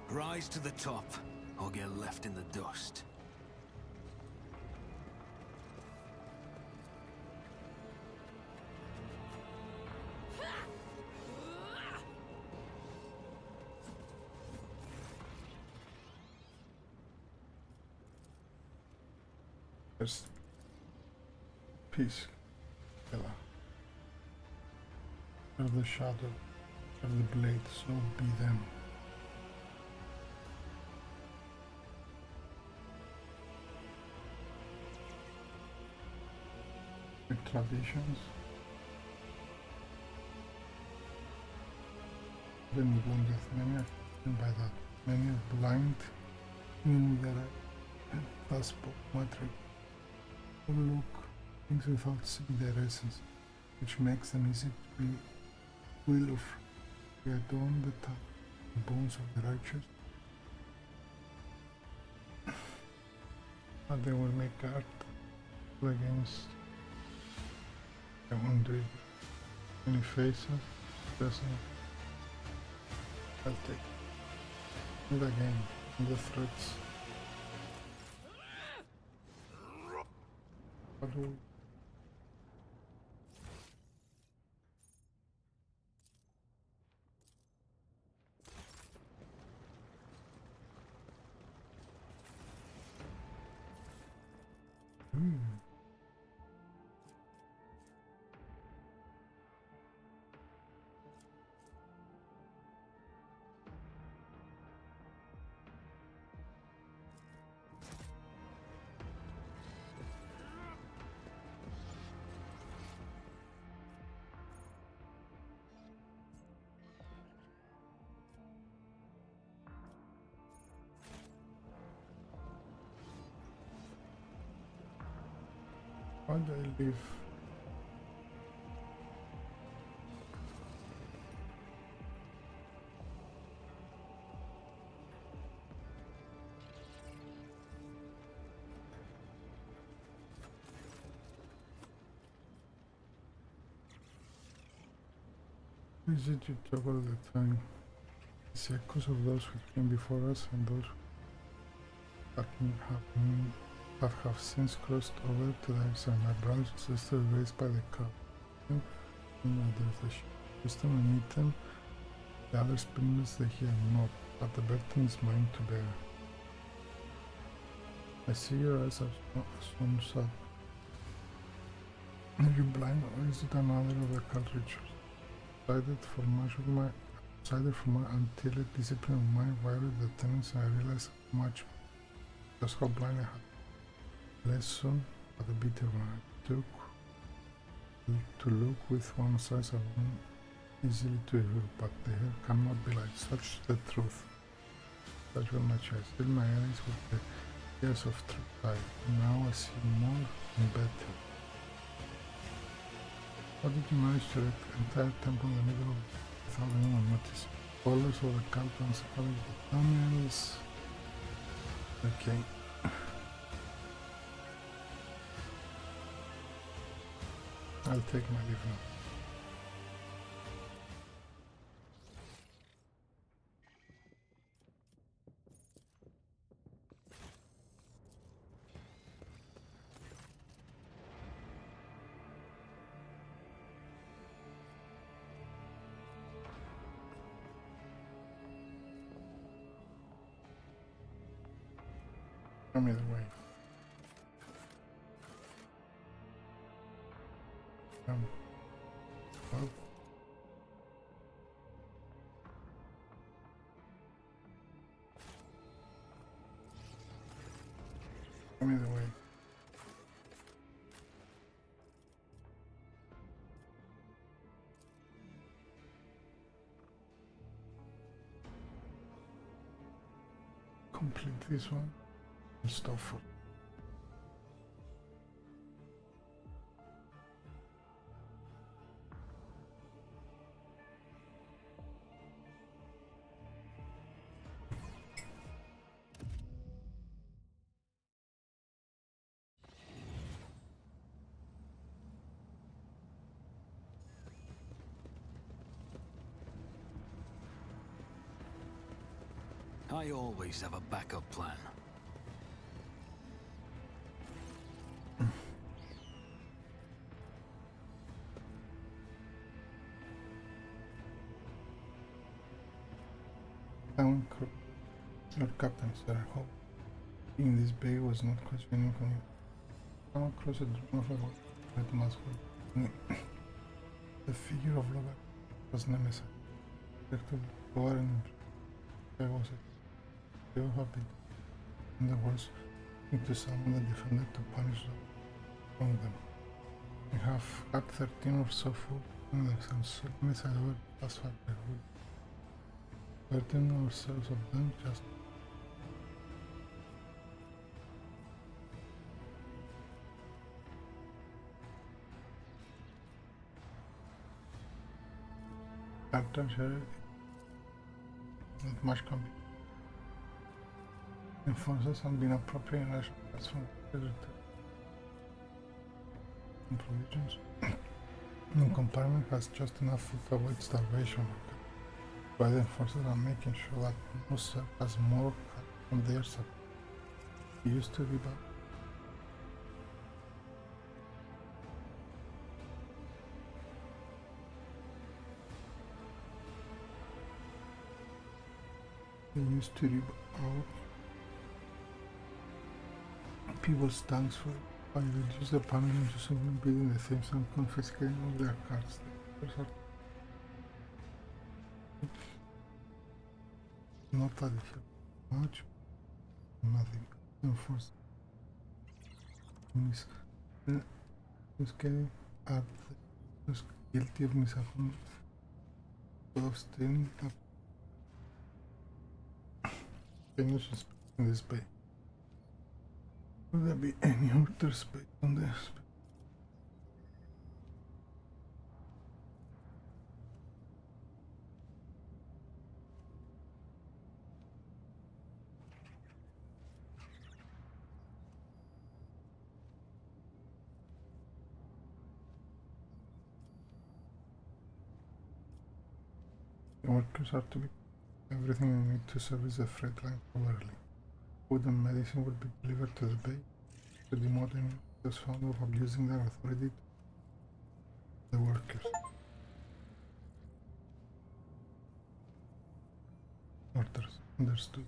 Rise to the top, or get left in the dust. There's peace, Ella. Of the shadow, of the blade, so be them. The traditions, then wounded, many are and by that, many are blind, meaning that I thus matrix. Who look things without seeing their essence, which makes them easy to be will of. We adorn the bones of the righteous, but they will make art against. I won't do it. Any faces? Doesn't. I'll take it. And again, the threats. What do we? Why do I leave? Is it you talk all the time? It's echoes of those who came before us and those who have since crossed over to the other side. My brothers and sisters raised by the cup. And there's the system and meet them. The other spinners they hear not, but the burden is mine to bear. I see your eyes are some sad. Are you blind, or is it another of the cult rituals? Decided for much of my until a discipline of mine violated the tenets, and I realized much just how blind I had. Lesson, but a bitter one. I took to look with one size alone easily to evil, but the hair cannot be like such the truth. Such were my choice. Still my eyes with the years of truth died. Now I see more and better. How did you manage to erect an entire temple in the middle of without anyone noticing? Colors of the captains, colors of the tunnels. Okay. I'll take my leave now. Come either way. Well. Come either way. Complete this one. Stop for I always have a backup plan. Your captain, sir, I hope in this bay was not questioning on you. Come closer to the mascot. The figure of Logan was Nemesis. Directed Warren I was so happy. In the words, to summon the defender to punish them from them. We have had 13 or so food and themselves, so miss I would pass what I would. 13 ourselves of them just Captain Sherry, not much can be. Enforces and being appropriate national cards from the provisions. No compartment has just enough food to avoid starvation. But the enforcers are making sure that no serf has more from their side. It used to be bad. They used to rip out people's tanks for by reduce the panel into something building the themes and confiscating all their cards. Not that it helped much, nothing. Enforced. Who's getting at who's guilty of misapproval of stealing up. Xenos is in this bay. Will there be any other space on this? The workers are to be everything you need to service the freight line properly. Food and medicine will be delivered to the bay to demote any those found of abusing their authority to the workers. Orders. Understood.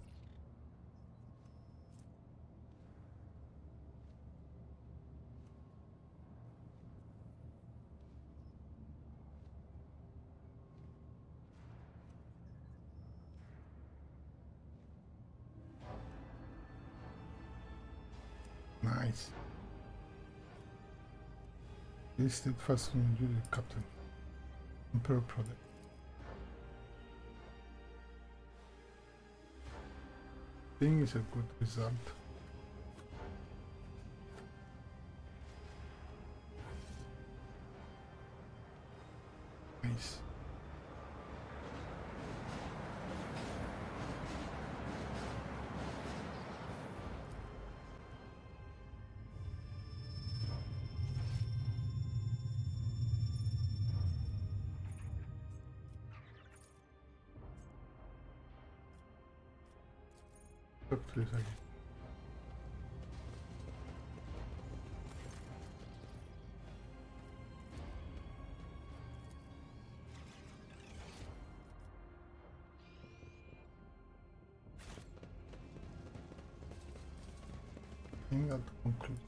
Nice. Be steadfast in your duty, Captain. Imperial product. Thing is a good result. Nice. Talk to this again. I think that concludes.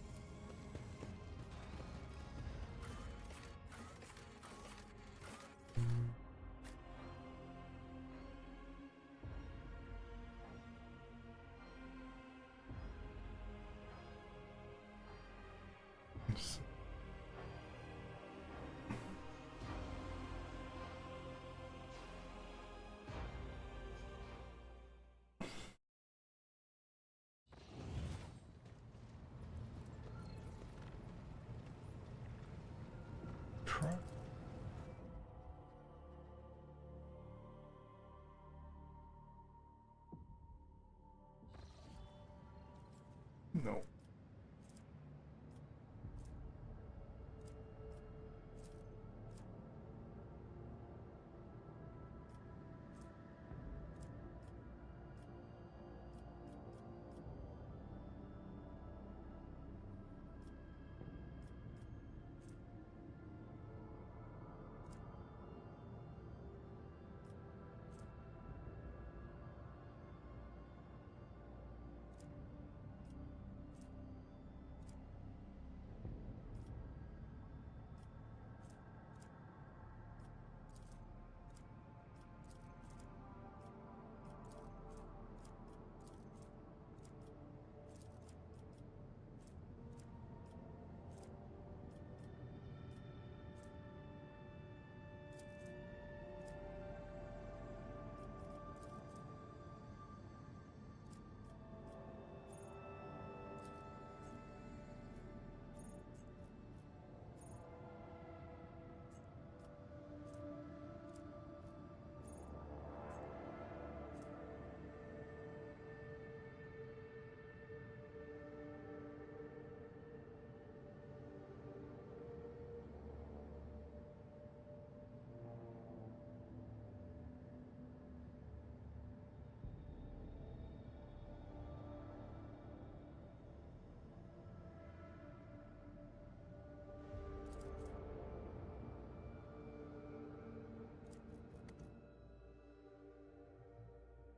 Yes. Try. No.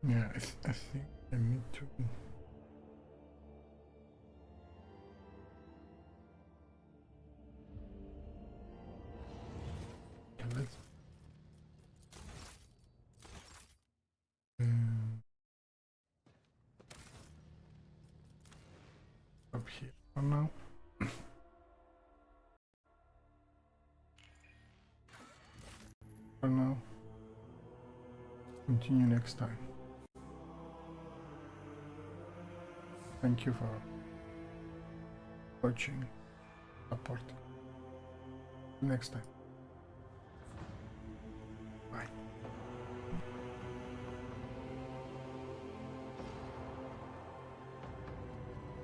Yeah, I think I need to. Okay, let's. Up here for now. For now. Continue next time. Thank you for watching, supporting. Next time. Bye.